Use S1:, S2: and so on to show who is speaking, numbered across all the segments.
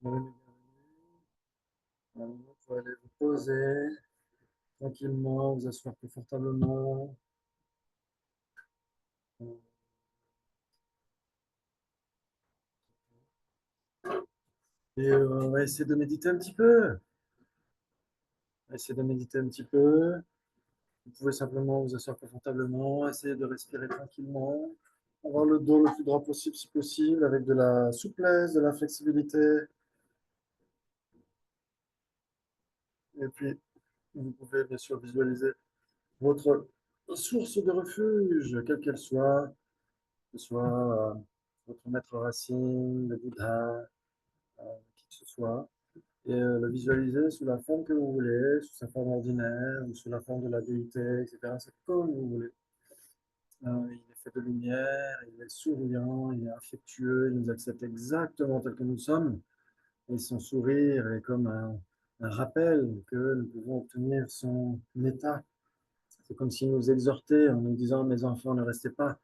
S1: Bienvenue, bienvenue. Maintenant, vous pouvez aller vous poser tranquillement, vous asseoir confortablement. Et on va essayer de méditer un petit peu. On va essayer de méditer un petit peu. Vous pouvez simplement vous asseoir confortablement, essayer de respirer tranquillement, avoir le dos le plus droit possible si possible, avec de la souplesse, de la flexibilité. Et puis, vous pouvez bien sûr visualiser votre source de refuge, quelle qu'elle soit, que ce soit votre maître racine, le Bouddha, qui que ce soit, et le visualiser sous la forme que vous voulez, sous sa forme ordinaire ou sous la forme de la déité, etc. C'est comme vous voulez. Il est fait de lumière, il est souriant, il est affectueux, il nous accepte exactement tel que nous sommes. Et son sourire est comme un rappel que nous pouvons obtenir son état. C'est comme s'il nous exhortait en nous disant, mes enfants, ne restez pas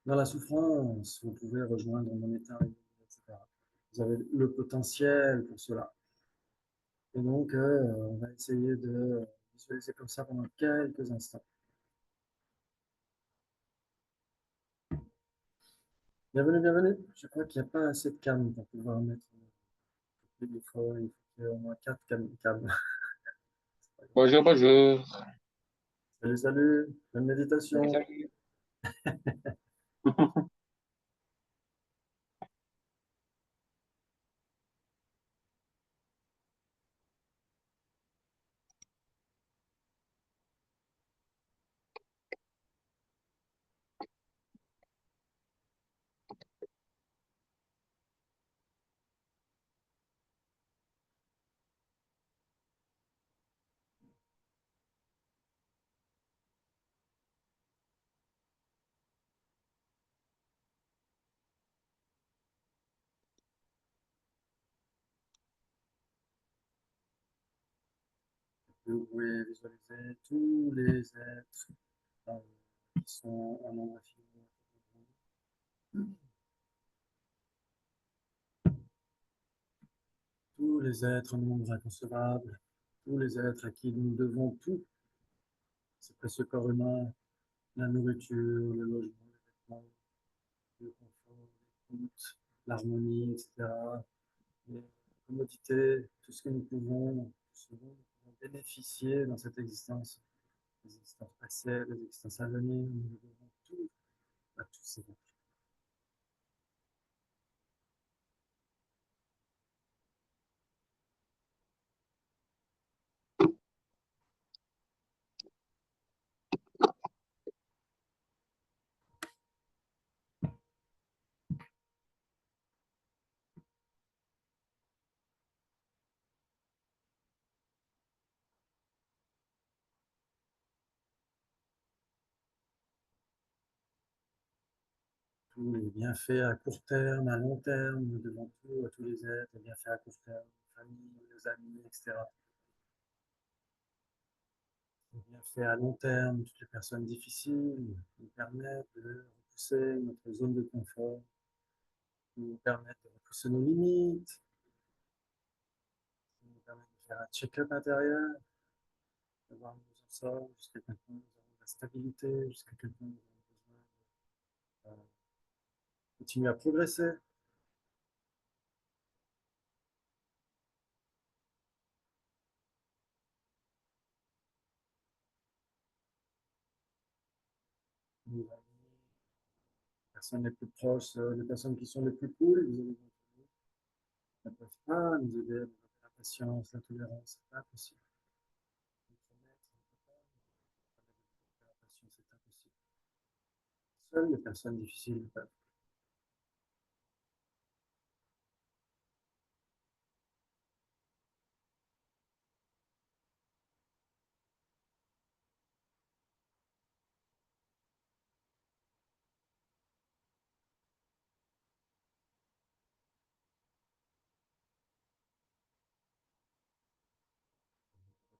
S1: dans la souffrance, vous pouvez rejoindre mon état, etc. Vous avez le potentiel pour cela. Et donc, on va essayer de visualiser comme ça pendant quelques instants. Bienvenue, bienvenue. Je crois qu'il n'y a pas assez de calme pour pouvoir mettre. Il faut qu'il y ait au moins 4 calmes.
S2: Bonjour, bonjour.
S1: Salut, salut. Bonne
S2: Salut,
S1: méditation.
S2: salut.
S1: Vous pouvez visualiser tous les êtres euh, qui sont en nombre infini. Tous les êtres en nombre inconcevable. Tous les êtres à qui nous devons tout. Ce précieux corps humain, la nourriture, le logement, les vêtements, le confort, l'écoute, l'harmonie, etc. Les commodités, tout ce que nous pouvons, ce dont nous pouvons bénéficier dans cette existence, les existences passées, les existences à venir, nous devons tout à tous ces êtres. Tous les bienfaits à court terme, à long terme, nous devons tout à tous les êtres, les bienfaits à court terme, nos familles, nos amis, etc. Les bienfaits à long terme, toutes les personnes difficiles nous permettent de repousser notre zone de confort, nous permettent de repousser nos limites, nous permettent de faire un check-up intérieur, de voir où nous en sommes, jusqu'à quel point nous avons de la stabilité, jusqu'à quel point nous avons besoin de continuer à progresser. Nos amis, les personnes les plus proches, les personnes qui sont les plus cool, vous avez ne peuvent pas nous aider à développer la patience, la tolérance, c'est pas possible. Notre maître ne peut pas développer la patience, c'est impossible. Seules les personnes difficiles le peuvent.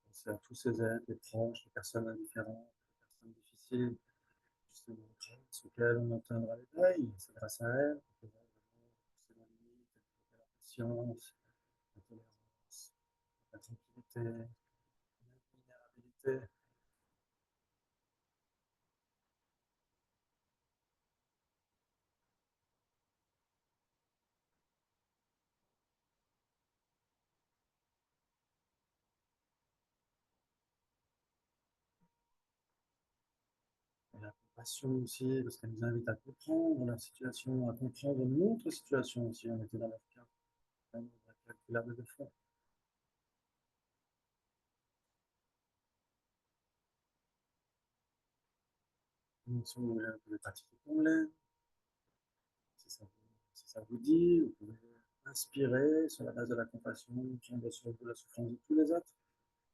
S1: Penser à tous ces êtres, les proches, les personnes indifférentes, les personnes difficiles, justement, grâce auxquelles on atteindra l'éveil. C'est grâce à elles qu'on pourra vraiment pousser nos limites, développer la patience, tranquillité, la vulnérabilité. Et la compassion aussi, parce qu'elle nous invite à comprendre la situation, à comprendre notre situation aussi. On était dans leur cas, incalculable de fois. Donc, si vous pouvez pratiquer ton lait, si ça vous dit, vous pouvez inspirer sur la base de la compassion, prendre sur la souffrance de tous les autres.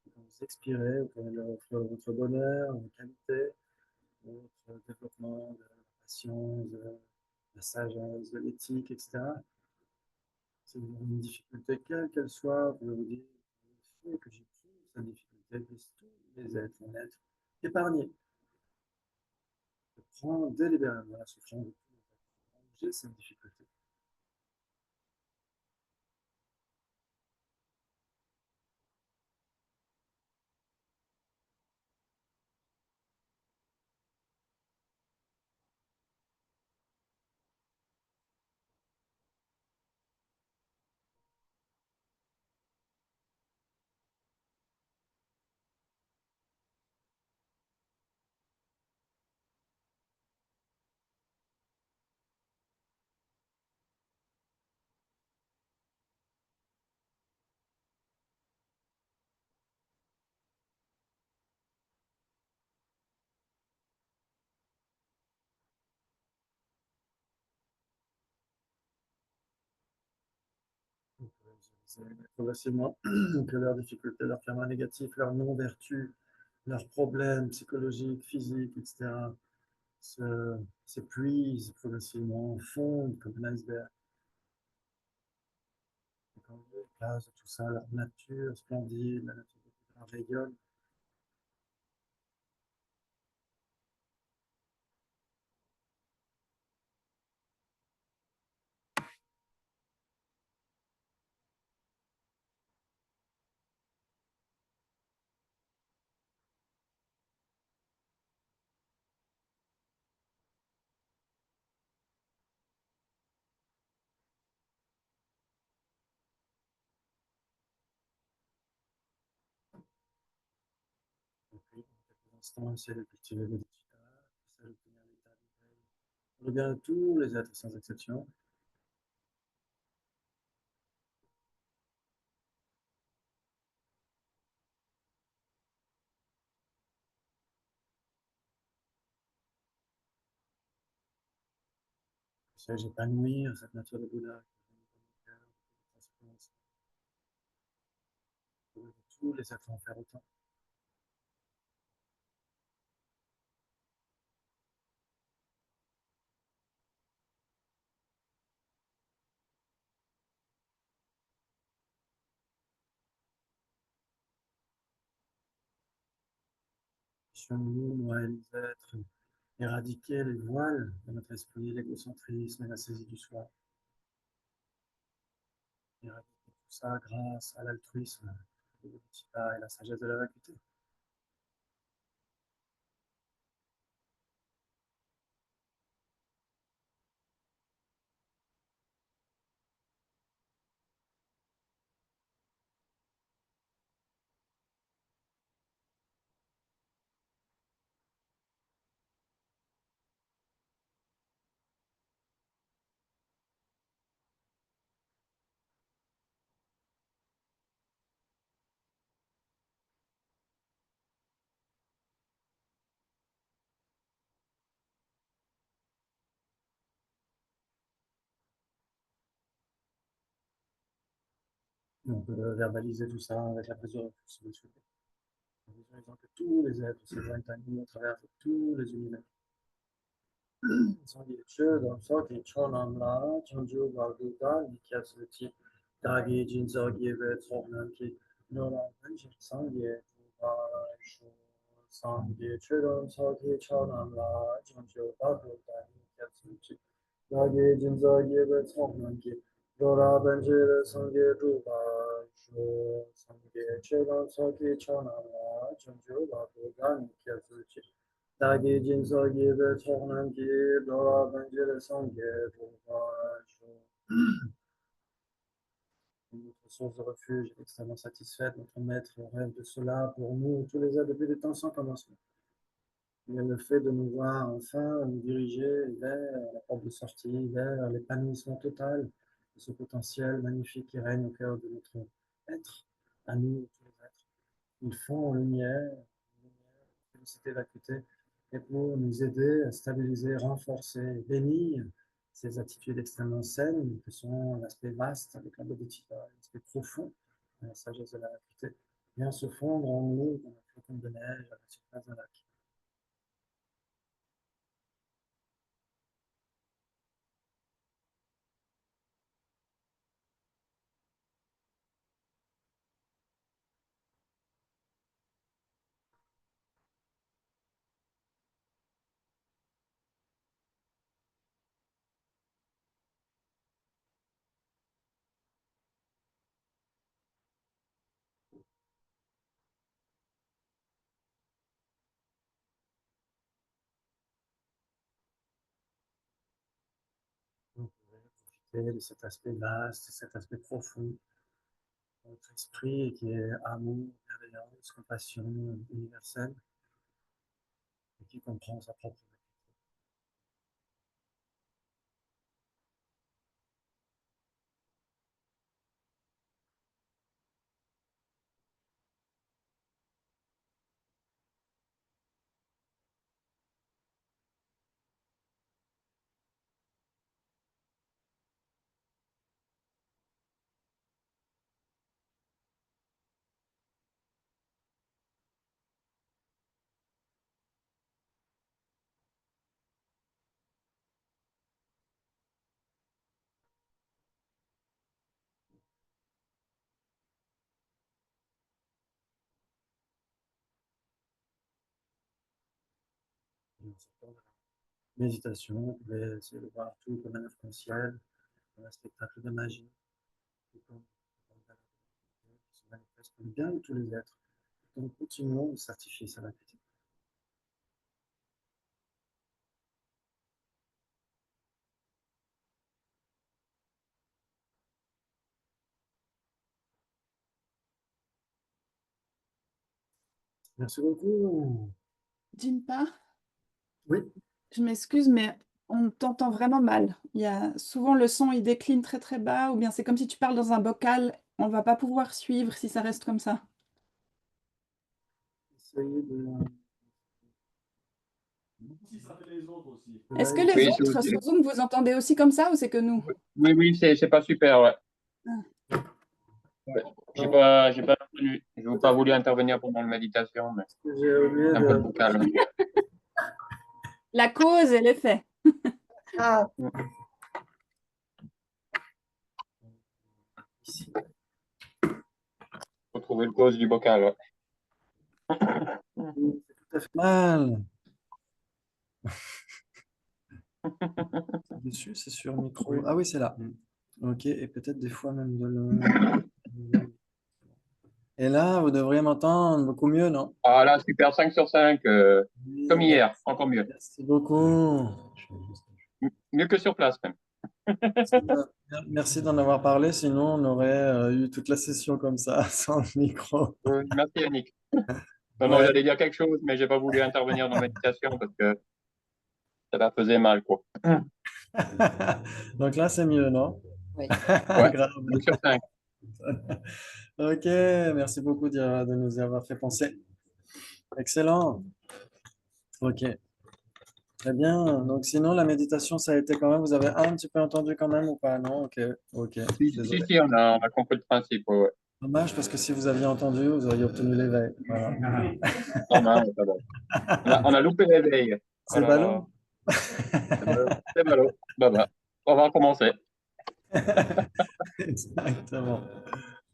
S1: Et quand vous expirez, vous pouvez leur offrir votre bonheur, votre qualité, votre développement de la patience, de la sagesse, de l'éthique, etc. Si vous avez une difficulté, quelle qu'elle soit, vous pouvez vous dire, le fait que j'ai pris cette difficulté, puissent tous les êtres en être épargnés. Je prends délibérément la souffrance de tous les êtres. J'ai cette difficulté. Vous pouvez visualiser progressivement que leurs difficultés, leurs karmas négatifs, leurs non-vertus, leurs problèmes psychologiques, physiques, etc., s'épuisent progressivement, fondent comme un iceberg. Et quand vous avez place de tout ça, leur nature splendide, la nature rayonne. Et puis, dans quelques instants, essayez de cultiver vos digitales, essayez d'obtenir l'état d'éveil pour le bien de tous les êtres sans exception. Essayez d'épanouir cette nature de Bouddha qui vient dans mon cœur, pour que tous les êtres en faire autant. Puissions-nous, moi et les êtres, éradiquer les voiles de notre esprit, l'égocentrisme et la saisie du soi. Éradiquer tout ça grâce à l'altruisme, le bodhisattva et la sagesse de la vacuité. On peut verbaliser tout ça avec la prise de recul si vous le souhaitez, en visualisant que tous les êtres se joignent à nous à travers tous les univers. Sangye Chödam Soki Chonam La Chonju Valduda Nikyatsuchi Dagi Jinzo Gibe Tsoknanki Noram Panchik Sangye Shu Sangye Chödam Soki Chonam La Chonju Valduda Nikyatsuchi Dagi Jinzo Gibe Tsoknanki Dora Benjire Sangye Ruba Jo Sangye Chegan Soki Chonama Chonjo Babu Gani Kyatsuchi Dagi Jinso Gibe Chognan Gi Dora Benjire Sangye Ruba Jo. Notre source de refuge est extrêmement satisfaite. Notre maître rêve de cela pour nous tous les heures depuis des temps sans commencement. Mais le fait de nous voir enfin nous diriger vers la porte de sortie, vers l'épanouissement total de ce potentiel magnifique qui règne au cœur de notre être, à nous, tous les êtres. Ils font lumière, féliciter l'acuité, et pour nous aider à stabiliser, renforcer, bénir ces attitudes extrêmement saines que sont l'aspect vaste avec la bodhisattva, l'aspect profond, la sagesse de la l'acuité, vient se fondre en nous comme un flocon de neige à la surface d'un lac. Vous pouvez profiter de cet aspect vaste, cet aspect profond de votre esprit qui est amour, bienveillance, compassion universelle et qui comprend sa propre vie. Dans ce temps de méditation, vous pouvez essayer de voir tout comme un arc-en-ciel, comme un spectacle de magie, tout comme un qui se manifeste pour le bien de tous les êtres. Donc continuons de certifier sa vacuité. Merci beaucoup.
S3: Jinpa,
S1: Oui,
S3: je m'excuse, mais on t'entend vraiment mal. Il y a souvent le son, il décline très très bas, ou bien c'est comme si tu parles dans un bocal. On va pas pouvoir suivre si ça reste comme ça.
S1: essayez de...
S3: Est-ce que
S1: Là,
S3: les
S2: Oui, c'est
S3: autres sur Zoom, vous entendez aussi comme ça ou c'est que nous?
S2: oui, oui, c'est pas super, ouais.
S3: Ah.
S2: Ouais.
S1: non,
S2: J'ai pas retenu. Je n'ai pas voulu intervenir pendant la méditation, mais
S1: j'ai oublié
S2: c'est un peu le
S1: de...
S2: bocal.
S3: La cause et l'effet.
S1: Ah,
S2: Il
S1: ici.
S2: faut trouver le cause du bocal, ouais.
S1: Oui, c'est tout à fait mal. Dessus, c'est sur micro. Ah oui, c'est là. Ok, et peut-être des fois même de le... Et là, vous devriez m'entendre beaucoup mieux, non?
S2: Ah là, super 5 sur 5, comme
S1: Oui,
S2: hier, encore mieux.
S1: merci beaucoup.
S2: Mieux que sur place, même.
S1: Merci d'en avoir parlé, sinon on aurait eu toute la session comme ça, sans micro.
S2: Merci, Yannick. Non, non,
S1: Ouais.
S2: j'allais dire quelque chose, mais j'ai pas voulu intervenir dans la méditation parce que ça va faisait mal, quoi.
S1: Donc là, c'est mieux, non?
S3: Oui.
S2: Ouais,
S1: Grave.
S2: 2 sur 5.
S1: Ok, merci beaucoup de nous y avoir fait penser. Excellent. Ok, très bien. Donc sinon, la méditation, ça a été quand même, vous avez un petit peu entendu quand même ou pas? Non? Ok, ok,
S2: Si,
S1: désolé.
S2: si, on a compris le principe, ouais, ouais.
S1: Dommage parce que si vous aviez entendu, vous auriez obtenu l'éveil. Voilà.
S2: Non, non, c'est bon. On a loupé l'éveil. Oh
S1: C'est
S2: là là,
S1: ballot.
S2: c'est ballot. C'est ballot. Bah, on va recommencer.
S1: Exactement.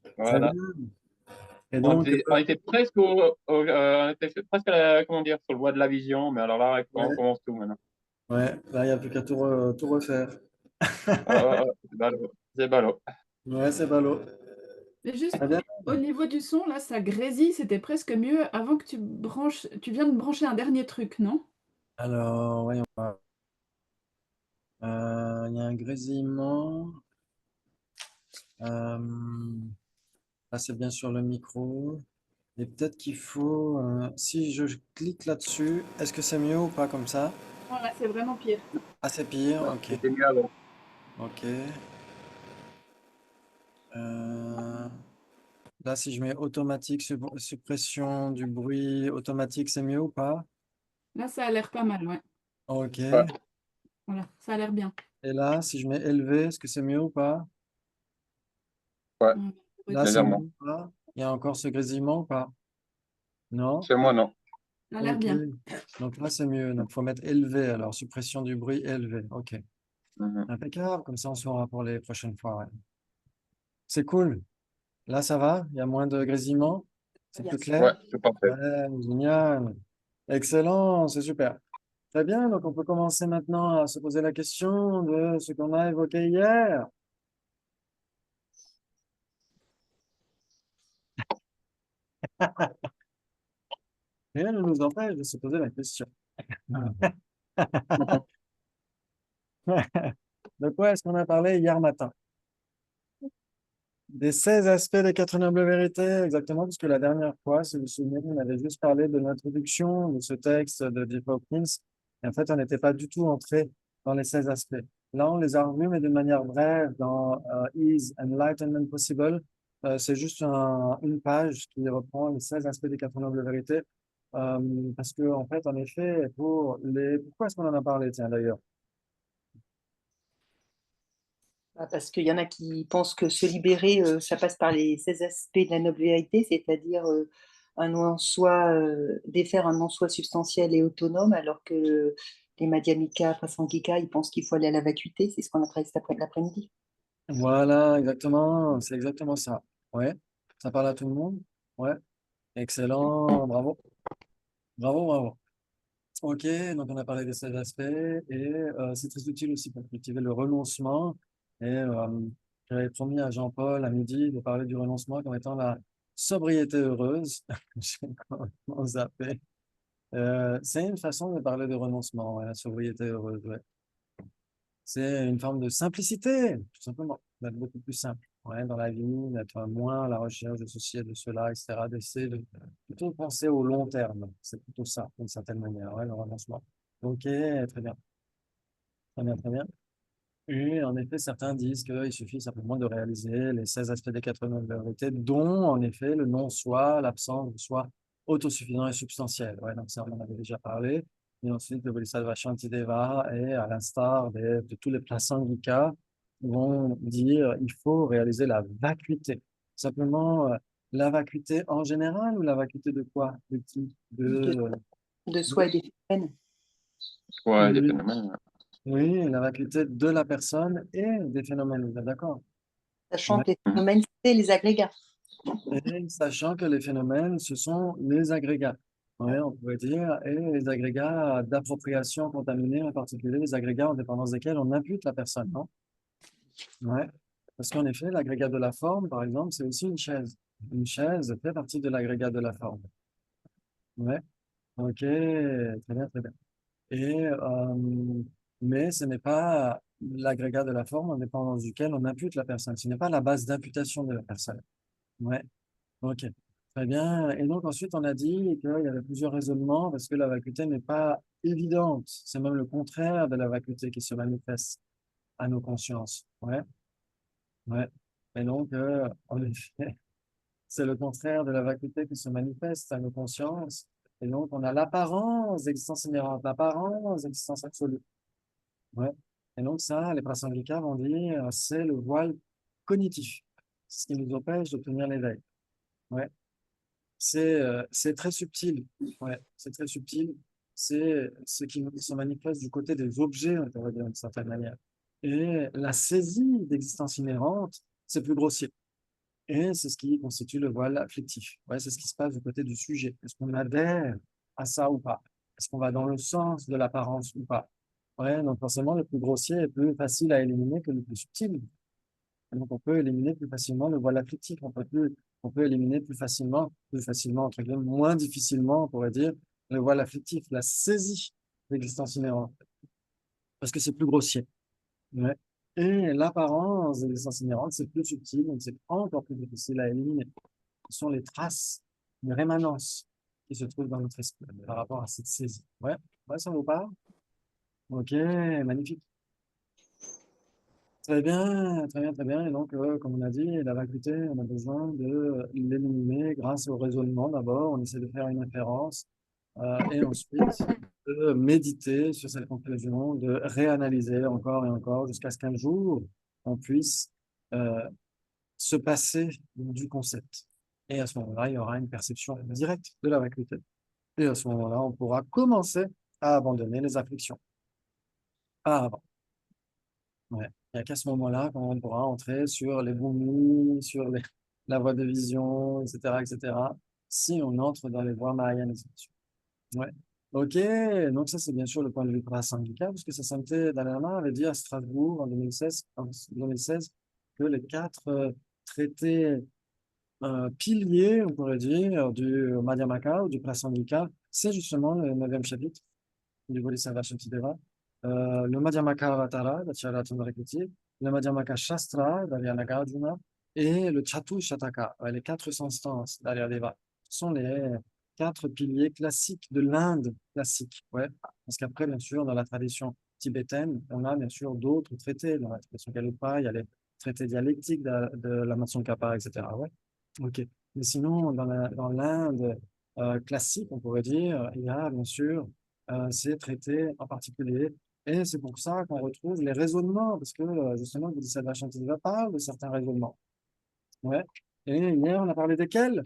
S1: Très
S2: Voilà.
S1: bien. Et donc,
S2: On était presque on était presque comment dire, sur le voie de la vision, mais alors là, on
S1: ouais,
S2: recommence tout maintenant.
S1: ouais, là, il n'y a plus qu'à tout refaire.
S2: Ah, c'est ballot. C'est ballot.
S1: Ouais, c'est ballot.
S3: Mais juste
S1: Très bien.
S3: au niveau du son, là, ça grésille, c'était presque mieux avant que tu viens de brancher un dernier truc, non?
S1: Alors, voyons voir. Il y a un grésillement. Là, c'est bien sur le micro. Et peut-être qu'il faut, si je clique là-dessus, est-ce que c'est mieux ou pas comme ça?
S3: Non, là, c'est vraiment pire.
S1: Ah, c'est pire, ok.
S2: C'était mieux avant.
S1: Ok. Euh, Là, si je mets automatique, suppression du bruit automatique, c'est mieux ou pas?
S3: Là, ça a l'air pas mal, ouais.
S1: Ok.
S2: Ouais,
S3: Voilà, ça a l'air bien.
S1: Et là, si je mets élevé, est-ce que c'est mieux ou pas?
S2: ouais,
S3: Ouais,
S1: Là, c'est mieux
S2: légèrement.
S1: ou pas? Il y a encore ce grésillement ou pas? Non?
S2: Chez moi, non.
S3: ça a l'air
S1: Ok.
S3: bien.
S1: Donc là, c'est mieux. Donc, il faut mettre élevé. Alors, suppression du bruit élevé. Ok.
S2: Mhm.
S1: Impeccable. Comme ça, on saura pour les prochaines fois. Ouais. C'est cool. Là, ça va? Il y a moins de grésillement? C'est
S4: Bien.
S1: plus
S2: Ouais,
S1: clair?
S2: c'est parfait.
S1: Ouais, génial. Excellent. C'est super. Très bien. Donc, on peut commencer maintenant à se poser la question de ce qu'on a évoqué hier. Rien ne nous empêche de se poser la question. De quoi est-ce qu'on a parlé hier matin? Des 16 aspects des quatre nobles vérités, exactement, puisque la dernière fois, si vous vous souvenez, on avait juste parlé de l'introduction de ce texte de Jeff Hawkins. Et en fait, on n'était pas du tout entré dans les 16 aspects. Là, on les a revus, mais de manière brève, dans Is Enlightenment Possible? C'est juste une page qui reprend les 16 aspects des quatre nobles vérités. Parce que, en fait, en effet, pourquoi est-ce qu'on en a parlé, tiens, d'ailleurs?
S4: Parce qu'il y en a qui pensent que se libérer, ça passe par les 16 aspects de la noble vérité, c'est-à-dire un non-soi, défaire un non-soi substantiel et autonome, alors que les Madhyamika, Prasangika, ils pensent qu'il faut aller à la vacuité. C'est ce qu'on a travaillé l'après-midi.
S1: Voilà, exactement, c'est exactement ça. Ouais, ça parle à tout le monde? Ouais, excellent, bravo, bravo, bravo. Ok, donc on a parlé de ces aspects et c'est très utile aussi pour cultiver le renoncement. Et j'avais promis à Jean-Paul à midi de parler du renoncement comme étant la sobriété heureuse. J'ai complètement zappé. C'est une façon de parler de renoncement, ouais, la sobriété heureuse. Ouais. C'est une forme de simplicité, tout simplement, d'être beaucoup plus simple, ouais, dans la vie, d'être moins à la recherche de ceci et de cela, etc., d'essayer de plutôt penser au long terme. C'est plutôt ça, d'une certaine manière, ouais, le renoncement. Ok, très bien, très bien, très bien. Et en effet, certains disent qu'il suffit simplement de réaliser les 16 aspects des quatre vérités, dont, en effet, le non-soi, l'absence de soi autosuffisant et substantiel. Ouais, donc ça, on en avait déjà parlé. Et ensuite, le Bodhisattva Shantideva, et à l'instar de tous les Prasangika, vont dire il faut réaliser la vacuité. Simplement, la vacuité en général ou la vacuité de quoi? De qui?
S4: De, de soi et des phénomènes,
S2: Ouais, des
S1: Oui,
S2: phénomènes.
S1: oui, la vacuité de la personne et des phénomènes, vous êtes d'accord?
S4: sachant
S1: Ouais.
S4: que les phénomènes, c'est les agrégats.
S1: Et sachant que les phénomènes, ce sont les agrégats. Ouais, on pourrait dire, et les agrégats d'appropriation contaminée, en particulier les agrégats en dépendance desquels on impute la personne, non? Ouais. Parce qu'en effet, l'agrégat de la forme, par exemple, c'est aussi une chaise. Une chaise fait partie de l'agrégat de la forme. Ouais. Ok, très bien, très bien. Et, mais ce n'est pas l'agrégat de la forme en dépendance duquel on impute la personne. Ce n'est pas la base d'imputation de la personne. Ouais. Ok, très bien. Et donc ensuite, on a dit qu'il y avait plusieurs raisonnements parce que la vacuité n'est pas évidente. C'est même le contraire de la vacuité qui se manifeste à nos consciences. Ouais, ouais. Et donc, en effet, c'est le contraire de la vacuité qui se manifeste à nos consciences. Et donc, on a l'apparence d'existence inhérente, l'apparence d'existence absolue. Ouais. Et donc ça, les prasangika vont dire, c'est le voile cognitif, ce qui nous empêche d'obtenir l'éveil. Ouais. C'est très subtil. Ouais, c'est très subtil. C'est ce qui se manifeste du côté des objets, on pourrait dire d'une certaine manière. Et la saisie d'existence inhérente, c'est plus grossier. Et c'est ce qui constitue le voile afflictif. Ouais, c'est ce qui se passe du côté du sujet. Est-ce qu'on adhère à ça ou pas? Est-ce qu'on va dans le sens de l'apparence ou pas? Ouais, donc forcément, le plus grossier est plus facile à éliminer que le plus subtil. Donc, on peut éliminer plus facilement le voile afflictif. On peut éliminer plus facilement, entre guillemets, moins difficilement, on pourrait dire, le voile afflictif, la saisie d'existence inhérente, parce que c'est plus grossier. Ouais. Et l'apparence de l'existence inhérente, c'est plus subtil, donc c'est encore plus difficile à éliminer. Ce sont les traces, les rémanences qui se trouvent dans notre esprit par rapport à cette saisie. Ouais, ouais, ça vous parle? Ok, magnifique. Très bien, très bien, très bien. Et donc, comme on a dit, la vacuité, on a besoin de l'éliminer grâce au raisonnement d'abord. On essaie de faire une référence et ensuite de méditer sur cette conclusion, de réanalyser encore et encore jusqu'à ce qu'un jour, on puisse euh, se passer du concept. Et à ce moment-là, il y aura une perception directe de la vacuité. Et à ce moment-là, on pourra commencer à abandonner les afflictions. Ah, avant. Ouais. Il n'y a qu'à ce moment-là qu'on pourra entrer sur les boumis, sur la voie de vision, etc., etc., si on entre dans les voies mahayanes. Ouais. Ok, donc ça c'est bien sûr le point de vue prasangika, parce que sa sainteté Dalai Lama avait dit à Strasbourg en 2016 que les quatre traités piliers, on pourrait dire, du Madhyamaka ou du prasangika, c'est justement le 9e chapitre du Bodhisattva Shantideva, le Madhyamaka Avatara d'Acharya-Chandrakirti, le Madhyamaka Shastra d'Arya-Nagarjuna et le Chatu Shataka, les 400 stances d'Arya-Deva. Ce sont les quatre piliers classiques de l'Inde classique. Ouais. Parce qu'après, bien sûr, dans la tradition tibétaine, on a bien sûr d'autres traités. Dans la tradition Gelugpa, il y a les traités dialectiques de la Tsongkhapa, etc. Ouais. Ok. Mais sinon, dans l'Inde classique, on pourrait dire, il y a bien sûr ces traités en particulier. Et c'est pour ça qu'on retrouve les raisonnements, parce que justement, le Bodhisattva Shantideva parle de certains raisonnements. Ouais. Et hier, on a parlé desquels?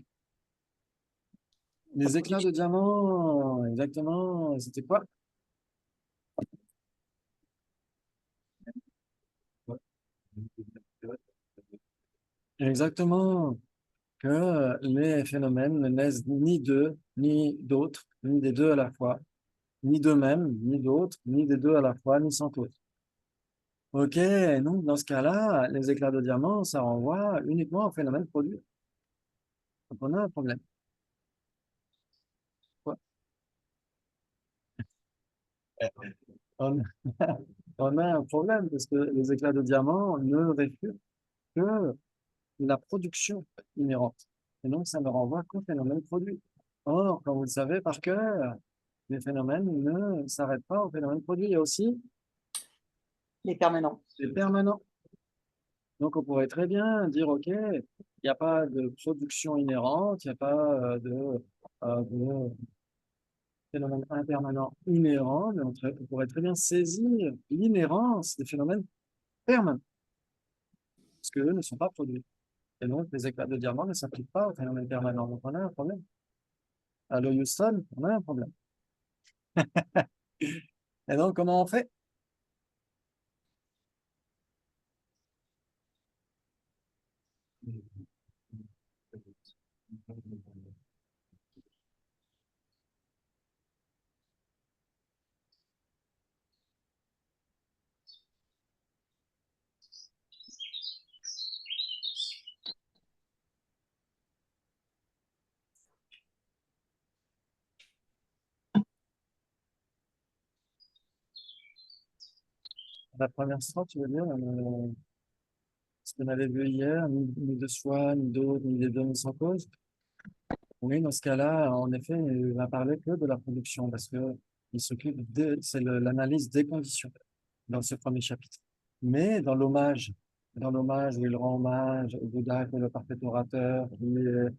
S1: Les éclats de diamant, exactement. C'était quoi? Exactement. Que les phénomènes ne naissent ni d'eux, ni d'autres, ni des deux à la fois, ni d'eux-mêmes, ni d'autres, ni des deux à la fois, ni sans cause. Ok, donc dans ce cas-là, les éclats de diamant, ça renvoie uniquement au phénomène produit. Donc on a un problème. Quoi? On, on a un problème parce que les éclats de diamant ne réfutent que la production inhérente. Et donc ça ne renvoie qu'au phénomène produit. Or, comme vous le savez par cœur, les phénomènes ne s'arrêtent pas au phénomène produit. Il y a aussi
S4: Les permanents.
S1: les permanents. Donc, on pourrait très bien dire, OK, il n'y a pas de production inhérente, il n'y a pas de phénomène impermanent inhérent, mais on pourrait très bien saisir l'inhérence des phénomènes permanents, parce qu'eux ne sont pas produits. Et donc, les éclats de diamant ne s'appliquent pas aux phénomènes permanents. Donc, on a un problème. Allô, Houston, on a un problème. Et donc, comment on fait? La première strophe, tu veux dire, ce qu'on avait vu hier, ni de soi, ni d'autre, ni des deux, ni sans cause. Oui, dans ce cas-là, en effet, il va parler que de la production parce que il s'occupe c'est l'analyse des conditions dans ce premier chapitre. Mais dans l'hommage où il rend hommage au Bouddha qui est le parfait orateur, euh,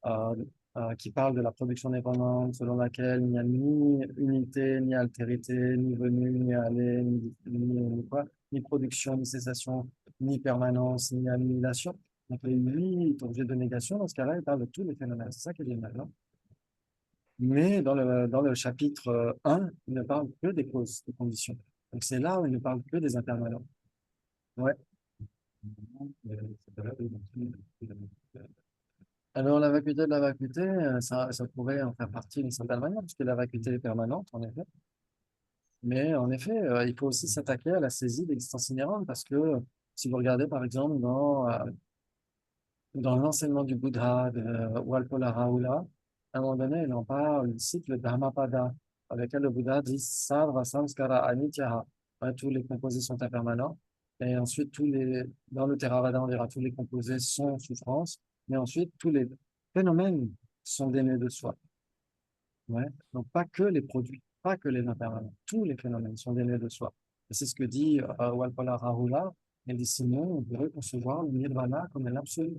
S1: euh, qui parle de la production dépendante selon laquelle il n'y a ni unité, ni altérité, ni venue, ni aller, ni production, ni cessation, ni permanence, ni annihilation. Donc, les huit objets de négation, dans ce cas-là, il parle de tous les phénomènes. C'est ça qui est génial, non? Mais dans le chapitre 1, il ne parle que des causes, des conditions. Donc, c'est là où il ne parle que des impermanents. Ouais. Alors, la vacuité de la vacuité, ça pourrait en faire partie d'une certaine manière, puisque la vacuité est permanente, en effet. Mais en effet, il faut aussi s'attaquer à la saisie d'existence inhérente, parce que Si vous regardez, par exemple, dans l'enseignement du Bouddha de Walpola Rahula, à un moment donné, il en parle, il cite le Dhammapada, avec lequel le Bouddha dit Sarva Samskara Anityaha. Ouais, tous les composés sont impermanents. Et ensuite, dans le Theravada, on dira tous les composés sont souffrance. Mais ensuite, tous les phénomènes sont dénués de soi. Ouais. Donc, pas que les produits, pas que les impermanents. Tous les phénomènes sont dénués de soi. Et c'est ce que dit Walpola Rahula. Il dit sinon, on pourrait concevoir le nirvana comme l'absolu.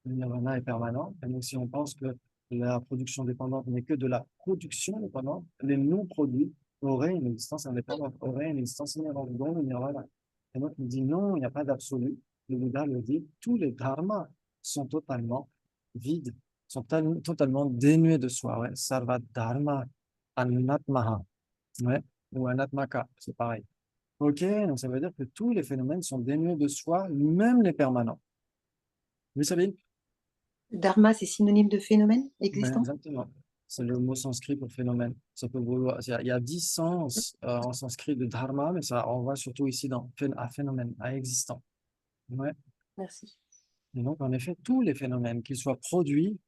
S1: Le nirvana est permanent. Et donc, si on pense que la production dépendante n'est que de la production dépendante, les non-produits auraient une existence indépendante, auraient une existence inhérente, dont le nirvana. Et donc, il dit non, il n'y a pas d'absolu. Le Bouddha le dit, tous les dharmas sont totalement vides, sont totalement dénués de soi. Ouais. Sarva dharma anatmaha. Ouais. Ou anatmaka, c'est pareil. Ok, donc ça veut dire que tous les phénomènes sont dénués de soi, même les permanents. Oui, Sabine?
S4: Dharma, c'est synonyme de phénomène
S1: Ouais,
S4: existant?
S1: exactement. C'est le mot sanskrit pour phénomène. Ça peut vouloir, il y a 10 sens en sanskrit de dharma, mais ça renvoie surtout ici à phénomène, à existant. Ouais.
S4: Merci.
S1: Et donc, en effet, tous les phénomènes, qu'ils soient produits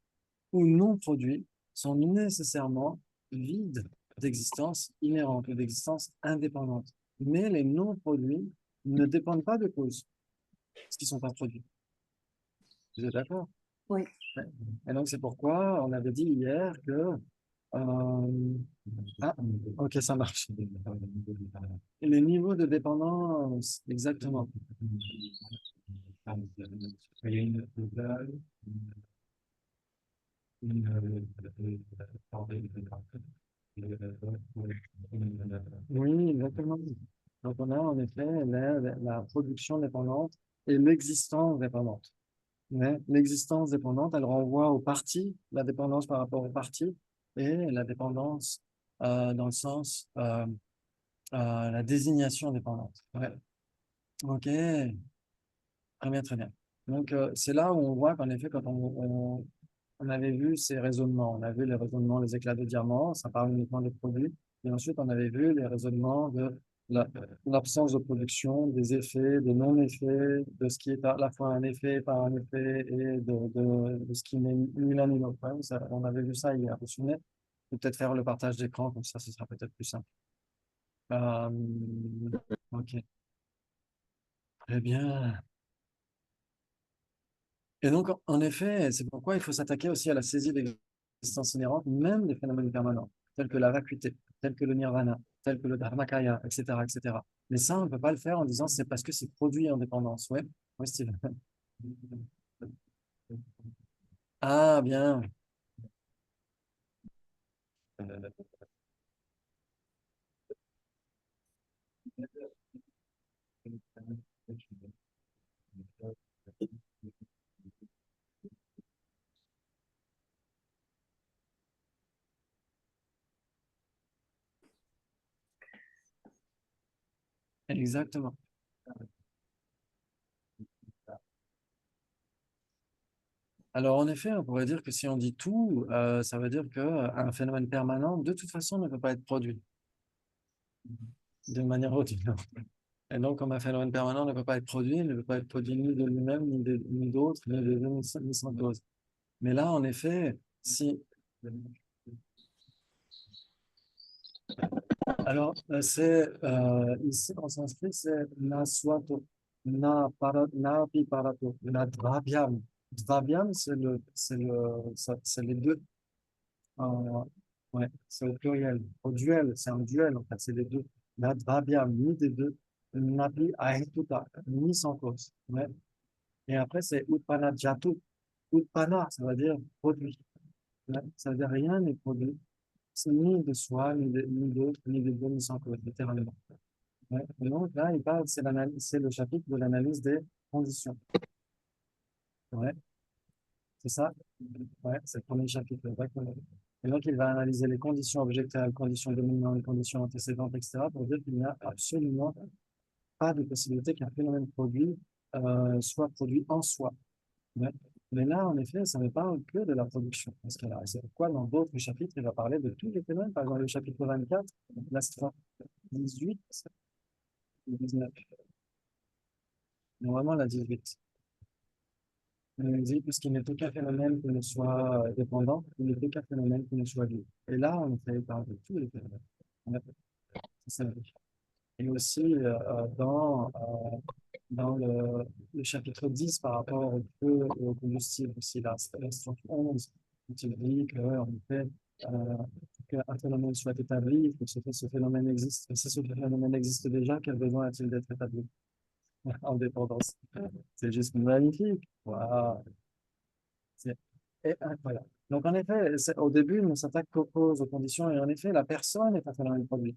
S1: ou non produits, sont nécessairement vides d'existence inhérente ou d'existence indépendante. Mais les non produits ne dépendent pas de cause, parce qu'ils ne sont pas produits. Vous êtes d'accord?
S4: Oui.
S1: Ouais. Et donc, c'est pourquoi on avait dit hier que ah, ok, ça marche. Et les niveaux de dépendance, exactement. Oui, exactement. Donc, on a en effet la production dépendante et l'existence dépendante. Mais l'existence dépendante, elle renvoie au parti, la dépendance par rapport au parti, et la dépendance dans le sens la désignation dépendante. Ouais. Ok, très bien, très bien. Donc, c'est là où on voit qu'en effet, quand on avait vu ces raisonnements, on a vu les raisonnements, les éclats de diamant, ça parle uniquement des produits, et ensuite, on avait vu les raisonnements de l'absence de production, des effets, des non-effets, de ce qui est à la fois un effet, pas un effet, et de ce qui n'est ni l'un ni l'autre. Ouais, on avait vu ça hier, vous vous souvenez? Peut-être faire le partage d'écran, comme ça, ce sera peut-être plus simple. Euh, ok, très bien. Et donc, en effet, c'est pourquoi il faut s'attaquer aussi à la saisie des existences inhérentes, même des phénomènes permanents, tels que la vacuité, tels que le nirvana, tels que le dharmakaya, etc., etc. Mais ça, on ne peut pas le faire en disant c'est parce que c'est produit en dépendance. Ouais, ouais, Steve. Ah, bien. Exactement. Alors, en effet, on pourrait dire que si on dit tout, ça veut dire qu'un phénomène permanent, de toute façon, ne peut pas être produit d'une manière ou d'une autre. Et donc, comme un phénomène permanent ne peut pas être produit, il ne peut pas être produit ni de lui-même, ni d'autres, ni de deux, ni sans cause. Mais là, en effet, si. Alors, c'est ici en sanskrit, c'est na swato, na pi parato, na dvabhyam. Dvabhyam, c'est les deux. Euh, ouais, c'est au pluriel. Au duel, c'est un duel, en fait, c'est les deux. Na dvabhyam, ni des deux. Napi ahetuta, ni sans cause. Ouais. Et après, c'est utpana jatu. Utpana, ça veut dire produit. Ouais. Ça veut dire rien n'est produit. C'est ni de soi, ni d'autre, ni de deux, ni sans cause, littéralement. Ouais. Et donc là, il parle, c'est le chapitre de l'analyse des conditions. Ouais, c'est ça? Ouais, c'est le premier chapitre. Exactement. Et donc, il va analyser les conditions objectives, conditions dominantes, les conditions antécédentes, etc., pour dire qu'il n'y a absolument pas de possibilité qu'un phénomène produit soit produit en soi. Ouais. Mais là, en effet, ça ne parle que de la production. Parce que là, c'est pourquoi dans d'autres chapitres, il va parler de tous les phénomènes. Par exemple, le chapitre 24, l'astra 18 et 19. Normalement, la 18. On nous dit, puisqu'il n'est aucun phénomène qui ne soit dépendant, il n'est aucun phénomène qui ne soit lié. Et là, on fait part de tous les phénomènes. On a- C'est ça. Et aussi, dans le chapitre 10 par rapport au feu et au combustible aussi, là, c'est l'instant 11, où il dit que, en fait, euh, qu'un phénomène soit établi, il faut que ce phénomène existe. Et si ce phénomène existe déjà, quel besoin a-t-il d'être établi en dépendance? C'est juste magnifique. Waouh, c'est incroyable. Donc, en effet, au début, on s'attaque aux conditions, et en effet, la personne est un phénomène produit.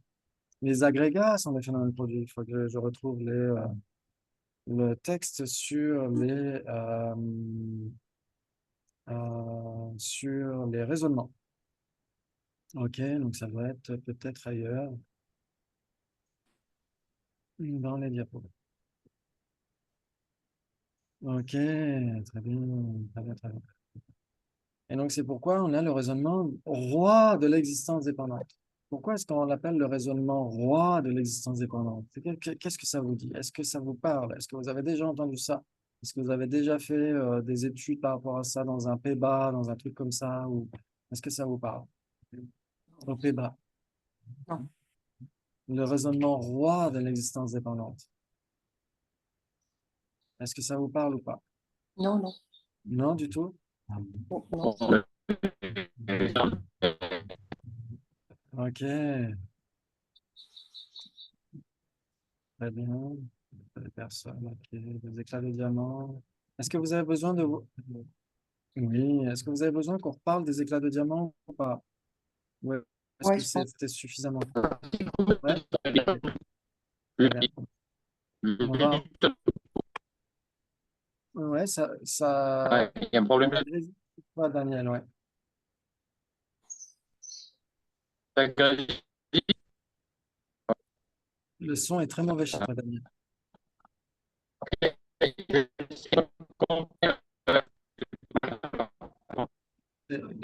S1: Les agrégats sont des phénomènes produits. Il faut que je retrouve le texte sur les raisonnements. Ok, donc ça doit être peut-être ailleurs dans les diapos. Ok, très bien, très bien, très bien. Et donc c'est pourquoi on a le raisonnement roi de l'existence dépendante. Pourquoi est-ce qu'on l'appelle le raisonnement roi de l'existence dépendante? Qu'est-ce que ça vous dit? Est-ce que ça vous parle? Est-ce que vous avez déjà entendu ça? Est-ce que vous avez déjà fait des études par rapport à ça dans un PEBA, dans un truc comme ça? Ou est-ce que ça vous parle? Au PEBA,
S4: Non,
S1: le raisonnement roi de l'existence dépendante. Est-ce que ça vous parle ou pas?
S4: non, non,
S1: Non, du tout?
S4: non.
S1: Ok, très bien. Des personnes, ok, des éclats de diamant. Est-ce que vous avez besoin de vous... Oui, est-ce que vous avez besoin qu'on reparle des éclats de diamant ou pas? Ouais. Est-ce
S4: Ouais,
S1: que
S4: je pense.
S1: c'était suffisamment clair? Ouais, ok, très bien. On va... Ouais,
S2: Ouais, il y a un problème
S1: ça grésille pour toi, Daniel, ouais.
S2: de
S1: Le son est très mauvais chez toi, Daniel.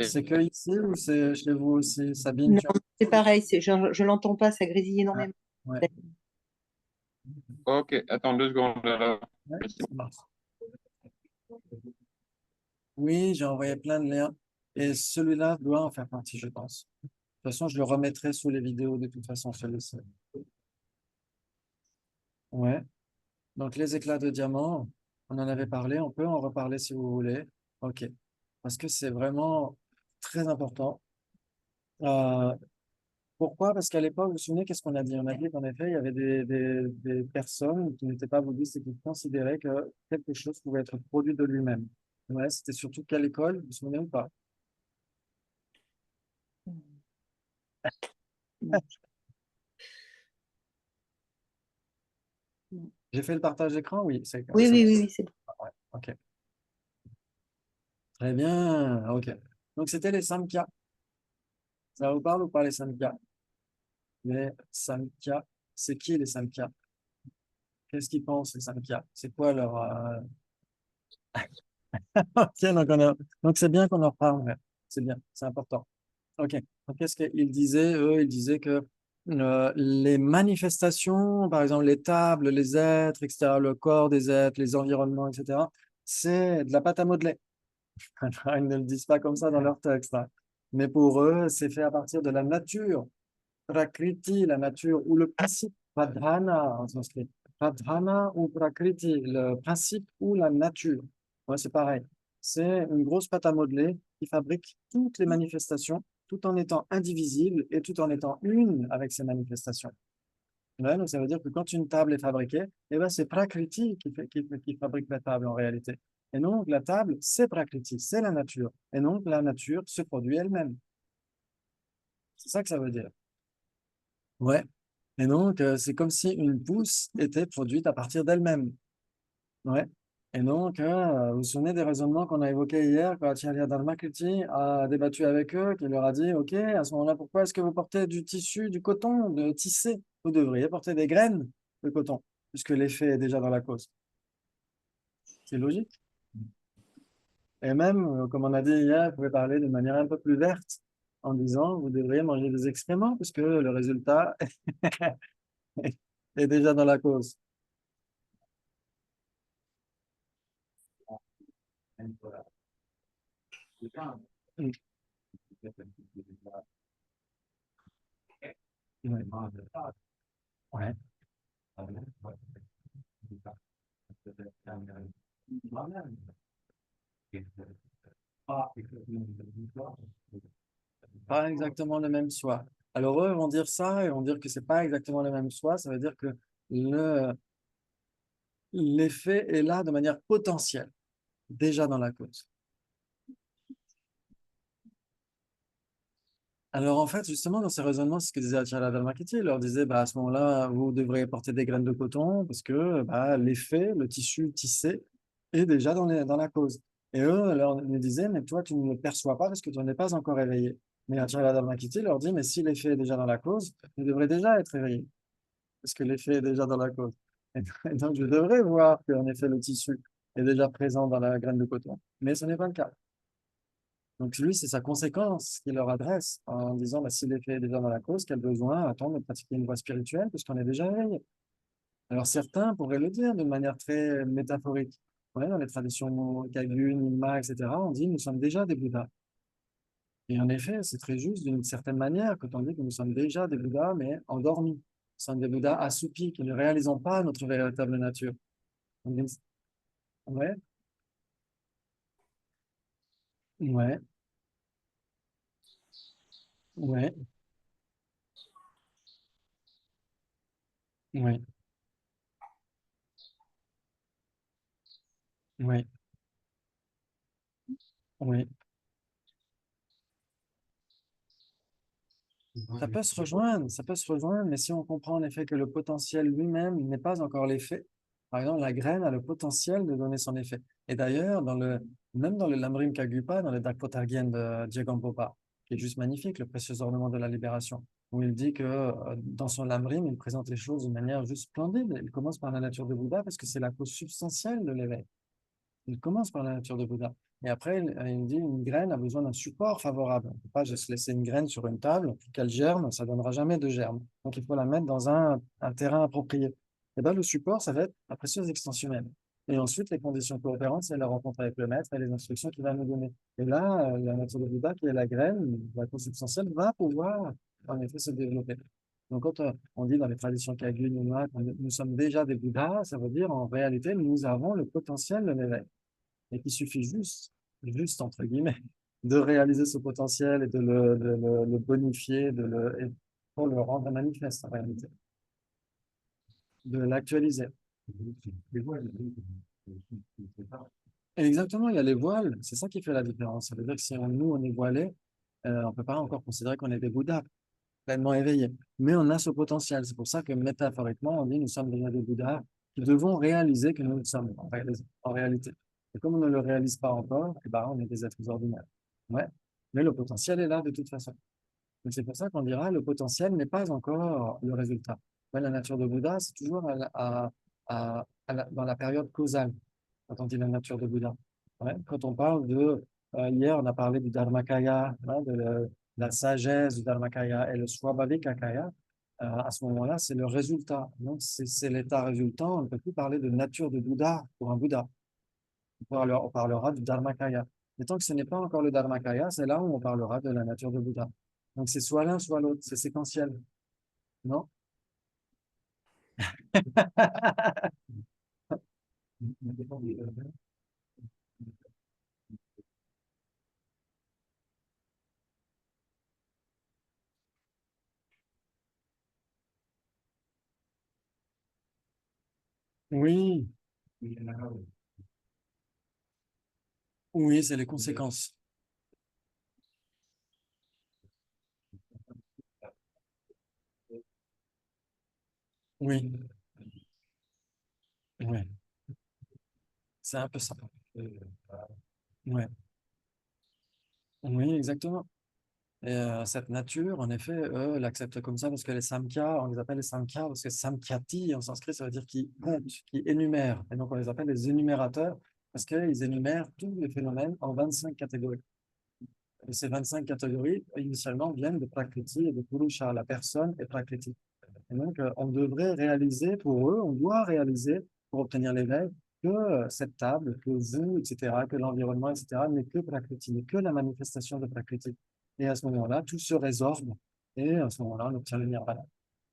S1: C'est que ici ou c'est chez vous aussi, Sabine?
S4: Non, c'est pareil, je l'entends pas, ça grésille
S1: Ah,
S4: énormément.
S1: ouais,
S2: Ok, attends 2 secondes. Alors.
S1: ouais, ça marche. Oui, j'ai envoyé plein de liens et celui-là doit en faire partie, je pense. De toute façon, je le remettrai sous les vidéos de toute façon, celui-ci. Ouais. Donc, les éclats de diamant, on en avait parlé, on peut en reparler si vous voulez. OK. Parce que c'est vraiment très important. Euh, Pourquoi? Parce qu'à l'époque, vous vous souvenez, qu'est-ce qu'on a dit? On a dit qu'en effet, il y avait des personnes qui n'étaient pas bouddhistes et qui considéraient que quelque chose pouvait être produit de lui-même. Ouais, c'était surtout quelle école, vous vous souvenez ou pas?
S4: Non, non.
S1: J'ai fait le partage d'écran? Oui, c'est
S4: Oui,
S1: ça.
S4: oui, oui, oui, c'est bon.
S1: Ouais, OK. Très bien. OK. Donc, c'était les Samkhya. Ça vous parle ou pas, les Samkhya? Les Samkhya, c'est qui les Samkhya? Qu'est-ce qu'ils pensent, les Samkhya? C'est quoi leur... Ok, donc c'est bien qu'on en reparle. Ouais. C'est bien, c'est important. Ok. Donc, qu'est-ce qu'ils disaient? Eux, ils disaient que les manifestations, par exemple les tables, les êtres, etc., le corps des êtres, les environnements, etc., c'est de la pâte à modeler. Ils ne le disent pas comme ça dans leur texte, hein. Mais pour eux, c'est fait à partir de la nature. Prakriti, la nature, ou le principe, pradhana en sanskrit. Pradhana ou prakriti, le principe ou la nature. Ouais, c'est pareil. C'est une grosse pâte à modeler qui fabrique toutes les manifestations, tout en étant indivisible et tout en étant une avec ces manifestations. Ouais, donc ça veut dire que quand une table est fabriquée, eh ben, c'est Prakriti qui fabrique la table en réalité. Et donc la table, c'est Prakriti, c'est la nature. Et donc la nature se produit elle-même. C'est ça que ça veut dire. Ouais. Et donc, c'est comme si une pousse était produite à partir d'elle-même. Ouais. Et donc, vous vous souvenez des raisonnements qu'on a évoqués hier quand Acharya Dharmakirti a débattu avec eux, qui leur a dit, OK, à ce moment-là, pourquoi est-ce que vous portez du tissu, du coton, de tisser? Vous devriez porter des graines de coton, puisque l'effet est déjà dans la cause. C'est logique. Et même, comme on a dit hier, vous pouvez parler de manière un peu plus verte, en disant, vous devriez manger des excréments, puisque le résultat est déjà dans la cause. Mm. Ouais. Ouais. Pas exactement le même soi. Alors eux vont dire ça et vont dire que c'est pas exactement le même soi. Ça veut dire que l'effet est là de manière potentielle, déjà dans la cause. Alors en fait, justement, dans ces raisonnements, c'est ce que disait Acharya Dharmakirti. Il leur disait, bah, à ce moment-là, vous devrez porter des graines de coton parce que bah, l'effet, le tissu tissé, est déjà dans la cause. Et eux leur nous disaient, mais toi, tu ne le perçois pas parce que tu n'en es pas encore éveillé. Mais Acharya Dharmakirti leur dit, mais si l'effet est déjà dans la cause, tu devrais déjà être éveillé parce que l'effet est déjà dans la cause. Et donc, je devrais voir qu'en effet, le tissu est déjà présent dans la graine de coton. Mais ce n'est pas le cas. Donc lui, c'est sa conséquence qu'il leur adresse en disant, bah, si l'effet est déjà dans la cause, quel besoin attendre de pratiquer une voie spirituelle puisqu'on est déjà éveillé. Alors certains pourraient le dire de manière très métaphorique. Ouais, dans les traditions Kagun, Nyingma, etc., on dit nous sommes déjà des Bouddhas. Et en effet, c'est très juste d'une certaine manière quand on dit que nous sommes déjà des Bouddhas, mais endormis. Nous sommes des Bouddhas assoupis, qui ne réalisons pas notre véritable nature. On dit, ouais, ouais, ouais, ouais, ouais, ouais. Ça peut se rejoindre, mais si on comprend en effet que le potentiel lui-même n'est pas encore l'effet, par exemple, la graine a le potentiel de donner son effet. Et d'ailleurs, même dans le Lamrim Kagyupa, dans le Dakpotargyen de Djegampopa, qui est juste magnifique, le précieux ornement de la libération, où il dit que dans son Lamrim, il présente les choses d'une manière juste splendide. Il commence par la nature de Bouddha parce que c'est la cause substantielle de l'éveil. Il commence par la nature de Bouddha. Et après, il dit une graine a besoin d'un support favorable. On ne peut pas juste laisser une graine sur une table, qu'elle germe, ça ne donnera jamais de germe. Donc, il faut la mettre dans un terrain approprié. Et bien, le support, ça va être la précieuse extension humaine. Et ensuite, les conditions coopérantes, c'est la rencontre avec le maître et les instructions qu'il va nous donner. Et là, la nature de Bouddha, qui est la graine, la cause substantielle, va pouvoir, en effet, se développer. Donc, quand on dit dans les traditions Kagyu, Nyingma, que nous sommes déjà des Bouddhas, ça veut dire en réalité, nous avons le potentiel de l'éveil. Et qu'il suffit juste entre guillemets, de réaliser ce potentiel et de le bonifier, et pour le rendre manifeste en réalité, de l'actualiser. Et exactement, il y a les voiles, c'est ça qui fait la différence. Ça veut dire que si on est voilé, on ne peut pas encore considérer qu'on est des Bouddhas pleinement éveillés. Mais on a ce potentiel. C'est pour ça que métaphoriquement, on dit nous sommes déjà des Bouddhas qui devons réaliser que nous le sommes en réalité. Et comme on ne le réalise pas encore, eh ben, on est des êtres ordinaires. Ouais. Mais le potentiel est là de toute façon. Donc c'est pour ça qu'on dira le potentiel n'est pas encore le résultat. Mais la nature de Bouddha, c'est toujours dans la période causale, quand on dit la nature de Bouddha. Ouais. Quand on parle hier, on a parlé du Dharmakaya, hein, la sagesse du Dharmakaya et le Swabhavikakaya. À ce moment-là, c'est le résultat. Donc, c'est l'état résultant. On ne peut plus parler de nature de Bouddha pour un Bouddha. On parlera du Dharmakaya. Mais tant que ce n'est pas encore le Dharmakaya, c'est là où on parlera de la nature de Bouddha. Donc, c'est soit l'un, soit l'autre. C'est séquentiel. Non? Oui, oui, c'est les conséquences. Oui, oui, c'est un peu ça. Ouais. Oui, exactement. Et cette nature, en effet, eux l'acceptent comme ça parce que les Samkhya, on les appelle les Samkhya parce que Samkhyati en sanskrit, ça veut dire qui compte, qui énumère. Et donc on les appelle les énumérateurs parce qu'ils énumèrent tous les phénomènes en 25 catégories. Et ces 25 catégories, initialement, viennent de Prakriti et de Purusha, la personne et Prakriti. Et donc on devrait réaliser pour eux, on doit réaliser pour obtenir l'éveil, que cette table, que vous, etc., que l'environnement, etc., n'est que Prakriti, n'est que la manifestation de Prakriti. Et à ce moment-là, tout se résorbe et à ce moment-là, on obtient le nirvana.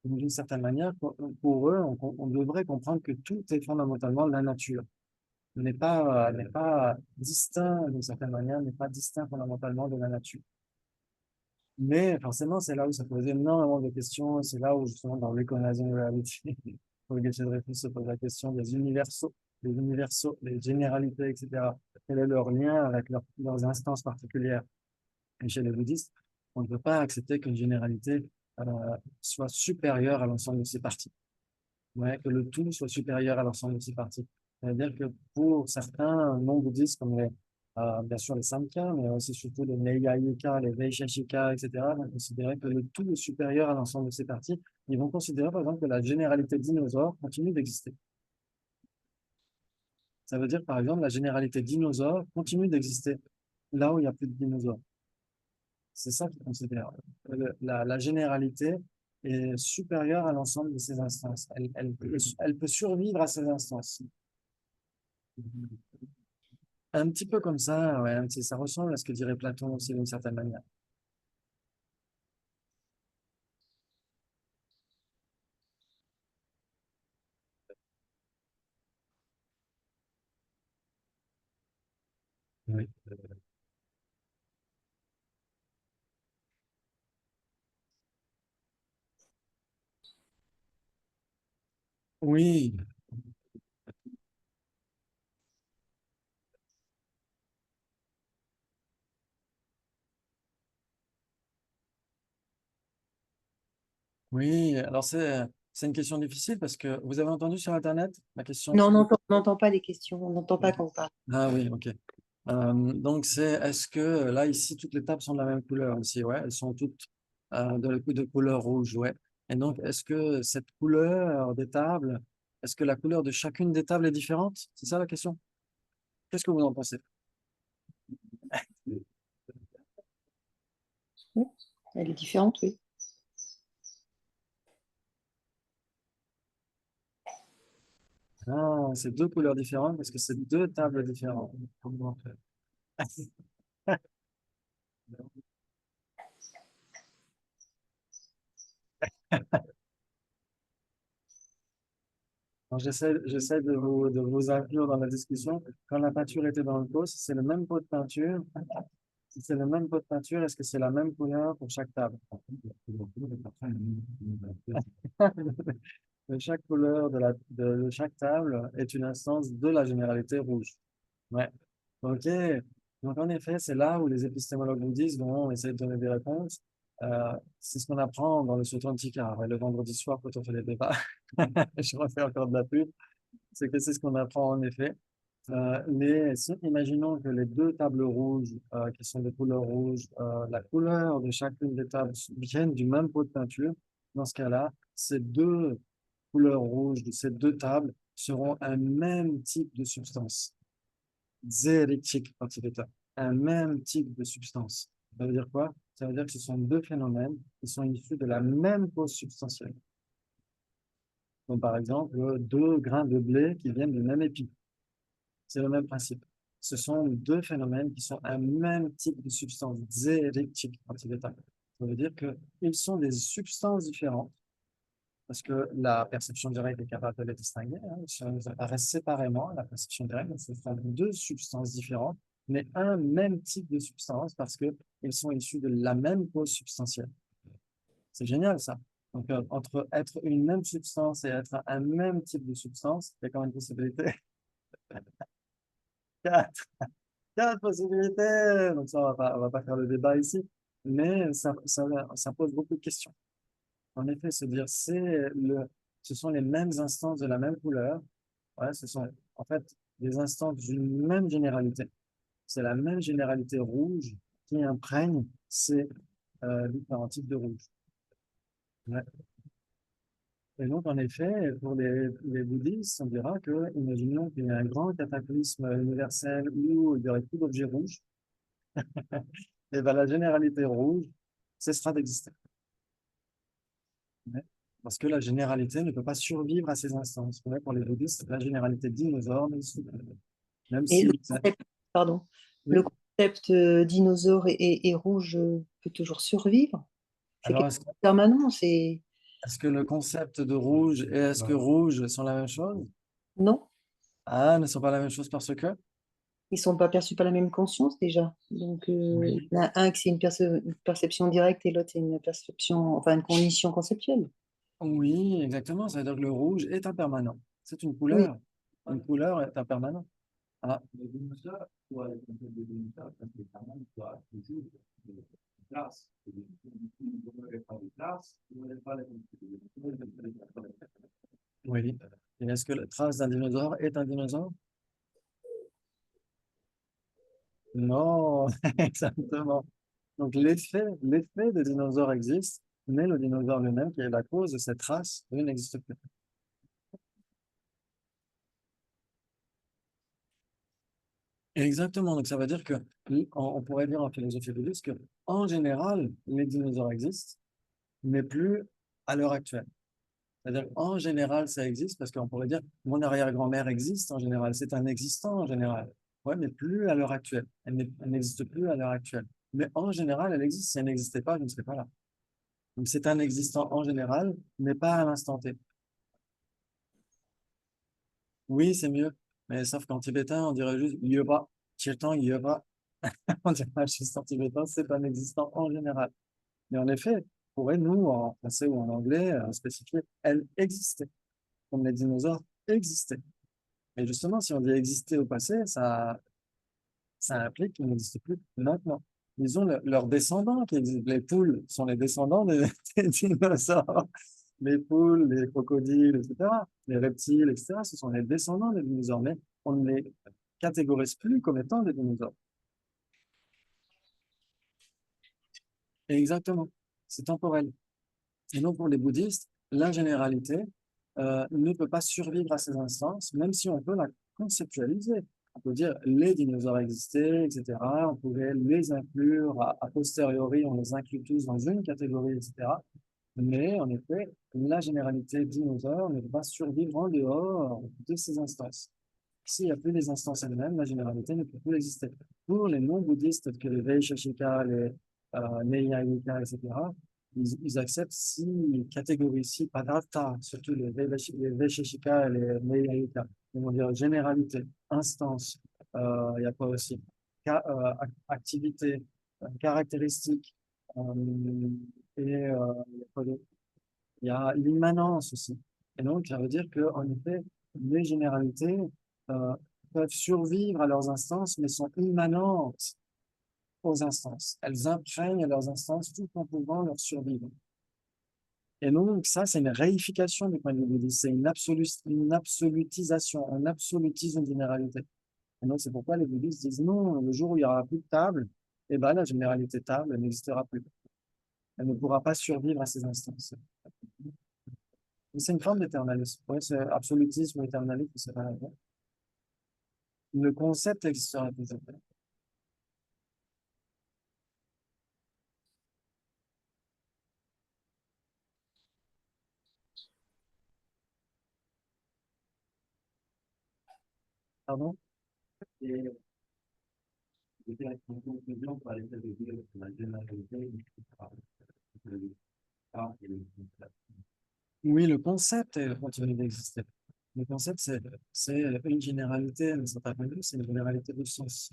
S1: Donc, d'une certaine manière, pour eux, on devrait comprendre que tout est fondamentalement la nature. N'est pas distinct, d'une certaine manière, n'est pas distinct fondamentalement de la nature. Mais forcément, c'est là où ça pose énormément de questions. C'est là où, justement, dans Recognizing Reality, Paul Getschel-Dreyfus se pose la question des universaux, les généralités, etc. Quel est leur lien avec leurs instances particulières? Et chez les bouddhistes, on ne peut pas accepter qu'une généralité euh, soit supérieure à l'ensemble de ses parties. Ouais, que le tout soit supérieur à l'ensemble de ses parties. C'est-à-dire que pour certains non-bouddhistes, comme bien sûr les Samkhya, mais aussi surtout les Neyayika, les Vaisheshika, etc., vont considérer que le tout est supérieur à l'ensemble de ses parties. Ils vont considérer, par exemple, que la généralité dinosaure continue d'exister. Ça veut dire, par exemple, la généralité dinosaure continue d'exister là où il n'y a plus de dinosaures. C'est ça qu'ils considèrent. La généralité est supérieure à l'ensemble de ces instances. Elle peut survivre à ces instances. Un petit peu comme ça, ouais, ça ressemble à ce que dirait Platon aussi d'une certaine manière. Oui. Oui, oui. Alors c'est une question difficile parce que vous avez entendu sur Internet la question.
S4: Non, on n'entend pas les questions, on n'entend pas quand on parle.
S1: Ah oui, ok. Donc est-ce que là ici toutes les tables sont de la même couleur ici, ouais, elles sont toutes de couleur rouge, ouais. Et donc est-ce que cette couleur des tables, est-ce que la couleur de chacune des tables est différente? C'est ça la question? Qu'est-ce que vous en pensez?
S4: Oui, elle est différente, oui.
S1: Ah, c'est deux couleurs différentes parce que c'est deux tables différentes. Comment faire? Alors, j'essaie de vous inclure dans la discussion. Quand la peinture était dans le pot, si c'est le même pot de peinture, si c'est le même pot de peinture, est-ce que c'est la même couleur pour chaque table? Chaque couleur de chaque table est une instance de la généralité rouge. Ouais. Ok. Donc, en effet, c'est là où les épistémologues bouddhistes vont essayer de donner des réponses. C'est ce qu'on apprend dans le Sutrantika. Ouais, le vendredi soir, quand on fait les débats, je refais encore de la pub. C'est que c'est ce qu'on apprend en effet. Imaginons que les deux tables rouges, qui sont des couleurs rouges, la couleur de chacune des tables viennent du même pot de peinture. Dans ce cas-là, ces deux couleurs rouges de ces deux tables seront un même type de substance. Zérétique participata. Un même type de substance. Ça veut dire quoi? Ça veut dire que ce sont deux phénomènes qui sont issus de la même cause substantielle. Donc, par exemple, deux grains de blé qui viennent du même épi. C'est le même principe. Ce sont deux phénomènes qui sont un même type de substance, zérétique participata. Ça veut dire qu'ils sont des substances différentes parce que la perception directe est capable de les distinguer. Hein. Si elles apparaissent séparément, la perception directe, ce sont deux substances différentes, mais un même type de substance parce qu'ils sont issus de la même cause substantielle. C'est génial, ça. Donc, entre être une même substance et être un même type de substance, il y a quand même une possibilité. Quatre, quatre possibilités. Donc, ça, on va pas faire le débat ici, mais ça pose beaucoup de questions. En effet, se dire ce sont les mêmes instances de la même couleur. Ouais, ce sont en fait des instances d'une même généralité. C'est la même généralité rouge qui imprègne ces différents types de rouge. Ouais. Et donc, en effet, pour les bouddhistes, on dira que, imaginons qu'il y a un grand cataclysme universel où il n'y aurait plus d'objets rouges, et ben la généralité rouge cessera d'exister. Ouais. Parce que la généralité ne peut pas survivre à ces instances. Ouais, pour les bouddhistes, la généralité dinosaure, même
S4: Et le
S1: si...
S4: concept, pardon, le
S1: Oui.
S4: concept dinosaure et rouge peut toujours survivre. C'est
S1: Alors,
S4: quelque chose de permanent, c'est
S1: est-ce que le concept de rouge et est-ce que rouge sont la même chose?
S4: non,
S1: Ah, ne sont pas la même chose parce que?
S4: ils sont pas perçus par la même conscience déjà. Donc il
S1: Oui.
S4: y en a un qui c'est une perception directe et l'autre c'est une perception, enfin une condition conceptuelle.
S1: Oui, exactement. Ça veut dire que le rouge est impermanent. C'est une
S4: Oui,
S1: couleur. Une couleur est impermanente. Ah, oui. Et est-ce que la trace d'un dinosaure est un dinosaure? Non, exactement. Donc l'effet de dinosaure existe, mais le dinosaure lui-même, qui est la cause de cette trace, lui, n'existe plus. Exactement. Donc ça veut dire que on pourrait dire en philosophie bouddhiste que en général, les dinosaures existent, mais plus à l'heure actuelle. C'est-à-dire qu'en général, ça existe parce qu'on pourrait dire mon arrière-grand-mère existe en général, c'est un existant en général. Ouais, mais plus à l'heure actuelle. Elle n'existe plus à l'heure actuelle. Mais en général, elle existe. Si elle n'existait pas, je ne serais pas là. Donc c'est un existant en général, mais pas à l'instant T. Oui, c'est mieux. Mais sauf qu'en tibétain, on dirait juste Yeba, Chirtan Yeba. On dirait juste en tibétain, c'est un existant en général. Mais en effet, pourrait nous, en français ou en anglais, spécifier, elle existait, comme les dinosaures existaient. Et justement, si on dit exister au passé, ça implique qu'ils n'existent plus maintenant. Ils ont leurs descendants qui existent. Les poules sont les descendants des, des dinosaures. Les poules, les crocodiles, etc. Les reptiles, etc. Ce sont les descendants des dinosaures. Mais on ne les catégorise plus comme étant des dinosaures. Exactement. C'est temporel. Et donc, pour les bouddhistes, la généralité ne peut pas survivre à ces instances, même si on peut la conceptualiser. On peut dire les dinosaures existaient, etc. On pouvait les inclure a posteriori, on les inclut tous dans une catégorie, etc. Mais en effet, la généralité dinosaure ne peut pas survivre en dehors de ces instances. S'il n'y a plus les instances elles-mêmes, la généralité ne peut plus exister. Pour les non-bouddhistes, que les Vaisheshika, les Neyayika, etc., ils acceptent six catégories, six padatha, surtout les Vaisheshika et les Neyayika. Ils vont dire généralité, instance, il y a quoi aussi? Activité, caractéristique, et il y a quoi d'autre? Il y a l'immanence aussi. Et donc, ça veut dire qu'en effet, les généralités euh, peuvent survivre à leurs instances, mais sont immanentes aux instances. Elles imprègnent leurs instances tout en pouvant leur survivre. Et donc, ça, c'est une réification du point de vue bouddhiste. C'est une absolutisation. On absolutise une généralité. Et donc, c'est pourquoi les bouddhistes disent non, le jour où il n'y aura plus de table, eh ben, la généralité table n'existera plus. Elle ne pourra pas survivre à ces instances. C'est une forme d'éternalisme. Ouais, c'est absolutisme ou éternalisme, c'est pas la même. Le concept existera toujours. Pardon? Et c'était la conclusion pour aller de dire que la généralité n'existera pas. Oui, le concept continue d'exister. Le concept, c'est une généralité, d'une certaine manière, c'est une généralité de sens.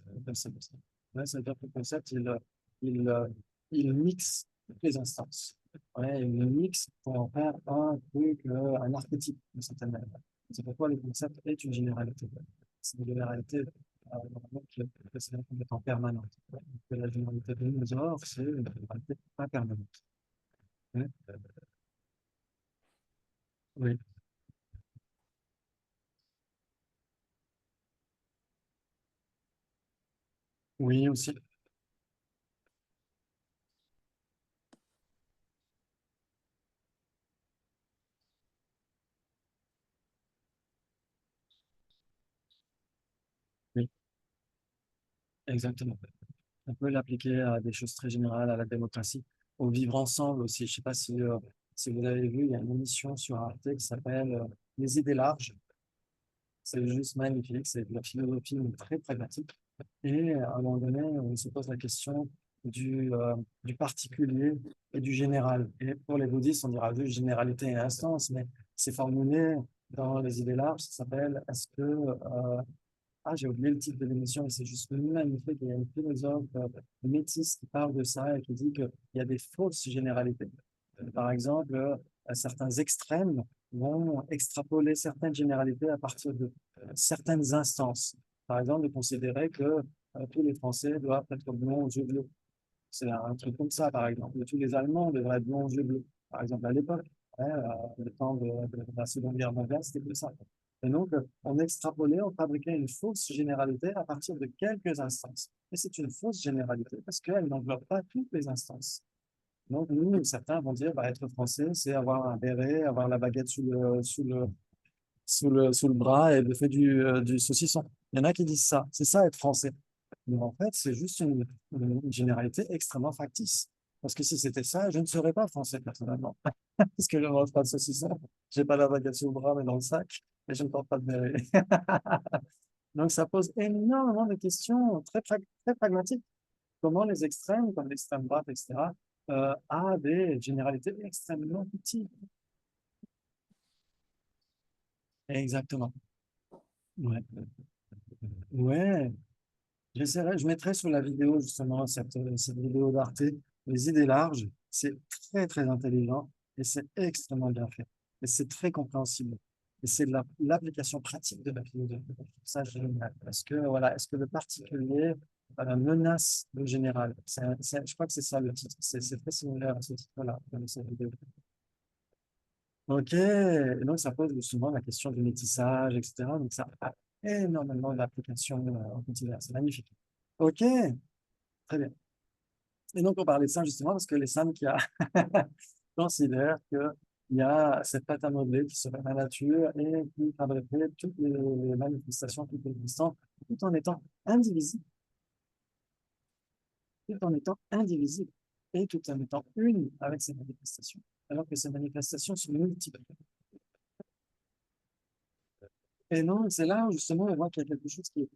S1: Ouais, c'est-à-dire que le concept, il, euh, il mixe toutes les instances. Ouais, il le mixe pour en faire un truc, un archétype, d'une certaine manière. C'est pourquoi le concept est une généralité. C'est une généralité normalement, qui est considérée comme étant permanente. Ouais, donc, la généralité de dinosaure, c'est une généralité impermanente. Ouais. Oui, oui aussi. Oui, exactement. On peut l'appliquer à des choses très générales, à la démocratie, au vivre ensemble aussi. Je sais pas si Si vous avez vu, il y a une émission sur Arte qui s'appelle Les idées larges. C'est juste magnifique, c'est de la philosophie mais très pragmatique. Et à un moment donné, on se pose la question du particulier et du général. Et pour les bouddhistes, on dira oui, généralité et instance, mais c'est formulé dans les idées larges, ça s'appelle est-ce que j'ai oublié le titre de l'émission, mais c'est juste magnifique. Il y a une philosophe métisse qui parle de ça et qui dit qu'il y a des fausses généralités. Par exemple, certains extrêmes vont extrapoler certaines généralités à partir de certaines instances. Par exemple, de considérer que tous les Français doivent être blonds aux yeux bleus. C'est un truc comme ça, par exemple. Tous les Allemands devraient être blonds aux yeux bleus. Par exemple, à l'époque, le temps de la Seconde Guerre mondiale, c'était comme ça. Et donc, on extrapolait, on fabriquait une fausse généralité à partir de quelques instances. Et c'est une fausse généralité parce qu'elle n'englobe pas toutes les instances. Donc, nous, certains vont dire, bah, être français, c'est avoir un béret, avoir la baguette sous le bras et de faire du saucisson. Il y en a qui disent ça. C'est ça, être français. Mais en fait, c'est juste une généralité extrêmement factice. Parce que si c'était ça, je ne serais pas français, personnellement. Parce que je ne mange pas de saucisson. Je n'ai pas la baguette sous le bras, mais dans le sac. Et je ne porte pas de béret. Donc, ça pose énormément de questions très pragmatiques. Comment les extrêmes, comme l'extrême droite, etc., a des généralités extrêmement fictives. Exactement. Ouais. Ouais. Je mettrai sur la vidéo, justement, cette vidéo d'Arte, les idées larges. C'est très intelligent et c'est extrêmement bien fait. Et c'est très compréhensible. Et c'est l'application pratique de la philosophie. Ça, génial. Voilà, est-ce que le particulier menace le général? Je crois que c'est ça le titre. C'est très similaire à ce titre-là, dans cette vidéo. Ok, et donc ça pose souvent la question du métissage, etc. Donc ça a énormément d'applications en continu. C'est magnifique. Ok, très bien. Et donc on parlait de ça justement parce que les Samkhya considèrent qu'il y a cette pâte à modeler qui serait la nature et qui fabriquerait toutes les manifestations, toutes les existences, tout en étant indivisible, tout en étant indivisible et tout en étant une avec ces manifestations, alors que ces manifestations sont multiples. Et non, c'est là où justement on voit qu'il y a quelque chose qui est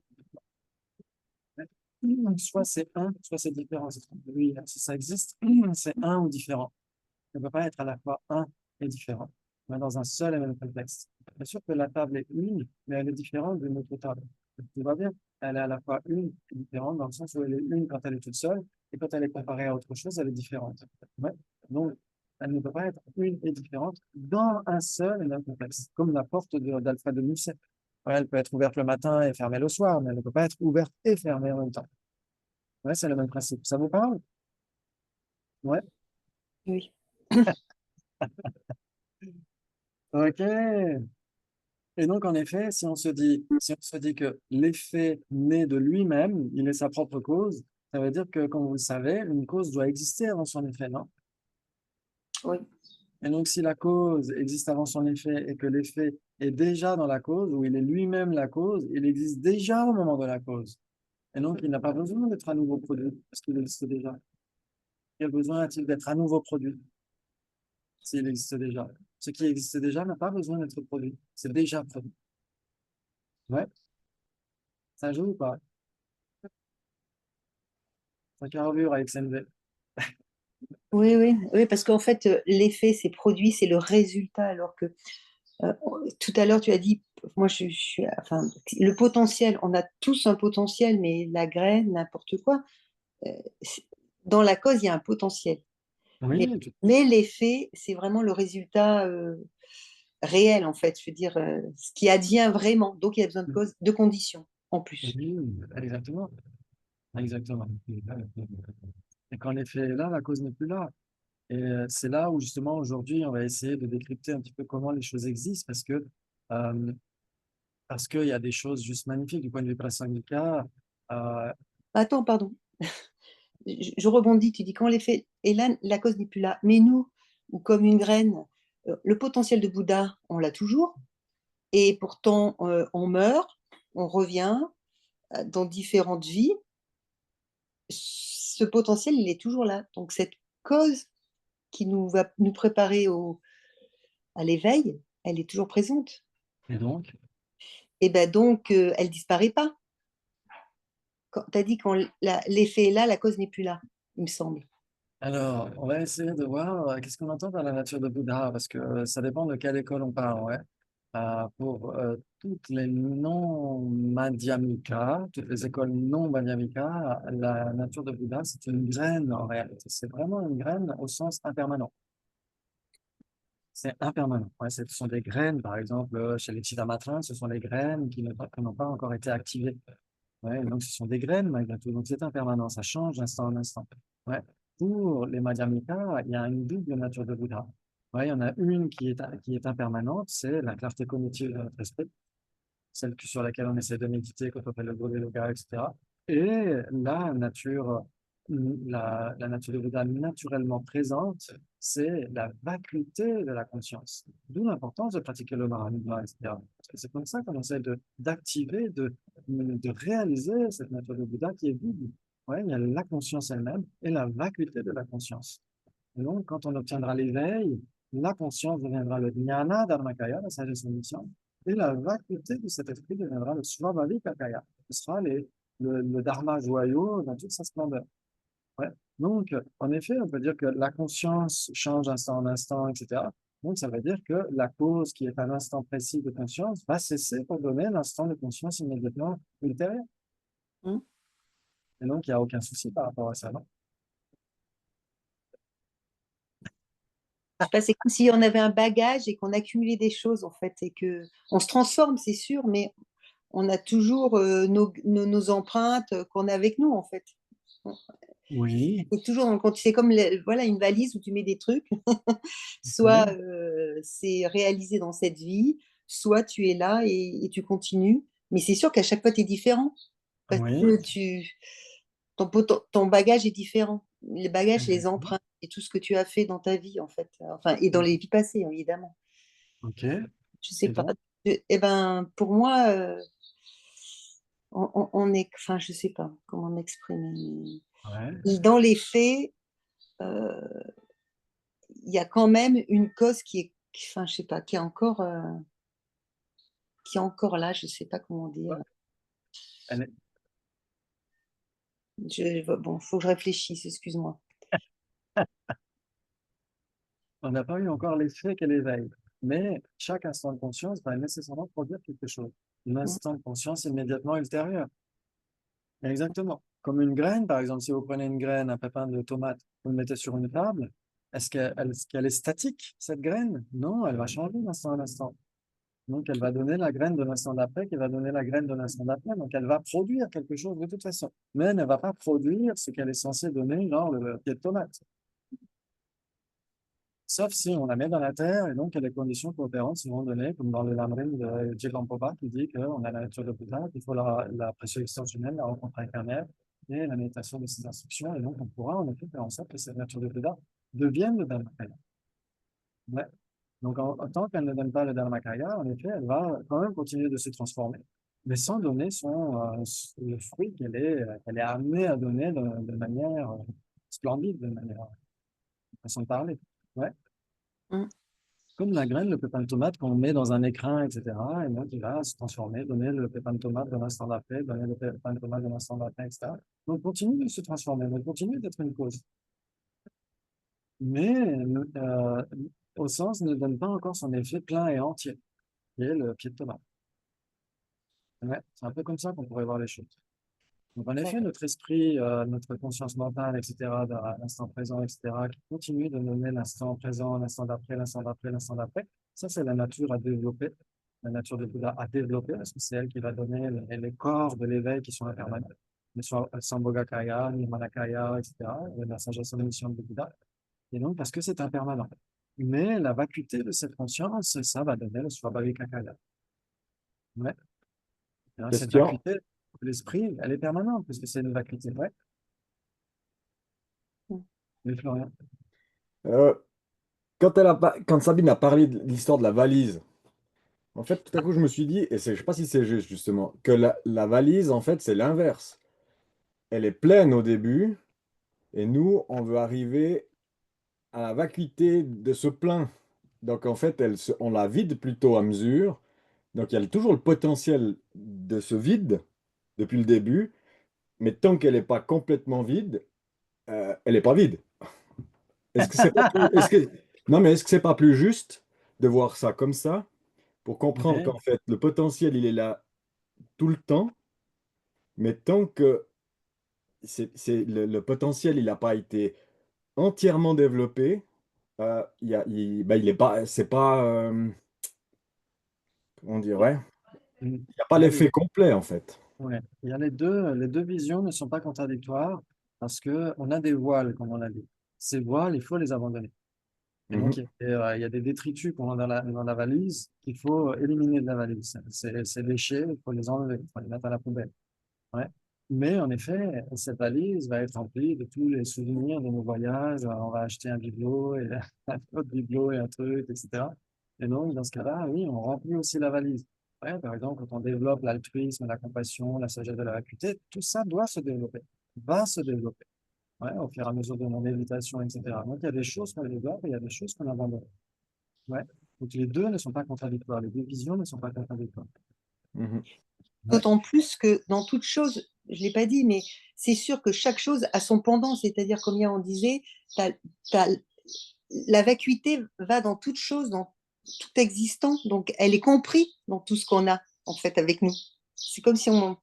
S1: soit c'est un, soit c'est différent. Oui, si ça existe, c'est un ou différent. Ça ne peut pas être à la fois un et différent, mais dans un seul et même contexte. Bien sûr que la table est une, mais elle est différente d'une autre table. Tu vois bien, elle est à la fois une et différente dans le sens où elle est une quand elle est toute seule, et quand elle est comparée à autre chose, elle est différente. Ouais. Donc, elle ne peut pas être une et différente dans un seul et même contexte, comme la porte d'Alfred de Musset. Ouais, elle peut être ouverte le matin et fermée le soir, mais elle ne peut pas être ouverte et fermée en même temps. Ouais, c'est le même principe. Ça vous parle? Ouais.
S4: Oui.
S1: Ok. Et donc, en effet, si on se dit que l'effet naît de lui-même, il est sa propre cause, ça veut dire que, comme vous le savez, une cause doit exister avant son effet, non?
S4: Oui.
S1: Et donc, si la cause existe avant son effet et que l'effet est déjà dans la cause, ou il est lui-même la cause, il existe déjà au moment de la cause. Et donc, il n'a pas besoin d'être à nouveau produit, parce qu'il existe déjà. Quel besoin a-t-il d'être à nouveau produit s'il existe déjà? Ce qui existe déjà n'a pas besoin d'être produit. C'est déjà produit. Ouais, ça joue ou pas? Ça carbure avec CNV.
S4: Oui, parce qu'en fait, l'effet, c'est produit, c'est le résultat, alors que tout à l'heure, tu as dit, moi, enfin, le potentiel, on a tous un potentiel, mais la graine, n'importe quoi, euh, c'est- dans la cause, il y a un potentiel. Mais,
S1: Oui,
S4: mais l'effet, c'est vraiment le résultat réel, en fait, je veux dire, ce qui advient vraiment. Donc, il y a besoin de conditions en plus.
S1: oui, exactement. Exactement. Et quand l'effet est là, la cause n'est plus là. Et c'est là où justement aujourd'hui, on va essayer de décrypter un petit peu comment les choses existent euh, parce qu'il y a des choses juste magnifiques du point de vue prasangika. Euh,
S4: Attends, pardon. Je rebondis, tu dis quand l'effet est là, la cause n'est plus là. Mais nous, ou comme une graine, le potentiel de Bouddha, on l'a toujours. Et pourtant, on meurt, on revient dans différentes vies. Ce potentiel, il est toujours là. Donc cette cause qui nous va nous préparer à l'éveil, elle est toujours présente.
S1: Et donc,
S4: Et ben donc, elle disparaît pas. Tu as dit quand l'effet est là, la cause n'est plus là, il me semble.
S1: alors, on va essayer de voir qu'est-ce qu'on entend par la nature de Bouddha, parce que ça dépend de quelle école on parle, ouais. Pour toutes les non-madhyamika, toutes les écoles non-madhyamika, la nature de Bouddha, c'est une graine en réalité. C'est vraiment une graine au sens impermanent. C'est impermanent. Ouais, ce sont des graines, par exemple, chez les Chitamatrins, ce sont les graines qui n'ont pas encore été activées. Ouais, donc ce sont des graines malgré tout. Donc c'est impermanent, ça change d'instant en instant. Ouais. Pour les Madhyamika, il y a une double nature de Bouddha. Ouais, il y en a une qui est impermanente, c'est la clarté cognitive de notre esprit, celle sur laquelle on essaie de méditer quand on fait le Bodhi Yoga, etc. Et la nature de Bouddha naturellement présente, c'est la vacuité de la conscience. D'où l'importance de pratiquer le Mahamudra, etc. Parce que c'est comme ça qu'on essaie d'activer, de réaliser cette nature de Bouddha qui est vide. Ouais, il y a la conscience elle-même et la vacuité de la conscience. Et donc, quand on obtiendra l'éveil, la conscience deviendra le jnana dharmakaya, la sagesse omnisciente, et la vacuité de cet esprit deviendra le svabhavikakaya. Ce sera le dharma joyau dans toute sa splendeur. Ouais. Donc, en effet, on peut dire que la conscience change d'instant en instant, etc. Donc, ça veut dire que la cause qui est à l'instant précis de conscience va cesser pour donner l'instant de conscience immédiatement ultérieur.
S4: Hum.
S1: Et donc, il n'y a aucun souci par rapport à ça, non?
S4: Je sais pas, c'est comme si on avait un bagage et qu'on accumulait des choses, en fait, et que on se transforme, c'est sûr, mais on a toujours nos empreintes qu'on a avec nous, en fait.
S1: Oui.
S4: C'est toujours, c'est comme voilà, une valise où tu mets des trucs. Soit
S1: Oui.
S4: c'est réalisé dans cette vie, soit tu es là et tu continues. Mais c'est sûr qu'à chaque fois, tu es différent. Parce
S1: Oui.
S4: que ton bagage est différent. Les bagages, les empreintes et tout ce que tu as fait dans ta vie, en fait. Enfin, et dans les vies passées, évidemment.
S1: OK.
S4: Je sais
S1: Et
S4: pas.
S1: donc,
S4: Eh ben, pour moi, on est. Enfin, je sais pas comment m'exprimer.
S1: ouais.
S4: Dans les faits, euh, il y a quand même une cause enfin, je sais pas, qui est encore là. Je sais pas comment dire.
S1: Elle est-
S4: Bon, faut que je réfléchisse. Excuse-moi.
S1: On n'a pas eu encore l'effet qu'elle éveille. Mais chaque instant de conscience va nécessairement produire quelque chose. Un
S4: Mm.
S1: instant de conscience immédiatement ultérieur. Exactement. Comme une graine, par exemple, si vous prenez une graine, un pépin de tomate, vous le mettez sur une table, est-ce qu'elle est statique, cette graine? Non, elle va changer d'instant en instant. Donc, elle va donner la graine de l'instant d'après, qui va donner la graine de l'instant d'après. Donc, elle va produire quelque chose de toute façon. Mais elle ne va pas produire ce qu'elle est censée donner, genre le pied de tomate. Sauf si on la met dans la terre et donc il y a des conditions coopérantes seront données, comme dans le Lamrim de Djekampopa qui dit qu'on a la nature de Bouddha, qu'il faut la pression extensionnelle, la rencontre incarnée et la méditation de ces instructions. Et donc on pourra en effet faire en sorte que cette nature de Bouddha devienne le Dharmakaya. Ouais. Donc en tant qu'elle ne donne pas le Dharmakaya, en effet, elle va quand même continuer de se transformer, mais sans donner le fruit qu'elle est amenée à donner de manière splendide, de manière façon de parler. Ouais.
S4: Mm.
S1: Comme la graine, le pépin de tomate qu'on met dans un écrin, etc. Et donc, il va se transformer, donner le pépin de tomate de l'instant d'après, donner le pépin de tomate de l'instant d'après, etc. Donc, continue de se transformer, donc continue d'être une cause. Mais au sens ne donne pas encore son effet plein et entier, qui est le pied de tomate. Ouais, c'est un peu comme ça qu'on pourrait voir les choses. Donc, en effet, notre esprit, notre conscience mentale, etc., dans l'instant présent, etc., qui continue de donner l'instant présent, l'instant d'après, l'instant d'après, l'instant d'après, ça, c'est la nature à développer, la nature de Bouddha à développer, parce que c'est elle qui va donner les corps de l'éveil qui sont impermanents, le Sambhogakaya, Nirmanakaya, etc., la sagesse omnisciente de Bouddha. Et donc, parce que c'est impermanent. Mais la vacuité de cette conscience, ça va donner le Svabhavikakaya. Ouais. Hein, cette
S5: Question.
S1: vacuité de l'esprit, elle est permanente, puisque c'est une vacuité. Ouais.
S4: Mm.
S1: Mais Florian.
S5: Euh, quand Sabine a parlé de l'histoire de la valise, en fait, tout à coup, je me suis dit, et je sais pas si c'est juste justement, que la valise, en fait, c'est l'inverse. Elle est pleine au début, et nous, on veut arriver à la vacuité de ce plein. Donc en fait, on la vide plutôt à mesure. Donc il y a toujours le potentiel de ce vide depuis le début, mais tant qu'elle n'est pas complètement vide, elle n'est pas vide. Est-ce que c'est pas Non, mais est-ce que c'est pas plus juste de voir ça comme ça pour comprendre
S1: Oui,
S5: qu'en fait le potentiel il est là tout le temps, mais tant que le potentiel il n'a pas été entièrement développé, il est pas, c'est pas, comment dire, ouais,
S1: mm,
S5: il n'y a pas
S1: ouais,
S5: l'effet complet en fait.
S1: ouais. Il y a les deux visions ne sont pas contradictoires parce qu'on a des voiles, comme on a dit. Ces voiles, il faut les abandonner. Et donc,
S5: Mhm,
S1: il y a des détritus qu'on a dans la valise qu'il faut éliminer de la valise. Ces déchets, il faut les enlever, il faut les mettre à la poubelle. Ouais. Mais en effet, cette valise va être remplie de tous les souvenirs de nos voyages. On va acheter un bibelot et un autre bibelot et un truc, etc. Et donc, dans ce cas-là, oui, on remplit aussi la valise. Ouais, par exemple, quand on développe l'altruisme, la compassion, la sagesse de la vacuité, tout ça doit se développer, va se développer, ouais, au fur et à mesure de mon méditation, etc. Donc, il y a des choses qu'on développe et il y a des choses qu'on abandonne. Ouais. Donc, les deux ne sont pas contradictoires, les deux visions ne sont pas contradictoires.
S5: mhm,
S1: Ouais.
S4: D'autant plus que dans toute chose, je ne l'ai pas dit, mais c'est sûr que chaque chose a son pendant, c'est-à-dire, comme hier on disait, la vacuité va dans toute chose, dans tout existant, donc elle est comprise dans tout ce qu'on a, en fait, avec nous. C'est comme si on...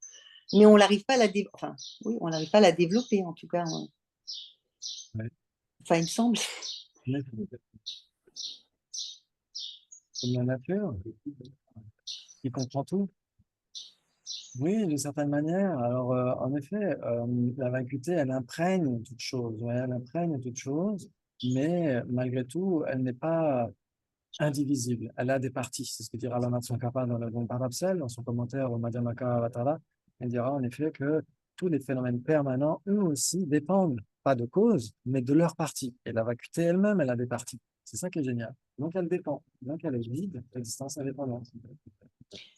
S4: Mais on n'arrive pas à la enfin, oui, on n'arrive pas à la développer, en tout cas.
S1: Ouais.
S4: Enfin, il me semble.
S1: Ouais. Comme la nature, qui comprend tout. Oui, d'une certaine manière. Alors, en effet, la vacuité, elle imprègne toute chose. Ouais, elle imprègne toute chose, mais malgré tout, elle n'est pas indivisible. Elle a des parties. C'est ce que dira Lama Tsongkhapa dans le Parabsel, dans son commentaire au Madhyamaka Avatara. Elle dira en effet que tous les phénomènes permanents, eux aussi, dépendent pas de cause, mais de leur partie. Et la vacuité elle-même, elle a des parties. C'est ça qui est génial. Donc, elle dépend. Donc, elle est vide, l'existence indépendante.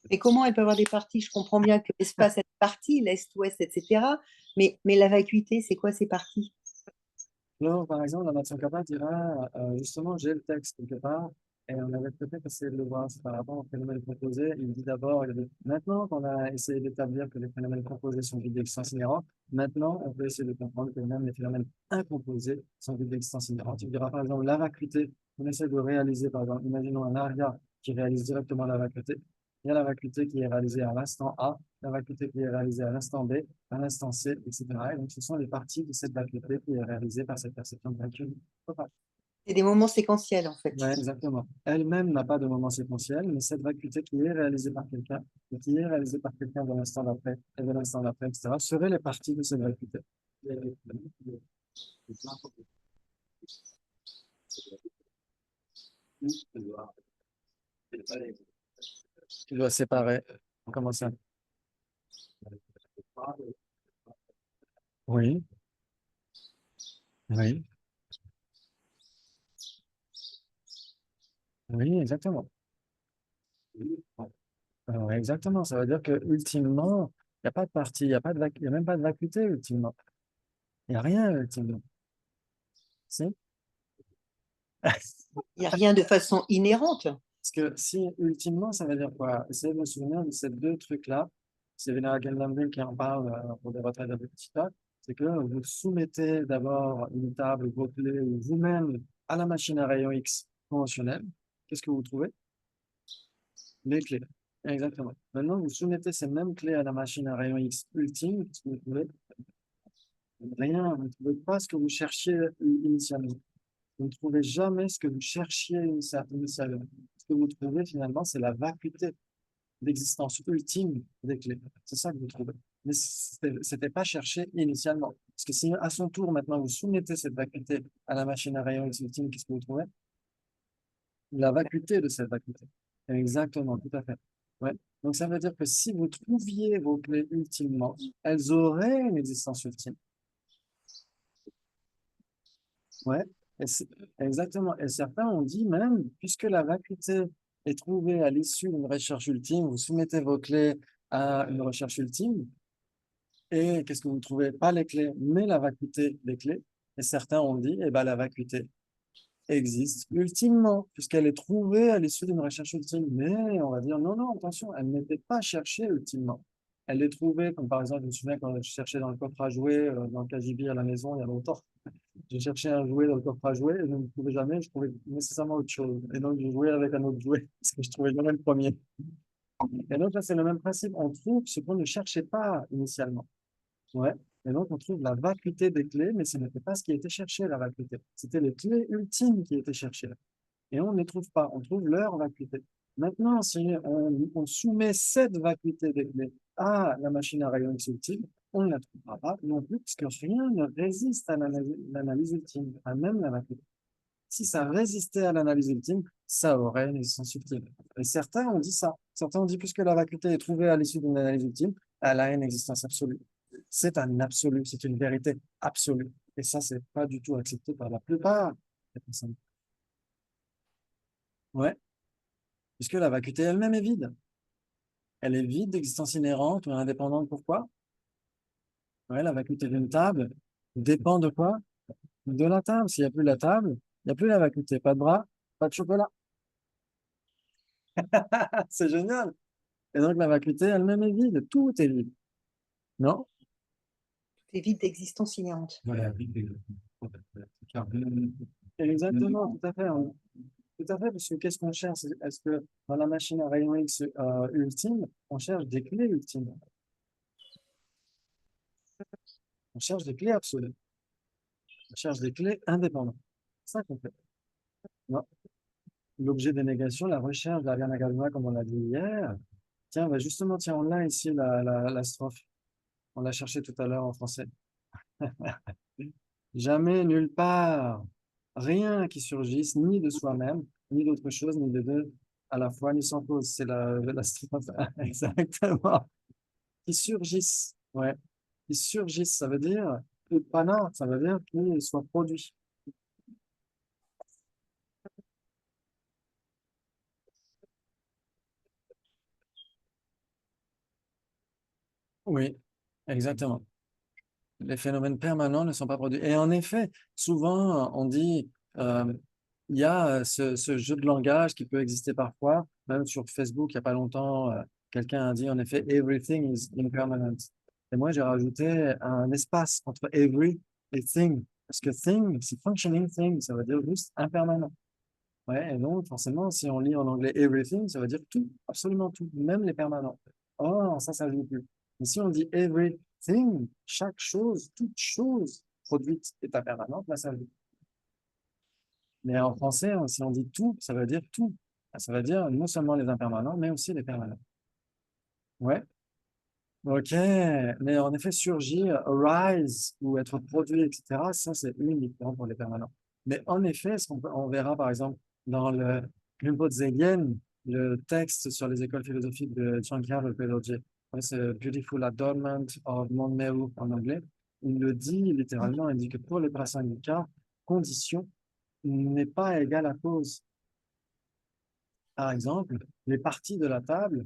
S4: Et comment elle peut avoir des parties? Je comprends bien que l'espace a des parties, l'est, ouest, etc. Mais la vacuité, c'est quoi ces parties?
S1: Alors, par exemple, la Nation Kappa dira, justement, j'ai le texte quelque part, et on avait peut-être essayé de le voir, c'est par rapport aux phénomènes composés. Il dit d'abord, maintenant qu'on a essayé d'établir que les phénomènes composés sont vides d'existence inhérente, maintenant, on peut essayer de comprendre que même les phénomènes incomposés sont vides d'existence inhérente. Il dira, par exemple, la vacuité, on essaie de réaliser, par exemple, imaginons un aria qui réalise directement la vacuité. Il y a la vacuité qui est réalisée à l'instant A, la vacuité qui est réalisée à l'instant B, à l'instant C, etc. Et donc, ce sont les parties de cette vacuité qui est réalisée par cette perception de vacuum totale.
S4: C'est des moments séquentiels, en fait.
S1: Ouais, exactement. Elle-même n'a pas de moment séquentiel, mais cette vacuité qui est réalisée par quelqu'un, et qui est réalisée par quelqu'un de l'instant d'après, et de l'instant d'après, etc., seraient les parties de cette vacuité. Tu dois séparer. Comment ça? Oui, oui, oui, exactement. Exactement. Ça veut dire que ultimement, il n'y a pas de partie, il n'y a pas de il y a même pas de vacuité ultimement. Il n'y a rien ultimement. Si?
S4: Il n'y a rien de façon inhérente.
S1: Parce que si ultimement, ça veut dire quoi? Essayez de me souvenir de ces deux trucs-là. C'est Vénéra Gendambil qui en parle pour des retraites de petit tas. C'est que vous soumettez d'abord une table, vos clés, ou vous-même à la machine à rayon X conventionnelle. Qu'est-ce que vous trouvez? Les clés. Exactement. Maintenant, vous soumettez ces mêmes clés à la machine à rayon X ultime. Qu'est-ce que vous trouvez? Rien. Vous ne trouvez pas ce que vous cherchiez initialement. Vous ne trouvez jamais ce que vous cherchiez initialement. Ce que vous trouvez finalement, c'est la vacuité d'existence ultime des clés. C'est ça que vous trouvez. Mais ce n'était pas cherché initialement. Parce que si à son tour, maintenant, vous soumettez cette vacuité à la machine à rayon X ultime, qu'est-ce que vous trouvez? La vacuité de cette vacuité. Exactement, tout à fait. Ouais. Donc ça veut dire que si vous trouviez vos clés ultimement, elles auraient une existence ultime. Ouais, exactement. Et certains ont dit même, puisque la vacuité est trouvée à l'issue d'une recherche ultime, vous soumettez vos clés à une recherche ultime, et qu'est-ce que vous trouvez? Pas les clés, mais la vacuité des clés. Et certains ont dit, eh ben, la vacuité existe ultimement, puisqu'elle est trouvée à l'issue d'une recherche ultime. Mais on va dire, non, non, attention, elle n'était pas cherchée ultimement. Elle est trouvée, comme par exemple, je me souviens quand je cherchais dans le coffre à jouets, dans le KGB à la maison, il y a longtemps. J'ai cherché un jouet dans le coffre à jouets et je ne le trouvais jamais, je trouvais nécessairement autre chose. Et donc, je jouais avec un autre jouet, parce que je trouvais jamais le premier. Et donc, là, c'est le même principe. On trouve ce qu'on ne cherchait pas initialement. Ouais. Et donc, on trouve la vacuité des clés, mais ce n'était pas ce qui était cherché, la vacuité. C'était les clés ultimes qui étaient cherchées. Et on ne les trouve pas, on trouve leur vacuité. Maintenant, si on soumet cette vacuité des clés à la machine à rayons X ultime, on ne la trouvera pas non plus, puisque rien ne résiste à l'analyse ultime, à même la vacuité. Si ça résistait à l'analyse ultime, ça aurait une existence subtile. Et certains ont dit ça. Certains ont dit, puisque la vacuité est trouvée à l'issue d'une analyse ultime, elle a une existence absolue. C'est un absolu, c'est une vérité absolue. Et ça, c'est pas du tout accepté par la plupart des personnes. Ouais, puisque la vacuité elle-même est vide. Elle est vide d'existence inhérente ou indépendante. Pourquoi? Ouais, la vacuité d'une table dépend de quoi? De la table. S'il n'y a plus la table, il n'y a plus la vacuité. Pas de bras, pas de chocolat. C'est génial. Et donc la vacuité elle-même est vide. Tout est vide. Non?
S4: C'est vide d'existence inhérente.
S1: Voilà, vide. Exactement, tout à fait. Tout à fait, parce que qu'est-ce qu'on cherche? Est-ce que dans la machine à rayons X ultime, on cherche des clés ultimes? On cherche des clés absolues. On cherche des clés indépendantes. C'est ça qu'on fait. Non. L'objet des négations, la recherche d'Ariana Gadma, comme on l'a dit hier. Tiens, bah justement, tiens, on l'a ici, la strophe. On l'a cherché tout à l'heure en français. Jamais, nulle part, rien qui surgisse, ni de soi-même, ni d'autre chose, ni de deux, à la fois, ni sans cause. C'est la strophe. Exactement. Qui surgissent. Ouais. Qui surgissent, ça veut dire, pas non, ça veut dire qu'ils soient produits. Oui, exactement. Les phénomènes permanents ne sont pas produits. Et en effet, souvent, on dit, il y a ce jeu de langage qui peut exister parfois, même sur Facebook, il n'y a pas longtemps, quelqu'un a dit en effet, everything is impermanent. Et moi, j'ai rajouté un espace entre every et thing, parce que thing, c'est functioning thing, ça veut dire juste impermanent. Ouais, et donc, forcément, si on lit en anglais everything, ça veut dire tout, absolument tout, même les permanents. Oh, ça ne joue plus. Mais si on dit everything, chaque chose, toute chose produite est impermanente, là, ça joue. Mais en français, si on dit tout, ça veut dire tout. Ça veut dire non seulement les impermanents, mais aussi les permanents. Ouais, ok. Mais en effet, surgir, arise, ou être produit, etc., ça, c'est uniquement pour les permanents. Mais en effet, on verra par exemple dans le Grundbotzegen, le texte sur les écoles philosophiques de Giancarlo Pedoge, ouais, c'est Beautiful Adornment of Montmeu en anglais. Il le dit littéralement, il dit que pour les prasangika, condition n'est pas égale à cause. Par exemple, les parties de la table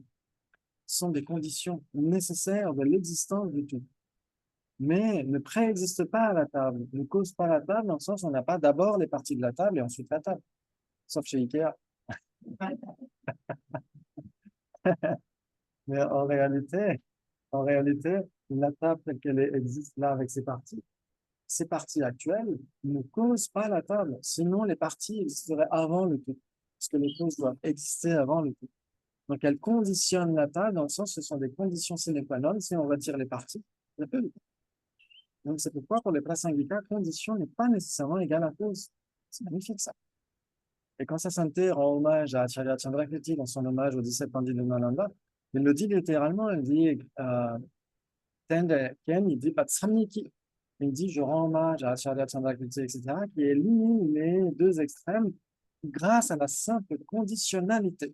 S1: sont des conditions nécessaires de l'existence du tout, mais ne préexistent pas à la table, ne causent pas la table dans le sens où on n'a pas d'abord les parties de la table et ensuite la table, sauf chez Ikea. Mais en réalité, la table telle qu'elle existe là avec ses parties actuelles ne causent pas la table. Sinon, les parties existeraient avant le tout, parce que les causes doivent exister avant le tout. Donc, elles conditionnent la table dans le sens où ce sont des conditions sine qua non. Si on retire les parties, il n'y a plus. Donc, c'est pourquoi pour les prasangika, condition n'est pas nécessairement égale à cause. C'est magnifique ça. Et quand Sasante rend hommage à Acharya Chandrakirti dans son hommage aux 17 pandits de Nalanda, il le dit littéralement, il dit Tende Ken, il dit Patsamniki. Il dit je rends hommage à Acharya Chandrakirti, etc., qui élimine les deux extrêmes grâce à la simple conditionnalité.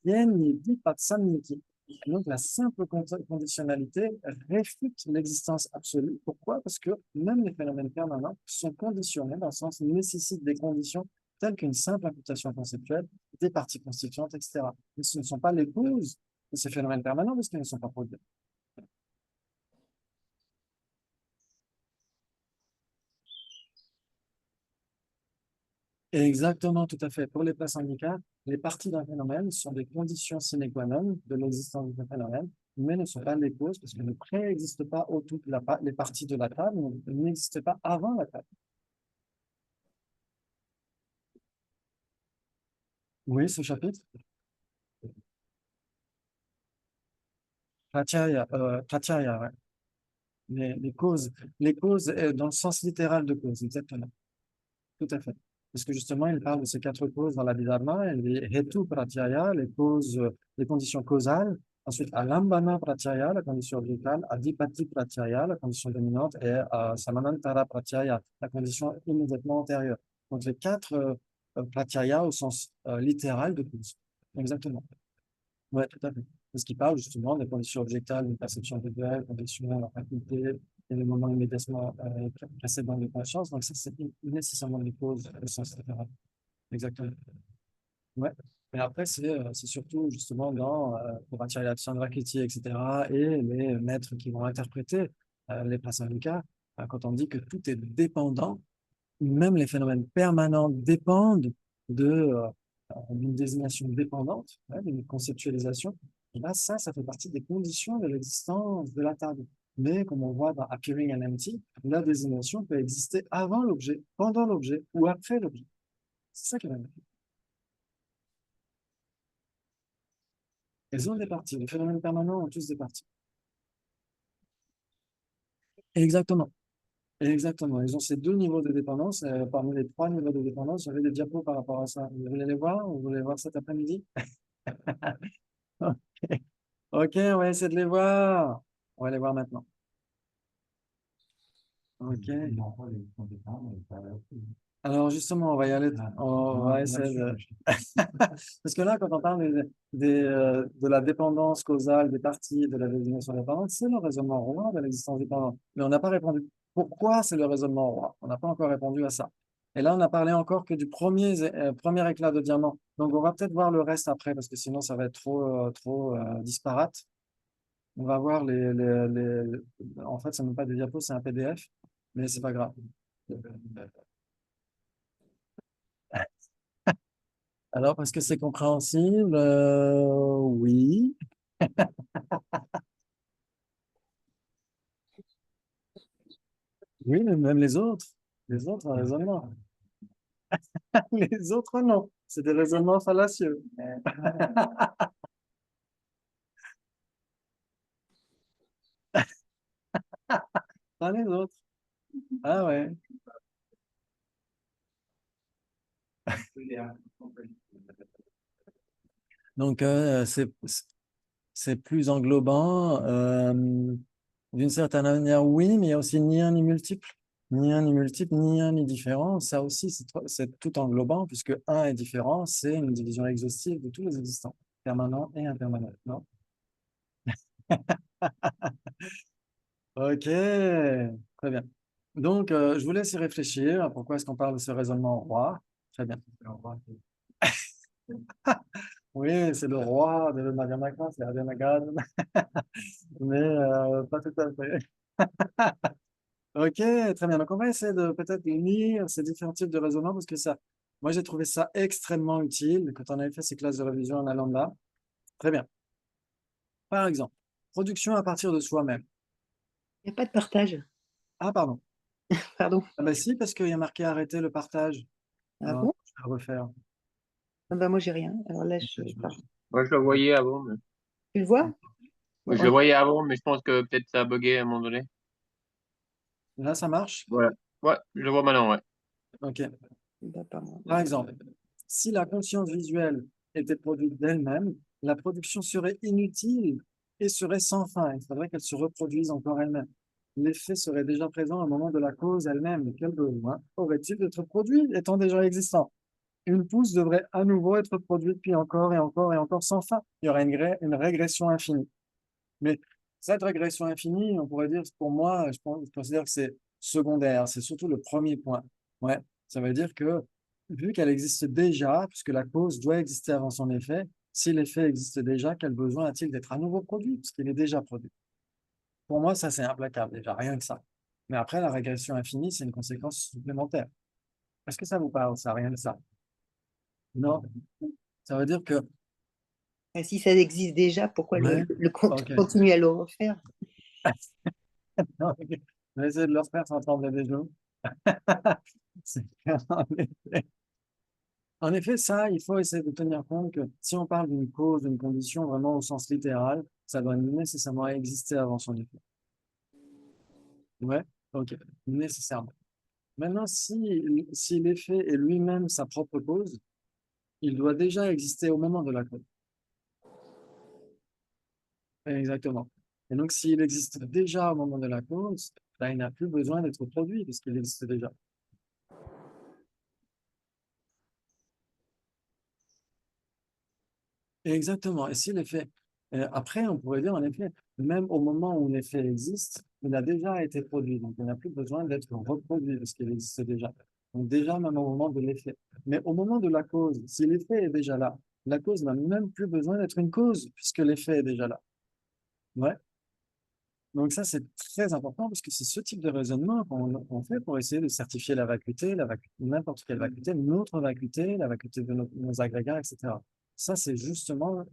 S1: Yen, il dit Patsamniki. Donc, la simple conditionnalité réfute l'existence absolue. Pourquoi? Parce que même les phénomènes permanents sont conditionnés, dans le sens où ils nécessitent des conditions telles qu'une simple imputation conceptuelle, des parties constituantes, etc. Mais ce ne sont pas les causes de ces phénomènes permanents parce qu'ils ne sont pas produits. Exactement, tout à fait. Pour les prasangika, les parties d'un phénomène sont des conditions sine qua non de l'existence du phénomène, mais ne sont pas les causes parce qu'elles ne préexistent pas autour de les parties de la table, elles n'existent pas avant la table. Oui, ce chapitre. Pratyaya, ouais. Les causes dans le sens littéral de cause, exactement. Tout à fait. Parce que justement, il parle de ces quatre causes dans la Dharma, les hetu pratyaya, les causes, les conditions causales. Ensuite, alambana pratyaya, la condition végétale, adipati pratyaya, la condition dominante, et samanantara pratyaya, la condition immédiatement antérieure. Donc, les quatre pratyaya au sens littéral de cause. Exactement. Oui, tout à fait. Parce qu'il parle justement des conditions objectives, une perception visuelle, conditions la faculté et le moment immédiatement précédent de conscience. Donc, ça, c'est nécessairement les causes au sens littéral. Exactement. Ouais. Mais après, c'est surtout justement dans, pour attirer l'attention de Rakiti, etc., et les maîtres qui vont interpréter les prasangika, quand on dit que tout est dépendant, même les phénomènes permanents dépendent d'une désignation dépendante, ouais, d'une conceptualisation. Et là, ça fait partie des conditions de l'existence de la table. Mais comme on voit dans Appearing and Empty, la désignation peut exister avant l'objet, pendant l'objet ou après l'objet. C'est ça qui est magnifique. Elles ont des parties. Les phénomènes permanents ont tous des parties. Exactement. Exactement. Ils ont ces deux niveaux de dépendance. Parmi les trois niveaux de dépendance, j'avais des diapos par rapport à ça. Vous voulez les voir? Vous voulez les voir cet après-midi? Ok. Ok, on va essayer de les voir. On va les voir maintenant. Ok. Alors justement, on va y aller. On va essayer de... Parce que là, quand on parle de la dépendance causale des parties de la désignation dépendante, c'est le raisonnement roi de l'existence dépendante. Mais on n'a pas répondu. Pourquoi c'est le raisonnement roi? On n'a pas encore répondu à ça. Et là, on n'a parlé encore que du premier éclat de diamant. Donc, on va peut-être voir le reste après, parce que sinon, ça va être trop disparate. On va voir En fait, ce n'est pas des diapos, c'est un PDF, mais c'est pas grave. Alors, est-ce que c'est compréhensible? Oui. Oui, mais même les autres. Les autres, un raisonnement. Les autres, non. C'est des raisonnements fallacieux. Pas les autres. Ah ouais. Donc, c'est plus englobant. D'une certaine manière, oui, mais il y a aussi ni un ni multiple. Ni un ni multiple, ni un ni différent. Ça aussi, c'est tout englobant, puisque un est différent, c'est une division exhaustive de tous les existants, permanents et impermanents. Non? Ok, très bien. Donc, je vous laisse y réfléchir. Pourquoi est-ce qu'on parle de ce raisonnement roi? Très bien. Oui, c'est le roi de Madhyamaka, c'est Adhyanagadana, mais pas tout à fait. Ok, très bien. Donc, on va essayer de peut-être lire ces différents types de raisonnements parce que moi, j'ai trouvé ça extrêmement utile quand on avait fait ces classes de révision en Nalanda. Très bien. Par exemple, production à partir de soi-même.
S4: Il n'y a pas de partage.
S1: Ah, pardon.
S4: Pardon.
S1: Ah, bah si, parce qu'il y a marqué arrêter le partage.
S4: Ah
S1: Alors,
S4: bon?
S1: je vais refaire.
S4: Ah bah moi, j'ai rien. Alors là,
S2: Moi, je le voyais avant, mais...
S4: Tu le vois?
S2: Je le voyais avant, mais je pense que peut-être ça a bugué à un moment donné.
S1: Là, ça marche?
S2: Voilà. Ouais, je le vois maintenant, ouais.
S1: Ok.
S4: Bah, pas moi.
S1: Par exemple, si la conscience visuelle était produite d'elle-même, la production serait inutile et serait sans fin. Il faudrait qu'elle se reproduise encore elle-même. L'effet serait déjà présent au moment de la cause elle-même. Quel besoin aurait-il d'être produit étant déjà existant? Une pousse devrait à nouveau être produite, puis encore et encore et encore sans fin. Il y aurait une régression infinie. Mais cette régression infinie, on pourrait dire, pour moi, je considère que c'est secondaire. C'est surtout le premier point. Ouais, ça veut dire que vu qu'elle existe déjà, puisque la cause doit exister avant son effet, si l'effet existe déjà, quel besoin a-t-il d'être à nouveau produit, puisqu'il est déjà produit? Pour moi, ça, c'est implacable, déjà, rien que ça. Mais après, la régression infinie, c'est une conséquence supplémentaire. Est-ce que ça vous parle, ça, rien de ça? Non? Ça veut dire que,
S4: Et si ça existe déjà, pourquoi
S1: ouais, ok.
S4: continuer à le refaire?
S1: Non, ok. On va essayer de leur faire sans trembler des genoux. C'est en effet, ça, il faut essayer de tenir compte que si on parle d'une cause, d'une condition vraiment au sens littéral, ça doit nécessairement exister avant son effet. Ouais, ok, nécessairement. Maintenant, si l'effet est lui-même sa propre cause, il doit déjà exister au moment de la cause. Exactement. Et donc, s'il existe déjà au moment de la cause, là, il n'a plus besoin d'être produit puisqu'il existe déjà. Exactement. Et si l'effet, après, on pourrait dire en effet, même au moment où l'effet existe, il a déjà été produit. Donc, il n'a plus besoin d'être reproduit parce qu'il existe déjà. Donc, déjà, même au moment de l'effet. Mais au moment de la cause, si l'effet est déjà là, la cause n'a même plus besoin d'être une cause puisque l'effet est déjà là. Ouais. Donc ça, c'est très important parce que c'est ce type de raisonnement qu'on fait pour essayer de certifier la vacuité, n'importe quelle vacuité, notre vacuité, la vacuité de nos agrégats, etc. Ça, c'est justement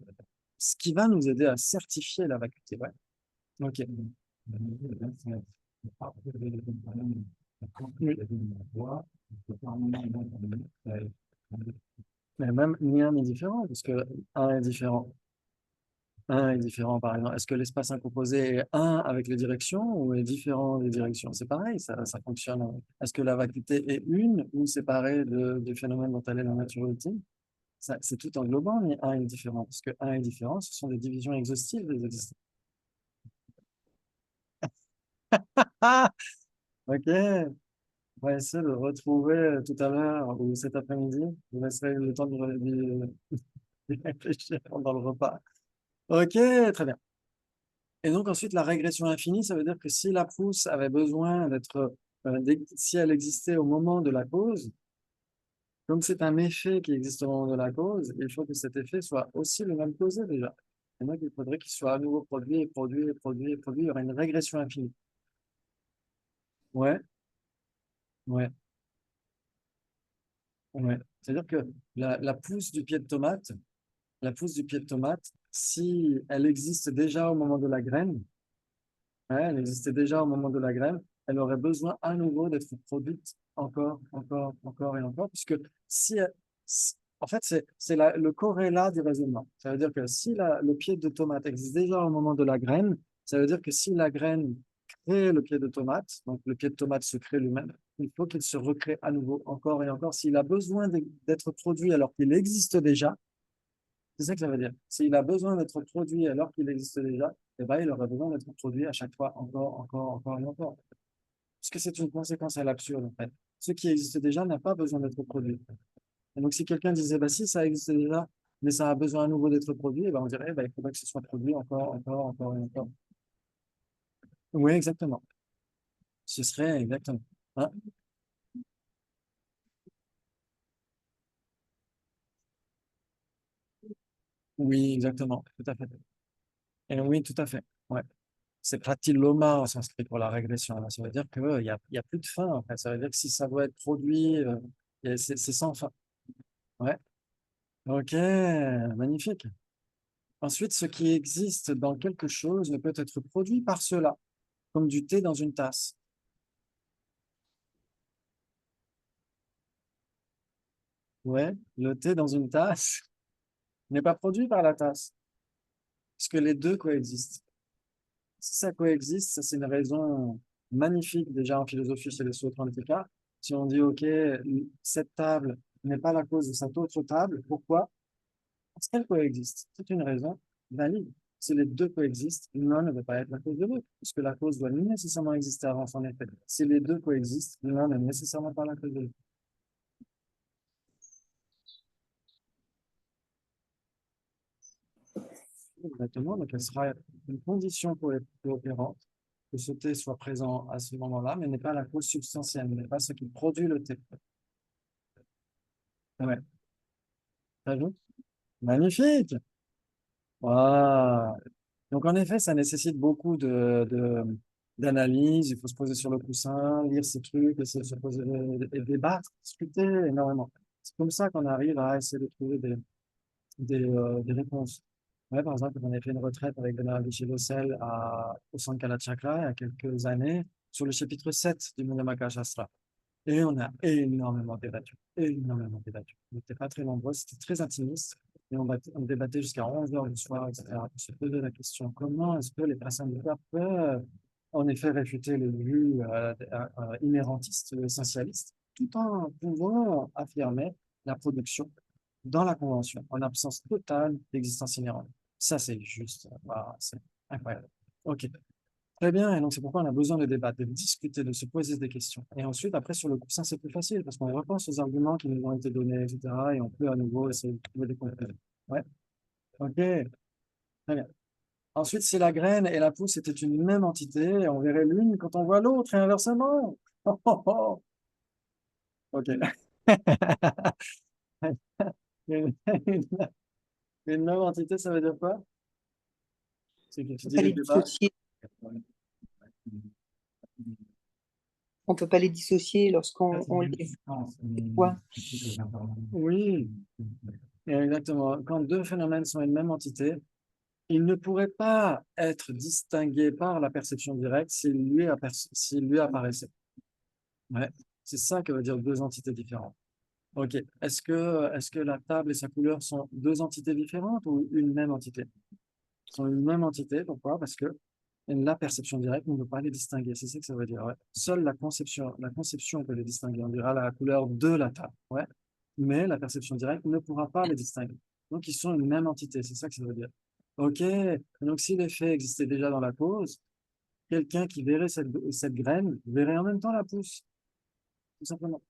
S1: ce qui va nous aider à certifier la vacuité. Ouais. Ok. Oui. Mais même ni un ni différent, parce que un est différent. Un est différent, par exemple. Est-ce que l'espace incomposé est un avec les directions ou est différent des directions? C'est pareil, ça fonctionne. Est-ce que la vacuité est une ou séparée du phénomène dont elle est la nature ultime? C'est tout englobant, mais un est différent. Parce que un est différent, ce sont des divisions exhaustives des existants. Ah! Ok, on va essayer de retrouver tout à l'heure ou cet après-midi. Je vous laisserai le temps d'y réfléchir pendant le repas. Ok, très bien. Et donc ensuite, la régression infinie, ça veut dire que si la pousse avait besoin si elle existait au moment de la cause, comme c'est un effet qui existe au moment de la cause, il faut que cet effet soit aussi le même causé déjà. Et donc il faudrait qu'il soit à nouveau produit et produit et produit et produit. Il y aurait une régression infinie. Ouais, ouais, ouais. C'est-à-dire que la pousse du pied de tomate, la pousse du pied de tomate, si elle existe déjà au moment de la graine, ouais, elle existait déjà au moment de la graine, elle aurait besoin à nouveau d'être produite encore, encore, encore et encore, puisque en fait, c'est le corrélat du raisonnement. Ça veut dire que si le pied de tomate existe déjà au moment de la graine, ça veut dire que si la graine crée le pied de tomate, donc le pied de tomate se crée lui-même, il faut qu'il se recrée à nouveau encore et encore. S'il a besoin d'être produit alors qu'il existe déjà, c'est ça que ça veut dire. S'il a besoin d'être produit alors qu'il existe déjà, eh ben, il aura besoin d'être produit à chaque fois encore, encore, encore et encore. Parce que c'est une conséquence à l'absurde, en fait. Ce qui existe déjà n'a pas besoin d'être produit. Et donc, si quelqu'un disait, bah, si ça existe déjà, mais ça a besoin à nouveau d'être produit, eh ben, on dirait, bah, il faudrait que ce soit produit encore, encore, encore et encore. Oui, exactement. Ce serait exactement. Hein. Oui, exactement. Tout à fait. Et oui, tout à fait. Ouais. C'est pratilloma en sanskrit pour la régression. Là. Ça veut dire qu'il y a plus de fin. En fait. Ça veut dire que si ça doit être produit, c'est sans fin. Ouais. Ok, magnifique. Ensuite, ce qui existe dans quelque chose ne peut être produit par cela, comme du thé dans une tasse. Ouais, le thé dans une tasse n'est pas produit par la tasse, puisque les deux coexistent. Si ça coexiste, ça c'est une raison magnifique déjà en philosophie chez les Sotrantika. Si on dit, OK, cette table n'est pas la cause de cette autre table, pourquoi? Parce qu'elle coexiste. C'est une raison valide. Si les deux coexistent, l'un ne peut pas être la cause de l'autre, puisque la cause doit nécessairement exister avant son effet. Si les deux coexistent, l'un n'est nécessairement pas la cause de l'autre. Exactement, donc elle sera une condition pour les coopérants que ce thé soit présent à ce moment-là, mais n'est pas la cause substantielle, n'est pas ce qui produit le thé. Ouais. T'as vu? Magnifique! Waouh! Donc en effet, ça nécessite beaucoup d'analyse, il faut se poser sur le coussin, lire ces trucs, essayer de se poser et débattre, discuter énormément. C'est comme ça qu'on arrive à essayer de trouver des réponses. Ouais, par exemple, on a fait une retraite avec Bernard Vichy-Lossel au Sankala Chakra il y a quelques années sur le chapitre 7 du Mulamaka Shastra. Et on a énormément débattu, énormément débattu. On n'était pas très nombreux, c'était très intimiste. Et on débattait jusqu'à 11 heures du soir, etc. On se posait la question, comment est-ce que les personnes de cœur peuvent, en effet, réfuter les vues inhérentistes, essentialistes, tout en pouvant affirmer la production dans la convention, en absence totale d'existence inhérente. Ça, c'est juste, waouh, c'est incroyable. OK. Très bien, et donc c'est pourquoi on a besoin de débattre, de discuter, de se poser des questions. Et ensuite, après, sur le coussin, c'est plus facile parce qu'on repense aux arguments qui nous ont été donnés, etc. Et on peut à nouveau essayer de trouver des conclusions. Ouais, ok, très bien. Ensuite, si la graine et la pousse étaient une même entité, on verrait l'une quand on voit l'autre et inversement. Oh, oh, oh. Ok. Une une même entité, ça veut dire quoi? C'est que tu
S4: On peut
S1: dis
S4: pas
S1: les
S4: les
S1: débats.
S4: dissocier. On peut pas les dissocier lorsqu'on les voit.
S1: Oui, exactement. Quand deux phénomènes sont une même entité, ils ne pourraient pas être distingués par la perception directe s'ils lui apparaissaient. Ouais, c'est ça que veut dire deux entités différentes. Ok. Est-ce que la table et sa couleur sont deux entités différentes ou une même entité? Sont une même entité. Pourquoi? Parce que la perception directe ne peut pas les distinguer. C'est ça que ça veut dire. Ouais. Seule la conception peut les distinguer. On dira la couleur de la table. Ouais. Mais la perception directe ne pourra pas les distinguer. Donc, ils sont une même entité. C'est ça que ça veut dire. OK. Donc, si l'effet existait déjà dans la cause, quelqu'un qui verrait cette graine verrait en même temps la pousse. Tout simplement.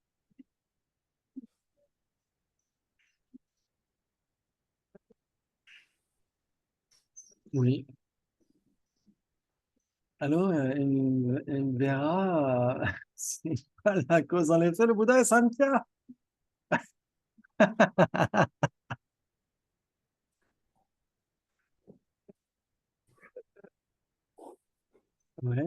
S1: Oui. Alors, il verra, c'est pas la cause en effet, le Bouddha est Samkhya. Ouais.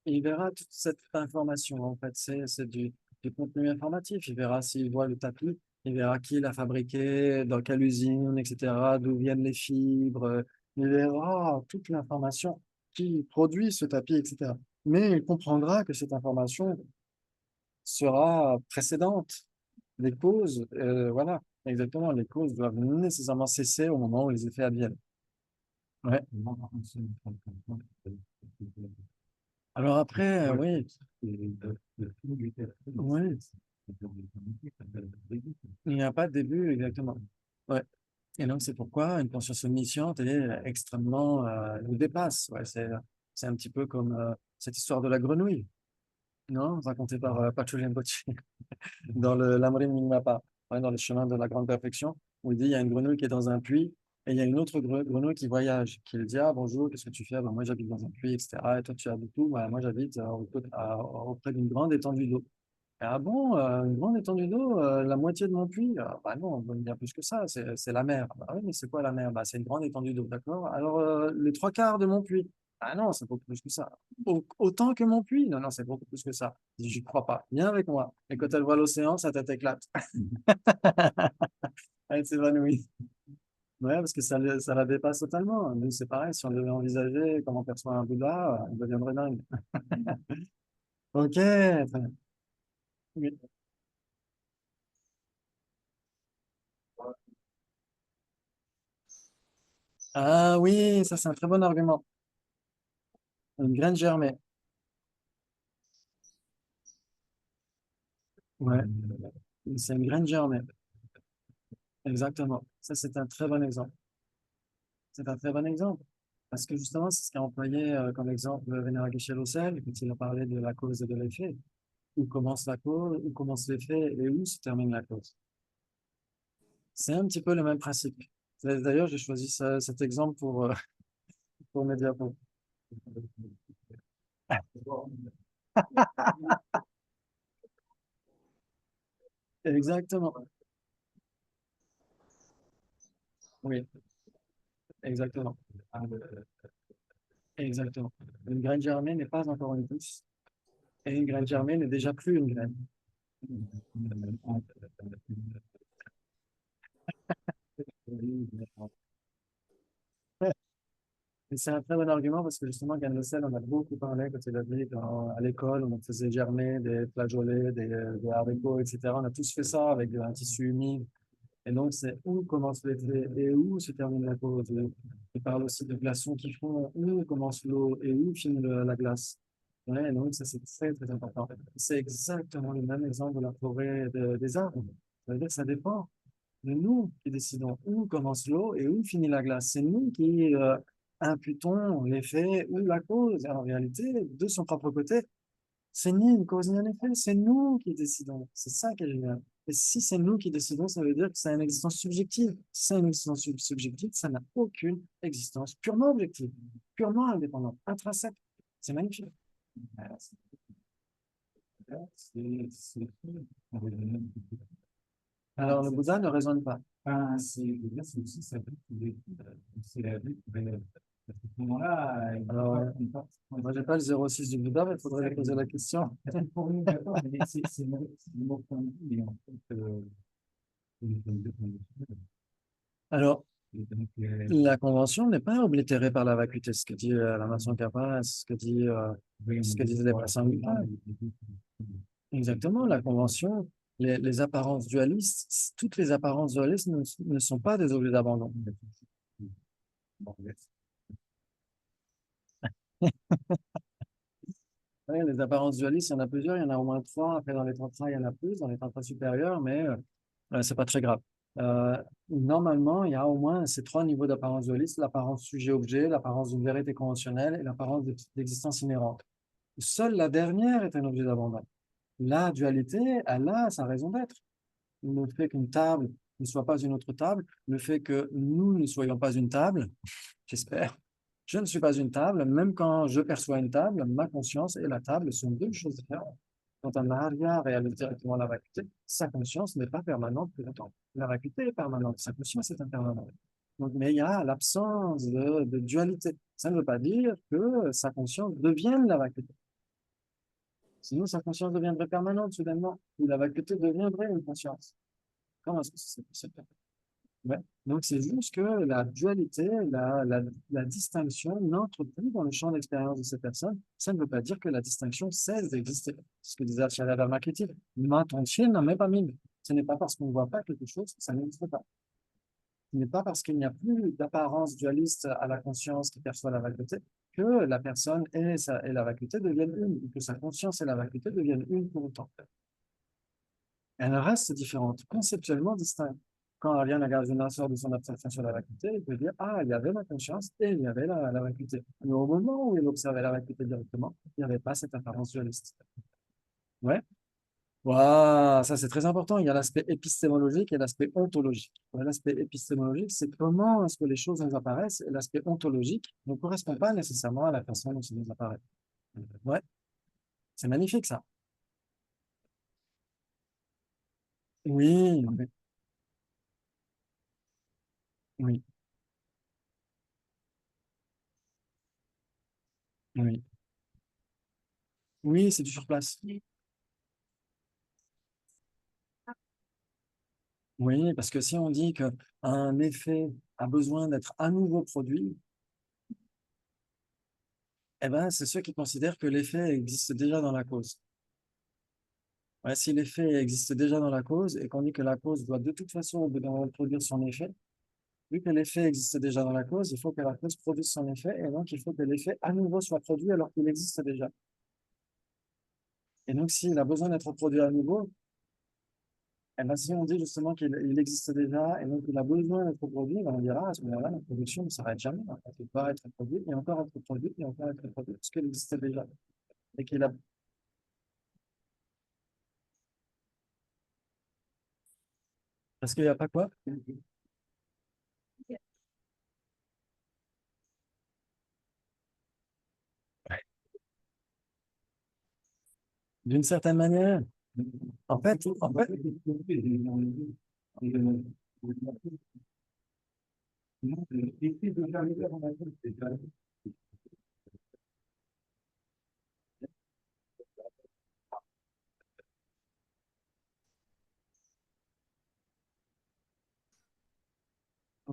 S1: Il verra toute cette information, en fait, c'est du contenu informatif. Il verra s'il voit le tapis, il verra qui l'a fabriqué, dans quelle usine, etc., d'où viennent les fibres. Il verra toute l'information qui produit ce tapis, etc. Mais il comprendra que cette information sera précédente. Les causes, voilà, exactement, les causes doivent nécessairement cesser au moment où les effets adviennent. Ouais. Alors après, oui, oui, il n'y a pas de début, exactement. Ouais. Et donc, c'est pourquoi une conscience omnisciente est extrêmement, nous dépasse. Ouais, c'est un petit peu comme cette histoire de la grenouille, non? Racontée par Pacho Rinpoche dans le l'Amrim Nyingmapa, ouais, dans le chemin de la grande perfection, où il dit, il y a une grenouille qui est dans un puits, et il y a une autre grenouille qui voyage, qui lui dit, ah bonjour, qu'est-ce que tu fais? Ben, moi j'habite dans un puits, etc. Et toi tu habites où? Ben, moi j'habite auprès d'une grande étendue d'eau. Ah bon, une grande étendue d'eau, la moitié de mon puits? Ah, bah non, il y a plus que ça, c'est la mer. Bah oui, mais c'est quoi la mer? Bah, c'est une grande étendue d'eau, d'accord? Alors, les trois quarts de mon puits? Ah non, c'est beaucoup plus que ça. Autant que mon puits? Non, non, c'est beaucoup plus que ça. Je dis, j'y crois pas. Viens avec moi. Et quand elle voit l'océan, sa tête éclate. Elle s'évanouit. Ouais, parce que ça la dépasse totalement. Nous, c'est pareil, si on devait envisager comment on perçoit un Bouddha, on deviendrait dingue. Ok, très bien. Oui. Ah oui, ça c'est un très bon argument. Une graine germée. Ouais, c'est une graine germée. Exactement. Ça, c'est un très bon exemple. C'est un très bon exemple. Parce que justement, c'est ce qu'a employé comme exemple Vénéra Geshe-Lossel quand il a parlé de la cause et de l'effet. Où commence la cause, où commence l'effet et où se termine la cause. C'est un petit peu le même principe. D'ailleurs, j'ai choisi cet exemple pour mes diapos. Exactement. Oui, exactement. Exactement. Une graine germée n'est pas encore une pousse. Et une graine germée n'est déjà plus une graine. Et c'est un très bon argument parce que justement, Gann Roussel, on a beaucoup parlé quand il a dit à l'école, on faisait germer des flageolets, des haricots, etc. On a tous fait ça avec un tissu humide. Et donc, c'est où commence l'effet et où se termine la cause. Il parle aussi de glaçons qui font où commence l'eau et où finit la glace. Ouais, donc ça, c'est très, très important. C'est exactement le même exemple de la forêt des arbres. Ça veut dire que ça dépend de nous qui décidons où commence l'eau et où finit la glace. C'est nous qui imputons l'effet ou la cause. Et en réalité, de son propre côté, c'est ni une cause ni un effet, c'est nous qui décidons. C'est ça qui est génial. Et si c'est nous qui décidons, ça veut dire que c'est une existence subjective. Si c'est une existence subjective, ça n'a aucune existence purement objective, purement indépendante, intrinsèque. C'est magnifique. Alors, le Bouddha ne raisonne pas.
S6: Enfin, c'est aussi ça veut dire c'est la vie à ce moment-là.
S1: Alors, moi, j'ai pas le 06 du Bouddha, mais il faudrait lui poser la question.
S6: Pour nous, d'accord, mais c'est le mot point de vue, mais en fait,
S1: Alors,
S6: donc,
S1: la convention n'est pas oblitérée par la vacuité, ce que dit la nation Kappa, ce que disent les personnes. Exactement, la convention, les apparences dualistes, toutes les apparences dualistes ne sont pas des objets d'abandon. Oui, les apparences dualistes, il y en a plusieurs, il y en a au moins trois. Après, dans les tantras, il y en a plus, dans les tantras supérieurs, mais c'est pas très grave. Normalement, il y a au moins ces trois niveaux d'apparence dualiste, l'apparence sujet-objet, l'apparence d'une vérité conventionnelle et l'apparence d'existence inhérente. Seule la dernière est un objet d'abandon. La dualité, elle a sa raison d'être. Le fait qu'une table ne soit pas une autre table, le fait que nous ne soyons pas une table, j'espère. Je ne suis pas une table, même quand je perçois une table, ma conscience et la table sont deux choses différentes. Quand un Maharya réalise directement la vacuité, sa conscience n'est pas permanente plus longtemps. La vacuité est permanente, sa conscience est impermanente. Donc, mais il y a l'absence de dualité. Ça ne veut pas dire que sa conscience devienne la vacuité. Sinon, sa conscience deviendrait permanente soudainement, ou la vacuité deviendrait une conscience. Comment est-ce que c'est possible? Ouais. Donc, c'est juste que la dualité, la distinction n'entre plus dans le champ d'expérience de ces personnes. Ça ne veut pas dire que la distinction cesse d'exister. C'est ce que disait Acharya Dharmakirti. M'attention n'en met pas mille. Ce n'est pas parce qu'on ne voit pas quelque chose que ça n'existe pas. Ce n'est pas parce qu'il n'y a plus d'apparence dualiste à la conscience qui perçoit la vacuité que la personne et la vacuité deviennent une, ou que sa conscience et la vacuité deviennent une pour autant. Elle reste différente, conceptuellement distincte. Quand Arya Nagarjuna sort de son observation sur la vacuité, il peut dire, ah, il y avait la conscience et il y avait la vacuité. Mais au moment où il observait la vacuité directement, il n'y avait pas cette apparence dualiste. Ouais. Waouh, ça c'est très important. Il y a l'aspect épistémologique et l'aspect ontologique. L'aspect épistémologique, c'est comment est-ce que les choses nous apparaissent, et l'aspect ontologique ne correspond pas nécessairement à la façon dont ça nous apparaît. Ouais, c'est magnifique ça. Oui, oui, oui. Oui, c'est du sur place. Oui, parce que si on dit qu'un effet a besoin d'être à nouveau produit, eh ben, c'est ceux qui considèrent que l'effet existe déjà dans la cause. Ouais, si l'effet existe déjà dans la cause et qu'on dit que la cause doit de toute façon au bout d'un moment produire son effet, vu que l'effet existe déjà dans la cause, il faut que la cause produise son effet et donc il faut que l'effet à nouveau soit produit alors qu'il existe déjà. Et donc, s'il a besoin d'être produit à nouveau, eh ben, si on dit justement qu'il existe déjà et donc il a besoin d'être produit, ben, on dira à ce moment-là, la production ne s'arrête jamais. En fait. Il doit être produit et encore être produit et encore être produit parce qu'il existait déjà. Et qu'il a... Parce qu'il n'y a pas quoi? D'une certaine manière. En fait,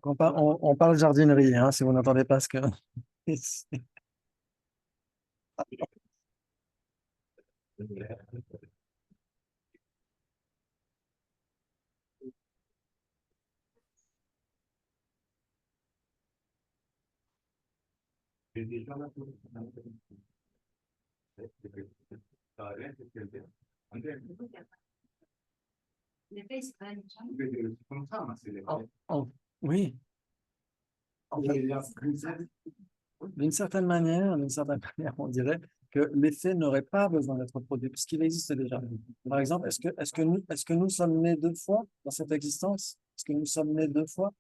S7: On parle jardinerie, hein, si vous n'entendez pas ce que... Oui, en fait, d'une certaine manière, on dirait que l'effet n'aurait pas besoin d'être produit, puisqu'il existe déjà. Par exemple, est-ce que nous sommes nés deux fois dans cette existence? Est-ce que nous sommes nés deux fois?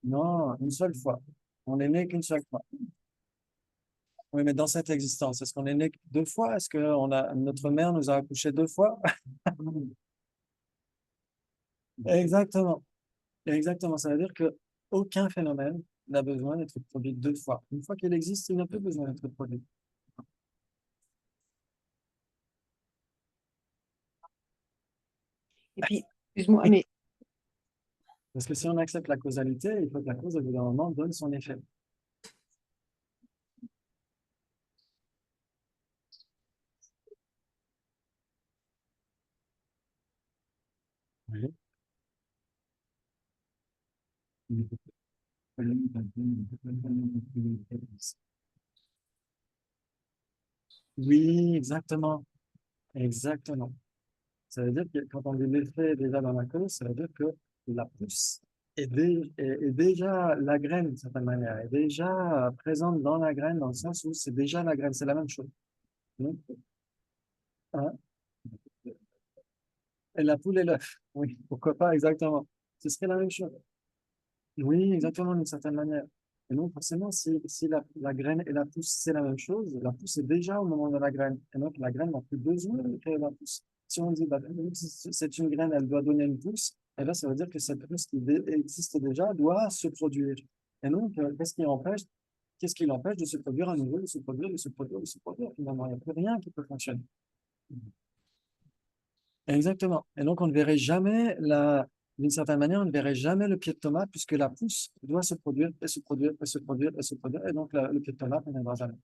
S7: Non, une seule fois. On n'est né qu'une seule fois. Oui, mais dans cette existence, est-ce qu'on est né deux fois? Est-ce que notre mère nous a accouchés deux fois? Exactement. Exactement. Ça veut dire que aucun phénomène n'a besoin d'être produit deux fois. Une fois qu'il existe, il n'a plus besoin d'être produit.
S4: Et puis, excuse-moi, mais
S7: Parce que si on accepte la causalité, il faut que la cause, au bout d'un moment, donne son effet. Oui. Oui, exactement. Exactement. Ça veut dire que quand on dit l'effet est déjà dans la cause, ça veut dire que la pousse est déjà la graine, d'une certaine manière, est déjà présente dans la graine, dans le sens où c'est déjà la graine, c'est la même chose. Donc, hein, et la poule et l'œuf. Oui, pourquoi pas, exactement. Ce serait la même chose. Oui, exactement, d'une certaine manière. Et donc, forcément, si la graine et la pousse, c'est la même chose, la pousse est déjà au moment de la graine. Et donc, la graine n'a plus besoin de créer la pousse. Si on dit, bah, c'est une graine, elle doit donner une pousse, et là, ça veut dire que cette pousse qui existe déjà doit se produire. Et donc, qu'est-ce qui l'empêche de se produire à nouveau, de se produire, de se produire, de se produire? Finalement, il n'y a plus rien qui peut fonctionner. Exactement. Et donc, on ne verrait jamais d'une certaine manière, on ne verrait jamais le pied de tomate puisque la pousse doit se produire et se produire et se produire et se produire. Et donc, le pied de tomate ne viendra jamais.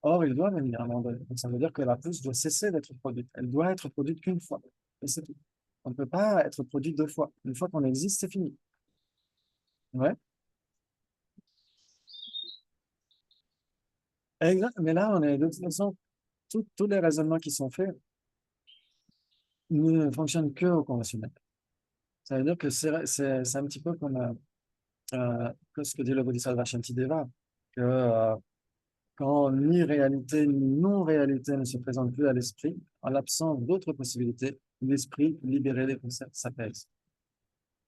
S7: Or, il doit venir à un moment donné. Donc, ça veut dire que la pousse doit cesser d'être produite. Elle doit être produite qu'une fois. Et c'est tout. On ne peut pas être produit deux fois. Une fois qu'on existe, c'est fini. Ouais. Exact. Mais là, on est de toute façon, tous les raisonnements qui sont faits ne fonctionnent que au conventionnel. Ça veut dire que c'est un petit peu comme que ce que dit le Bodhisattva Shantideva, que quand ni réalité ni non-réalité ne se présentent plus à l'esprit, en l'absence d'autres possibilités, l'esprit libéré des concepts s'apaise,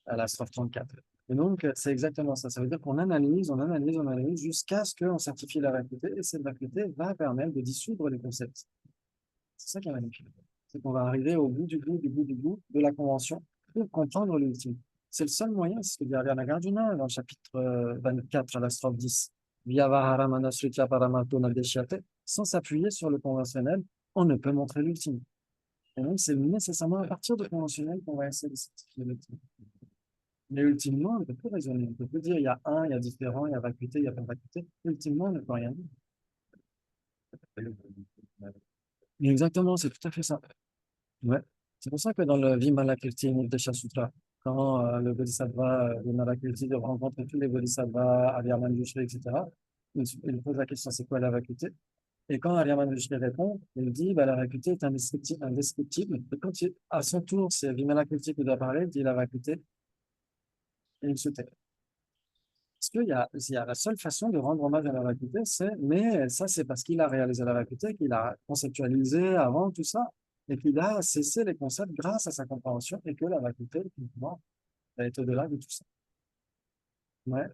S7: à la strophe 34. Et donc, c'est exactement ça. Ça veut dire qu'on analyse, on analyse, on analyse jusqu'à ce qu'on certifie la vacuité, et cette vacuité va permettre de dissoudre les concepts. C'est ça qui est magnifique. C'est qu'on va arriver au bout du bout, du bout, du bout de la convention pour comprendre l'ultime. C'est le seul moyen, c'est ce que dit Arya Nagarjuna dans le chapitre 24 à la strophe 10. Sans s'appuyer sur le conventionnel, on ne peut montrer l'ultime. Et donc, c'est nécessairement à partir du conventionnel qu'on va essayer de certifier l'ultime. Mais ultimement, on ne peut plus raisonner. On ne peut plus dire il y a un, il y a différent, il y a vacuité, il n'y a pas de vacuité. Ultimement, on ne peut rien dire. Exactement, c'est tout à fait ça. Ouais. C'est pour ça que dans le Vimalakirti Nirdesha Sutra, quand le Bodhisattva Vimalakirti rencontre tous les Bodhisattvas, Arya Manjushri, etc., il pose la question c'est quoi la vacuité? Et quand Arya Manjushri répond, il dit bah, la vacuité est indescriptible. Indescriptible. Et quand à son tour, c'est Vimalakirti qui doit parler, il dit la vacuité, et il se tait. Parce qu'il y a la seule façon de rendre hommage à la vacuité, mais ça, c'est parce qu'il a réalisé la vacuité, qu'il a conceptualisé avant tout ça, et qu'il a cessé les concepts grâce à sa compréhension, et que la vacuité, effectivement, est au-delà de tout ça. Ouais,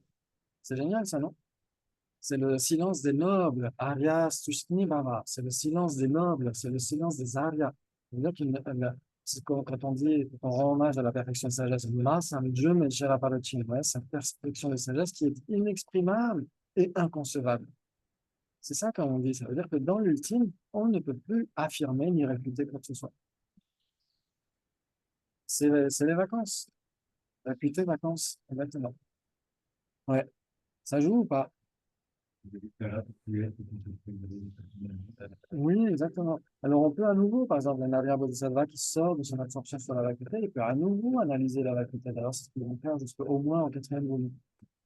S7: c'est génial ça, non? C'est le silence des nobles, Arya Stushni-Bhava, c'est le silence des nobles, c'est le silence des Aryas. C'est quand on dit, quand on rend hommage à la perfection de sagesse, cette perfection de sagesse qui est inexprimable et inconcevable. C'est ça quand on dit, ça veut dire que dans l'ultime, on ne peut plus affirmer ni réfuter quoi que ce soit. C'est les vacances. Acuité, vacances, exactement. Ouais. Ça joue ou pas? Oui, exactement. Alors, on peut à nouveau, par exemple, un Arya Bodhisattva qui sort de son absorption sur la vacuité, il peut à nouveau analyser la vacuité. Alors, c'est ce qu'ils vont faire jusqu'au moins au 4e volume.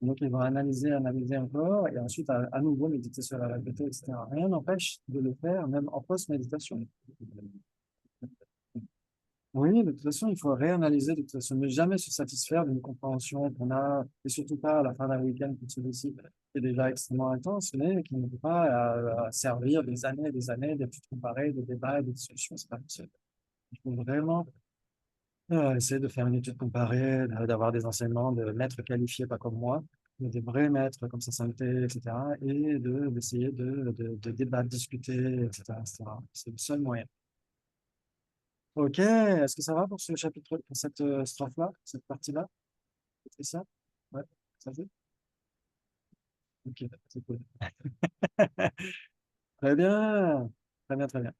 S7: Donc, ils vont analyser encore, et ensuite, à nouveau, méditer sur la vacuité, etc. Rien n'empêche de le faire, même en post-méditation. Oui, de toute façon, il faut réanalyser, de toute façon, ne jamais se satisfaire d'une compréhension qu'on a, et surtout pas à la fin d'un week-end comme celui-ci, qui est déjà extrêmement intense, mais qui ne peut pas servir des années d'études comparées, de débats et de discussions, c'est pas possible. Il faut vraiment essayer de faire une étude comparée, d'avoir des enseignements de maîtres qualifiés, pas comme moi, mais des vrais maîtres comme Sasanté, etc., et d'essayer de débattre, discuter, etc., etc. C'est le seul moyen. Ok, est-ce que ça va pour ce chapitre, pour cette strophe-là, cette partie-là? C'est ça? Ouais, ça fait? Ok, c'est cool. Très bien, très bien, très bien.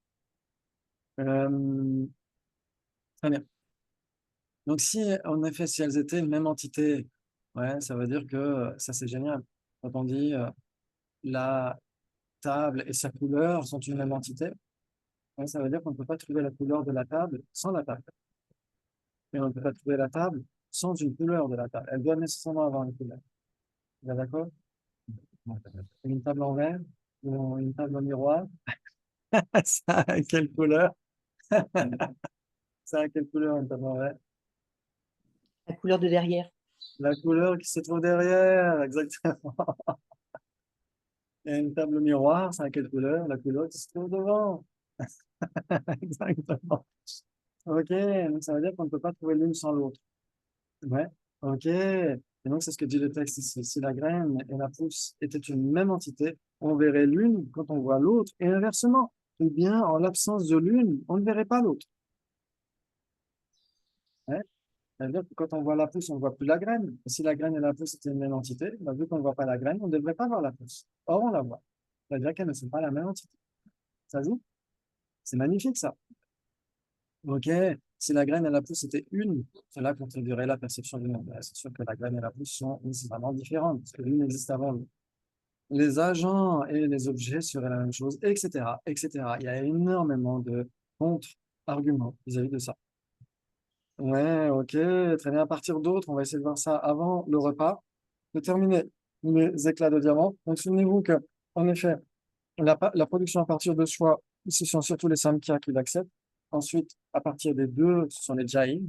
S7: Euh, très bien. Donc, si, en effet, si elles étaient une même entité, ouais, ça veut dire que ça, c'est génial. Quand on dit la table et sa couleur sont une même entité, ouais, ça veut dire qu'on ne peut pas trouver la couleur de la table sans la table. Et on ne peut pas trouver la table sans une couleur de la table. Elle doit nécessairement avoir une couleur. Vous êtes d'accord? Une table en verre ou une table en miroir. Ça a quelle couleur? Ça a quelle couleur une table en verre?
S4: La couleur de derrière.
S7: La couleur qui se trouve derrière, exactement. Et une table miroir, ça a quelle couleur? La couleur qui se trouve devant. Exactement. Ok, donc ça veut dire qu'on ne peut pas trouver l'une sans l'autre. Ouais, ok. Et donc c'est ce que dit le texte ici. Si la graine et la pousse étaient une même entité, on verrait l'une quand on voit l'autre, et inversement. Ou bien, en l'absence de l'une, on ne verrait pas l'autre. Ouais. C'est-à-dire que quand on voit la pousse, on ne voit plus la graine. Et si la graine et la pousse étaient une même entité, bah, vu qu'on ne voit pas la graine, on ne devrait pas voir la pousse. Or, on la voit. C'est-à-dire qu'elles ne sont pas la même entité. Ça joue? C'est magnifique, ça. Ok, si la graine et la pousse étaient une, cela contribuerait à la perception du monde. Bah, c'est sûr que la graine et la pousse sont nécessairement différentes, parce que l'une existe avant l'autre. Les agents et les objets seraient la même chose, etc., etc. Il y a énormément de contre-arguments vis-à-vis de ça. Ouais, ok, très bien. À partir d'autres, on va essayer de voir ça avant le repas. De terminer les éclats de diamant. Donc, souvenez-vous que, en effet, la production à partir de soi, ce sont surtout les samkhya qui l'acceptent. Ensuite, à partir des deux, ce sont les jains.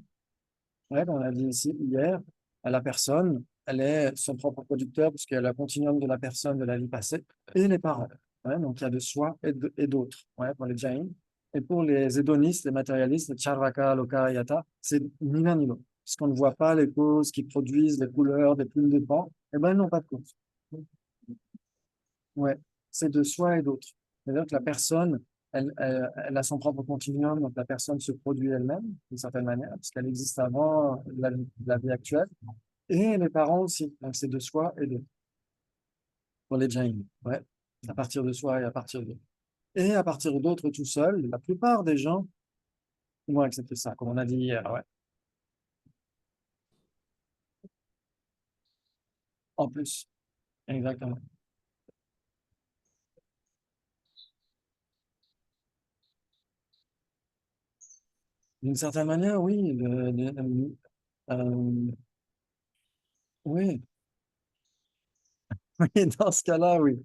S7: Ouais, on l'a dit ici hier, la personne, elle est son propre producteur puisqu'il y a le continuum de la personne de la vie passée et les parents. Ouais, donc il y a de soi et d'autres, ouais, pour les jains. Et pour les hédonistes, les matérialistes, les charvaka, loka, yata, c'est ni l'un ni l'autre. Puisqu'on ne voit pas les causes qui produisent les couleurs des plumes de pan, eh ben, elles n'ont pas de cause. Ouais, c'est de soi et d'autres. C'est-à-dire que la personne, elle a son propre continuum, donc la personne se produit elle-même, d'une certaine manière, parce qu'elle existe avant la vie actuelle, et les parents aussi. Donc c'est de soi et d'autres. Pour les jains, ouais, à partir de soi et à partir d'autres. Et à partir d'autres tout seul, la plupart des gens vont accepter ça, comme on a dit hier, ouais. En plus, exactement. D'une certaine manière, oui. Euh, oui, oui, dans ce cas-là, oui.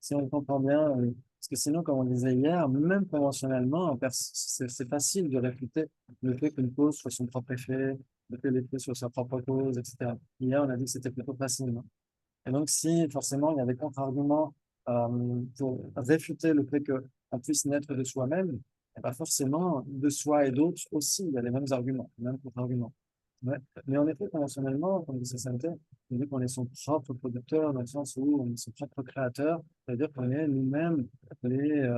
S7: Si on comprend bien, oui. Parce que sinon, comme on disait hier, même conventionnellement, c'est facile de réfuter le fait qu'une cause soit son propre effet, le fait que l'effet soit sa propre cause, etc. Hier, on a dit que c'était plutôt facile, non? Et donc, si forcément il y a des contre-arguments pour réfuter le fait qu'on puisse naître de soi-même, eh ben forcément, de soi et d'autres aussi, il y a les mêmes arguments, les mêmes contre-arguments. Ouais. Mais en effet, conventionnellement, comme disait Sainte, on dit qu'on est son propre producteur, dans le sens où on est son propre créateur, c'est-à-dire qu'on est nous-mêmes les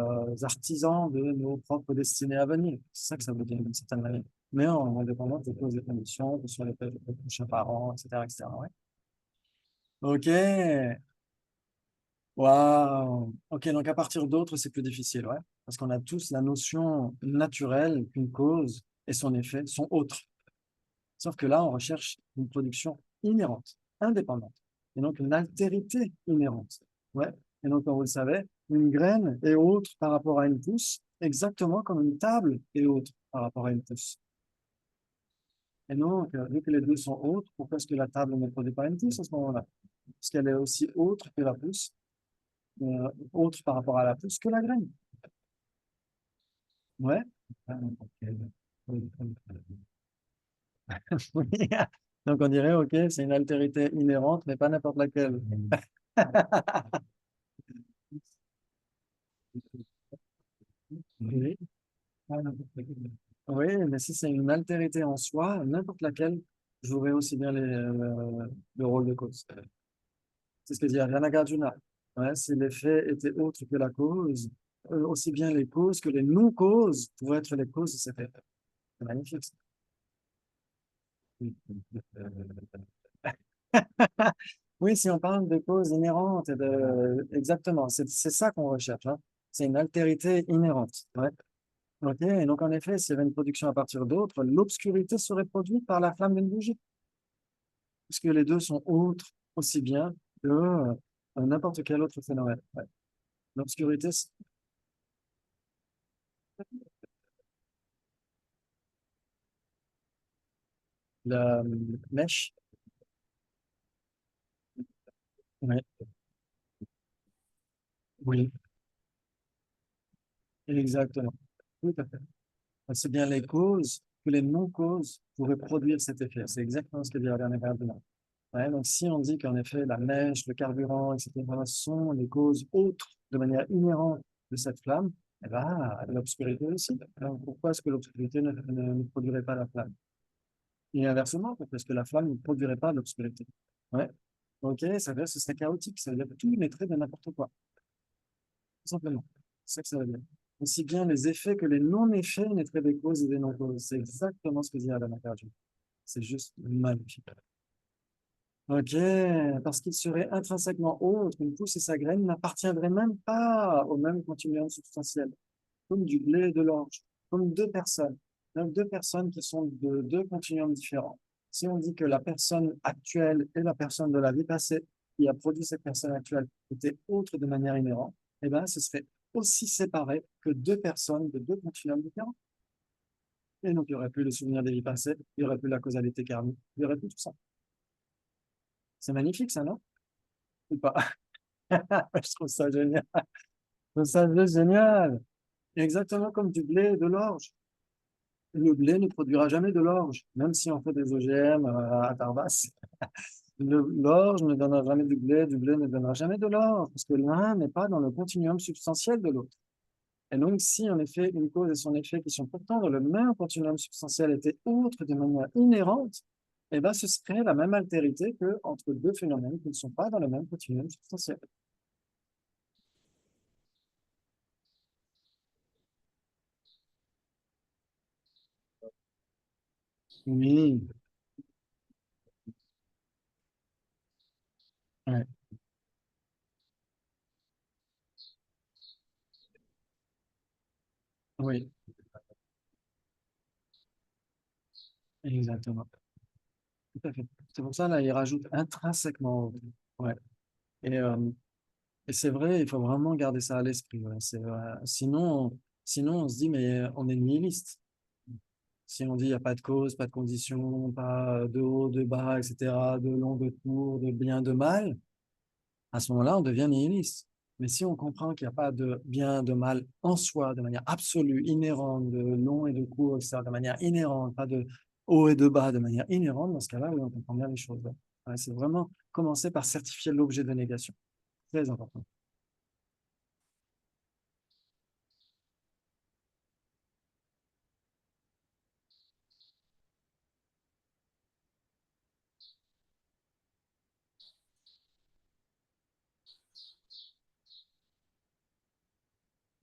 S7: artisans de nos propres destinées à venir. C'est ça que ça veut dire d'une certaine manière. Mais en indépendance des causes et conditions, que ce soit les prochains parents, etc., etc. Ouais. Ok, waouh. Ok, donc à partir d'autres, c'est plus difficile, ouais. Parce qu'on a tous la notion naturelle qu'une cause et son effet sont autres. Sauf que là, on recherche une production inhérente, indépendante, et donc une altérité inhérente. Ouais. Et donc, comme vous le savez, une graine est autre par rapport à une pousse, exactement comme une table est autre par rapport à une pousse. Et donc, vu que les deux sont autres, pourquoi est-ce que la table ne produit pas une pousse à ce moment-là? Parce qu'elle est aussi autre que la pousse, autre par rapport à la pousse que la graine. Ouais. Oui. Donc, on dirait, OK, c'est une altérité inhérente, mais pas n'importe laquelle. Oui. Oui, mais si c'est une altérité en soi, n'importe laquelle jouerait aussi bien le rôle de cause. C'est ce que dit Nagarjuna. Ouais, si l'effet était autre que la cause, aussi bien les causes que les non-causes pourraient être les causes de cet effet. C'est magnifique, ça. Oui, si on parle de causes inhérentes, exactement, c'est ça qu'on recherche, hein. C'est une altérité inhérente. Ouais. OK, et donc en effet, s'il y avait une production à partir d'autres, l'obscurité serait produite par la flamme d'une bougie, puisque les deux sont autres aussi bien que n'importe quel autre phénomène. Ouais. L'obscurité, la mèche, ouais, oui, exactement. Tout à fait. C'est bien les causes que les non-causes pourraient produire cet effet. C'est exactement ce que dit la dernière argument. Ouais, donc si on dit qu'en effet la mèche, le carburant, etc. sont les causes autres de manière inhérente de cette flamme, eh ben, l'obscurité aussi. Alors, pourquoi est-ce que l'obscurité ne produirait pas la flamme? Et inversement, pourquoi est-ce que la flamme ne produirait pas l'obscurité? Ouais. Ok, ça veut dire que ce serait chaotique, ça veut dire que tout mettrait de n'importe quoi. Tout simplement. C'est ça que ça veut dire. Aussi bien les effets que les non-effets naîtraient des causes et des non-causes. C'est exactement ce que dit Adam Nakarji. C'est juste magnifique. Ok, parce qu'il serait intrinsèquement autre, une pousse et sa graine n'appartiendraient même pas au même continuum substantiel, comme du blé et de l'orge, comme deux personnes. Donc deux personnes qui sont de deux continuums différents. Si on dit que la personne actuelle et la personne de la vie passée qui a produit cette personne actuelle étaient autres de manière inhérente, eh bien, ce serait aussi séparé que deux personnes de deux continuums différents. Et donc, il n'y aurait plus le souvenir des vies passées, il n'y aurait plus la causalité karmique, il n'y aurait plus tout ça. C'est magnifique, ça, non? Ou pas? Je trouve ça génial. Je trouve ça juste génial. Exactement comme du blé et de l'orge. Le blé ne produira jamais de l'orge, même si on fait des OGM à Tarbas. L'orge ne donnera jamais du blé ne donnera jamais de l'orge, parce que l'un n'est pas dans le continuum substantiel de l'autre. Et donc, si en effet une cause et son effet qui sont pourtant dans le même continuum substantiel étaient autres de manière inhérente, eh ben, ce serait la même altérité que entre deux phénomènes qui ne sont pas dans le même continuum substantiel. Oui, ouais, oui, exactement. Tout à fait. C'est pour ça, là, il rajoute intrinsèquement. Ouais. Et, euh, et c'est vrai, il faut vraiment garder ça à l'esprit. Ouais. Sinon, on se dit, mais on est nihiliste. Si on dit, il n'y a pas de cause, pas de condition, pas de haut, de bas, etc., de long, de court, de bien, de mal, à ce moment-là, on devient nihiliste. Mais si on comprend qu'il n'y a pas de bien, de mal en soi, de manière absolue, inhérente, de long et de court, etc., de manière inhérente, pas de haut et de bas, de manière inhérente, dans ce cas-là, oui, on comprend bien les choses. Ouais, c'est vraiment commencer par certifier l'objet de négation. Très important.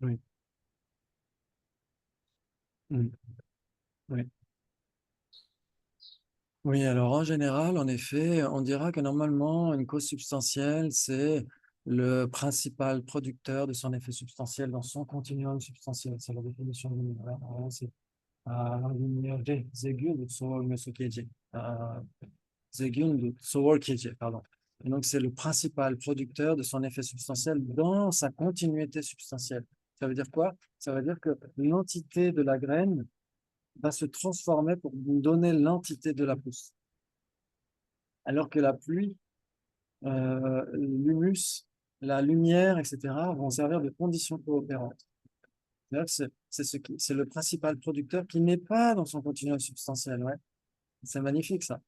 S7: Oui. Mm. Oui. Oui, alors en général, en effet, on dira que normalement, une cause substantielle, c'est le principal producteur de son effet substantiel dans son continuum substantiel. C'est la définition du minérale. Zegun Tsoor Mesokeje. Zegun Tsoor Keje, pardon. Et donc, c'est le principal producteur de son effet substantiel dans sa continuité substantielle. Ça veut dire quoi? Ça veut dire que l'entité de la graine va se transformer pour nous donner l'entité de la pousse. Alors que la pluie, l'humus, la lumière, etc., vont servir de conditions coopérantes. C'est le principal producteur qui n'est pas dans son continuum substantiel. Ouais. C'est magnifique, ça.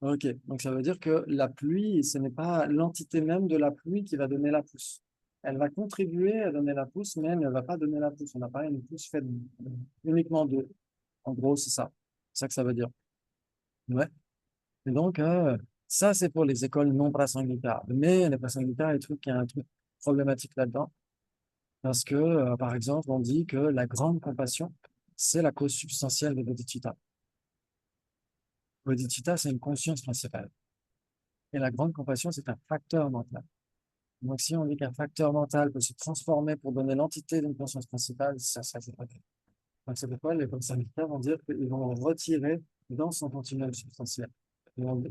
S7: Ok, donc ça veut dire que la pluie, ce n'est pas l'entité même de la pluie qui va donner la pousse. Elle va contribuer à donner la pousse, mais elle ne va pas donner la pousse. On n'a pas une pousse faite uniquement d'eau. En gros, c'est ça. C'est ça que ça veut dire. Ouais. Et donc, ça, c'est pour les écoles non prasangika. Mais les prasangika, il y a un truc problématique là-dedans. Parce que, par exemple, on dit que la grande compassion, c'est la cause substantielle de bodhicitta. Bodhicitta, c'est une conscience principale. Et la grande compassion, c'est un facteur mental. Donc, si on dit qu'un facteur mental peut se transformer pour donner l'entité d'une conscience principale, ça c'est pas vrai. Donc, c'est pourquoi les conservateurs vont dire qu'ils vont retirer dans son continuum substantiel. Ils vont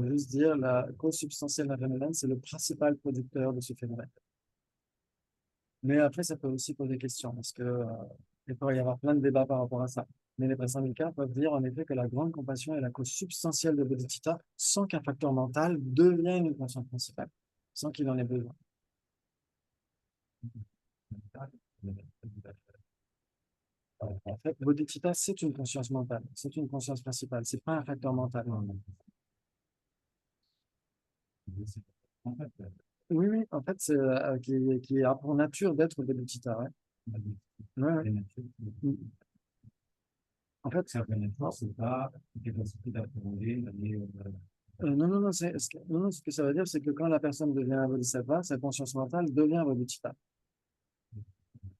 S7: juste dire la cause substantielle d'un phénomène, c'est le principal producteur de ce phénomène. Mais après, ça peut aussi poser question, parce que il peut y avoir plein de débats par rapport à ça. Mais les prasangika peuvent dire en effet que la grande compassion est la cause substantielle de bodhicitta sans qu'un facteur mental devienne une conscience principale, sans qu'il en ait besoin. En fait, bodhicitta, c'est une conscience mentale, c'est une conscience principale, c'est pas un facteur mental.
S6: En fait,
S7: Oui, oui, en fait, c'est qui a pour nature d'être bodhicitta. Ouais. Ouais, ouais. En fait,
S6: c'est pas une capacité d'appréhender, d'aller.
S7: non, non, non, non, ce que ça veut dire, c'est que quand la personne devient un bodhisattva, sa conscience mentale devient un bodhicitta.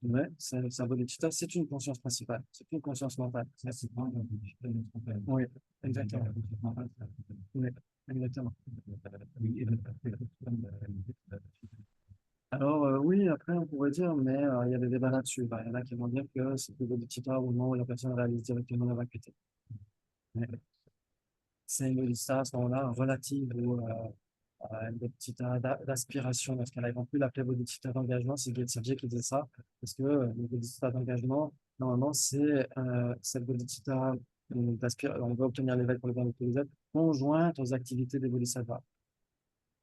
S7: Mais sa bodhicitta, c'est une conscience principale, c'est une conscience mentale.
S6: Ça, c'est quand on dit
S7: Oui, exactement. Oui, exactement. Alors, oui, après, on pourrait dire, mais il y a des débats là-dessus. Bah, il y en a qui vont dire que c'est le bodhicitta au moment où la personne réalise directement la vacuité. C'est une bodhicitta à ce moment-là relative à une bodhicitta d'aspiration. Dans ce cas-là, ils vont plus l'appeler bodhicitta d'engagement. C'est Gyaltsabje qui disait ça, parce que le bodhicitta d'engagement, normalement, c'est cette bodhicitta on veut obtenir l'éveil pour le bien de tous les êtres, conjointe aux activités des bodhisattvas.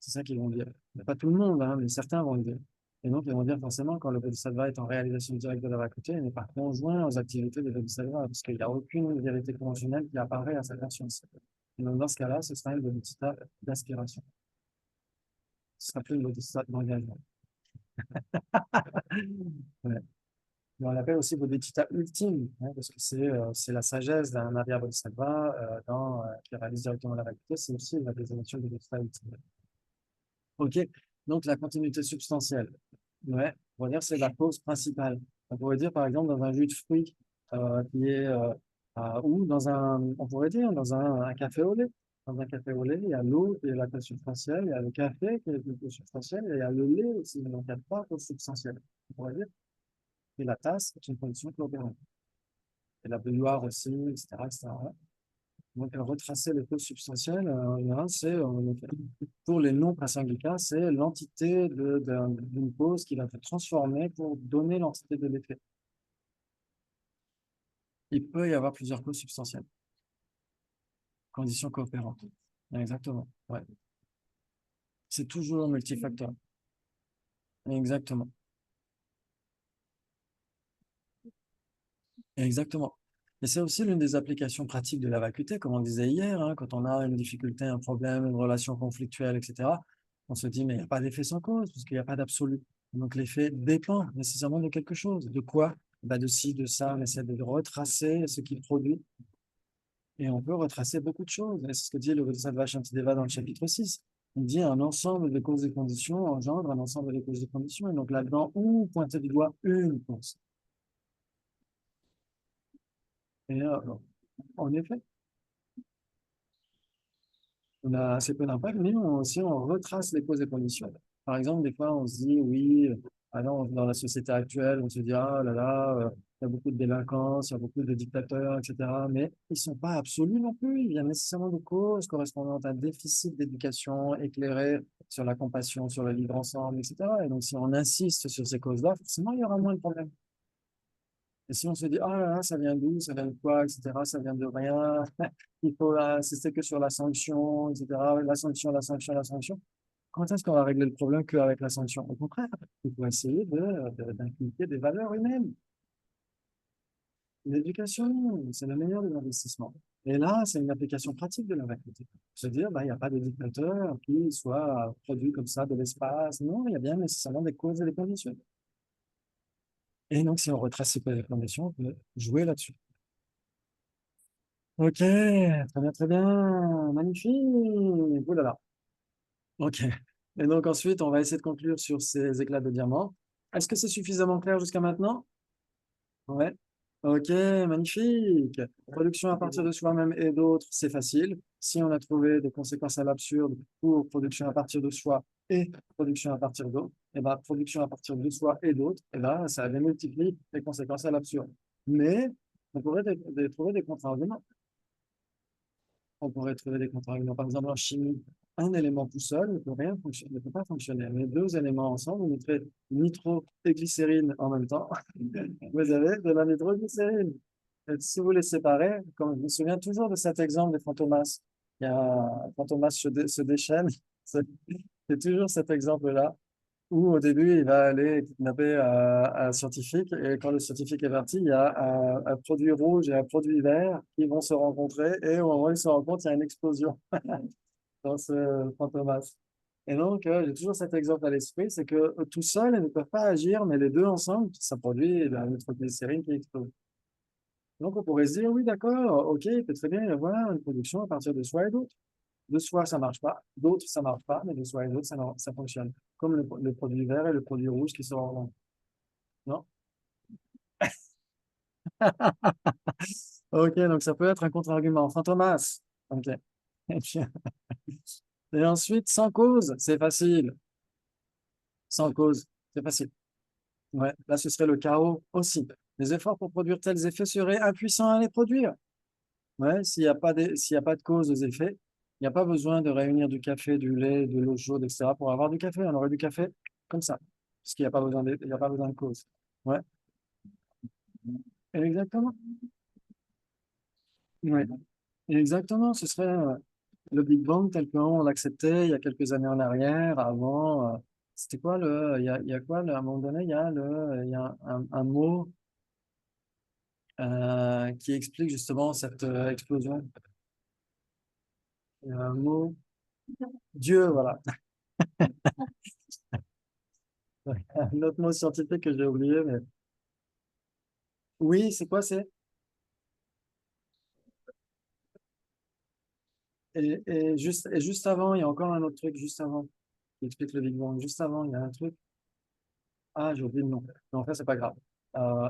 S7: C'est ça qu'ils vont dire. Mais pas tout le monde, hein, mais certains vont le dire. Et donc, ils vont dire forcément, quand le bodhisattva est en réalisation directe de la vacuité, il n'est pas conjoint aux activités des bodhisattvas, parce qu'il n'y a aucune vérité conventionnelle qui apparaît à sa conscience. Et donc, dans ce cas-là, ce sera une bodhicitta d'aspiration. Ce sera plus une bodhicitta d'engagement. Ouais. Mais on l'appelle aussi bodhicitta ultime, hein, parce que c'est la sagesse d'un Arya Bodhisattva qui réalise directement la vacuité, c'est aussi la désignation de bodhicitta ultime. Ok, donc la continuité substantielle, ouais, on va dire c'est la cause principale. On pourrait dire par exemple dans un jus de fruits qui est ou on pourrait dire dans un café au lait. Dans un café au lait, il y a l'eau qui est la cause substantielle, il y a le café qui est la cause substantielle, et il y a le lait aussi. Donc il y a trois causes substantielles, on pourrait dire. Et la tasse est une condition coopérante. Et la baignoire aussi, etc., etc. Donc, retracer les causes substantielles, c'est, pour les non-prasangika, c'est l'entité d'une cause qui va se transformer pour donner l'entité de l'effet. Il peut y avoir plusieurs causes substantielles. Conditions coopérantes. Exactement. Ouais. C'est toujours multifacteur. Exactement. Exactement. Et c'est aussi l'une des applications pratiques de la vacuité, comme on disait hier, hein, quand on a une difficulté, un problème, une relation conflictuelle, etc. On se dit, mais il n'y a pas d'effet sans cause, parce qu'il n'y a pas d'absolu. Donc l'effet dépend nécessairement de quelque chose. De quoi? Bah, de ci, de ça. On essaie de retracer ce qu'il produit. Et on peut retracer beaucoup de choses. Et c'est ce que dit le Bodhisattva Shantideva dans le chapitre 6. On dit un ensemble de causes et conditions engendre un ensemble de causes et conditions. Et donc là-dedans, où pointer du doigt une cause. Et en effet, on a assez peu d'impact, mais aussi on retrace les causes et conditions. Par exemple, des fois, on se dit, oui, alors, dans la société actuelle, on se dit, ah là là, il y a beaucoup de délinquance, il y a beaucoup de dictateurs, etc. Mais ils ne sont pas absolus non plus. Il y a nécessairement des causes correspondant à un déficit d'éducation éclairé sur la compassion, sur le vivre ensemble, etc. Et donc, si on insiste sur ces causes-là, forcément, il y aura moins de problèmes. Et si on se dit, ah là là, ça vient d'où, ça vient de quoi, etc., ça vient de rien, il faut insister que sur la sanction, etc., la sanction, la sanction, la sanction. Quand est-ce qu'on va régler le problème qu'avec la sanction? Au contraire, il faut essayer d'inculquer des valeurs humaines. L'éducation, c'est le meilleur des investissements. Et là, c'est une application pratique de la faculté. Se dire, bah, il n'y a pas de dictateur qui soit produit comme ça de l'espace. Non, il y a bien nécessairement des causes et des conditions. Et donc, si on retrace ces causes et conditions, on peut jouer là-dessus. Ok, très bien, magnifique. Ouh là là. Ok. Et donc ensuite, on va essayer de conclure sur ces éclats de diamant. Est-ce que c'est suffisamment clair jusqu'à maintenant? Ouais. Ok, magnifique. Production à partir de soi-même et d'autres, c'est facile. Si on a trouvé des conséquences à l'absurde pour production à partir de soi et production à partir d'autres, et ben production à partir de soi et d'autres, et ben ça démultiplie les conséquences à l'absurde. Mais on pourrait trouver des contre-arguments. On pourrait trouver des contre-arguments. Par exemple, en chimie, un élément tout seul ne peut pas fonctionner. Mais deux éléments ensemble, vous mettrez nitro et glycérine en même temps. Vous avez de la nitroglycérine. Et si vous les séparez, comme je me souviens toujours de cet exemple des fantomas, il y a Fantomas se déchaîne. C'est toujours cet exemple-là où au début, il va aller kidnapper un scientifique, et quand le scientifique est parti, il y a un produit rouge et un produit vert qui vont se rencontrer, et au moment où ils se rencontrent, il y a une explosion dans ce Fantomas. Et donc, j'ai toujours cet exemple à l'esprit, c'est que tout seuls, ils ne peuvent pas agir, mais les deux ensemble, ça produit la nitroglycérine qui explose. Donc, on pourrait se dire, oui, d'accord, ok, il peut très bien y avoir une production à partir de soi et d'autres. De soi, ça marche pas. D'autres, ça marche pas. Mais de soi et d'autres, ça fonctionne. Comme le produit vert et le produit rouge qui se rencontrent. Non? Ok, donc ça peut être un contre-argument. Fantomas. Ok. Et puis- et ensuite, sans cause, c'est facile. Sans cause, c'est facile. Ouais, là, ce serait le chaos aussi. Les efforts pour produire tels effets seraient impuissants à les produire. Ouais, s'il y a pas de cause aux effets, il n'y a pas besoin de réunir du café, du lait, de l'eau chaude, etc. pour avoir du café. On aurait du café comme ça, parce qu'il n'y a pas besoin il y a pas besoin de cause. Ouais, exactement. Ouais, exactement. Ce serait le Big Bang tel qu'on l'acceptait il y a quelques années en arrière. Avant, c'était quoi il y a quoi, à un moment donné, il y a un mot qui explique justement cette explosion. Il y a un mot, Dieu, voilà. Un autre mot scientifique que j'ai oublié, mais oui, c'est quoi, c'est? Et juste avant, il y a encore un autre truc, juste avant, qui explique le Big Bang. Juste avant, il y a un truc. Ah, j'ai oublié le nom. Mais en fait, c'est pas grave. Euh,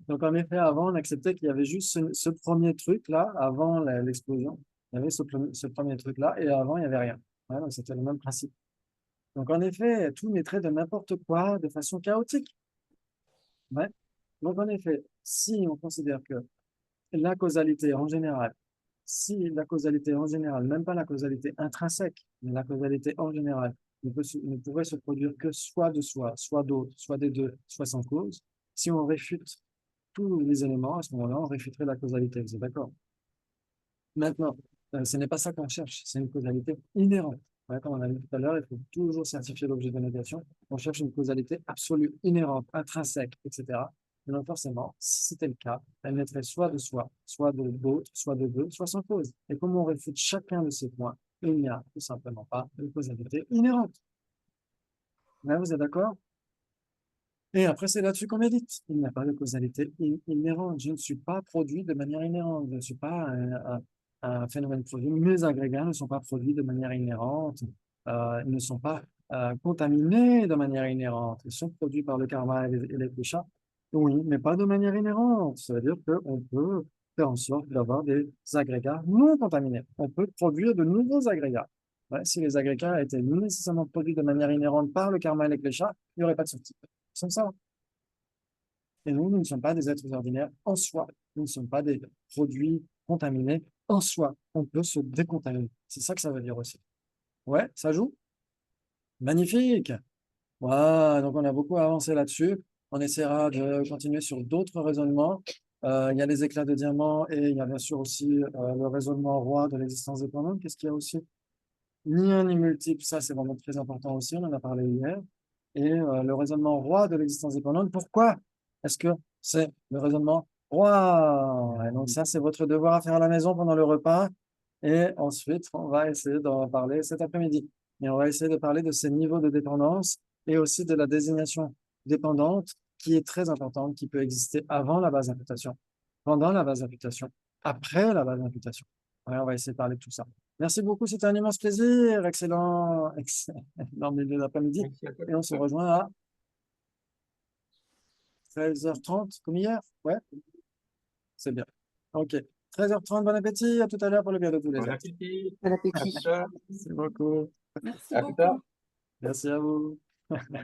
S7: donc, en effet, avant, on acceptait qu'il y avait juste ce premier truc-là, avant l'explosion. Il y avait ce premier truc-là, et avant, il n'y avait rien. Ouais, donc, c'était le même principe. Donc, en effet, tout naîtrait de n'importe quoi de façon chaotique. Ouais. Donc, en effet, si on considère que la causalité en général, si la causalité en général, même pas la causalité intrinsèque, mais la causalité en général, ne pourrait se produire que soit de soi, soit d'autre, soit des deux, soit sans cause, si on réfute tous les éléments, à ce moment-là, on réfuterait la causalité. Vous êtes d'accord? Maintenant, ce n'est pas ça qu'on cherche, c'est une causalité inhérente. Ouais, comme on a dit tout à l'heure, il faut toujours certifier l'objet de négation. On cherche une causalité absolue, inhérente, intrinsèque, etc. Mais donc forcément, si c'était le cas, elle naîtrait soit de soi, soit de d'autres, soit de deux, soit sans cause. Et comme on réfute chacun de ces points, il n'y a tout simplement pas de causalité inhérente. Ouais, vous êtes d'accord? Et après, c'est là-dessus qu'on médite. Il n'y a pas de causalité inhérente. Je ne suis pas produit de manière inhérente. Je ne suis pas un phénomène produit. Mes agrégats ne sont pas produits de manière inhérente. Ils ne sont pas contaminés de manière inhérente. Ils sont produits par le karma et les péchas. Oui, mais pas de manière inhérente. Ça veut dire qu'on peut faire en sorte d'avoir des agrégats non contaminés. On peut produire de nouveaux agrégats. Ouais, si les agrégats étaient nécessairement produits de manière inhérente par le karma et les péchas, il n'y aurait pas de sortie. C'est ça. Et nous ne sommes pas des êtres ordinaires en soi. Nous ne sommes pas des produits contaminés en soi. On peut se décontaminer. C'est ça que ça veut dire aussi. Ouais, ça joue? Magnifique! Voilà, donc on a beaucoup avancé là-dessus. On essaiera de continuer sur d'autres raisonnements. Il y a les éclats de diamant et il y a bien sûr aussi le raisonnement roi de l'existence dépendante. Qu'est-ce qu'il y a aussi? Ni un ni multiple, ça c'est vraiment très important aussi, on en a parlé hier. Et le raisonnement roi de l'existence dépendante, pourquoi est-ce que c'est le raisonnement roi? Et donc ça, c'est votre devoir à faire à la maison pendant le repas. Et ensuite, on va essayer d'en parler cet après-midi. Et on va essayer de parler de ces niveaux de dépendance et aussi de la désignation dépendante qui est très importante, qui peut exister avant la base d'imputation, pendant la base d'imputation, après la base d'imputation. Ouais, on va essayer de parler de tout ça. Merci beaucoup, c'était un immense plaisir. Excellent milieu d'après-midi.
S2: Merci à toi.
S7: Et on se rejoint à 13h30, comme hier. Ouais, c'est bien. Ok. 13h30, bon appétit. À tout à l'heure pour le bien de tous les
S2: Bon
S7: êtres.
S2: appétit.
S4: Bon
S2: À
S4: appétit.
S2: plus tard.
S7: Merci beaucoup.
S3: Merci
S2: À plus tard.
S3: beaucoup.
S7: Merci à vous.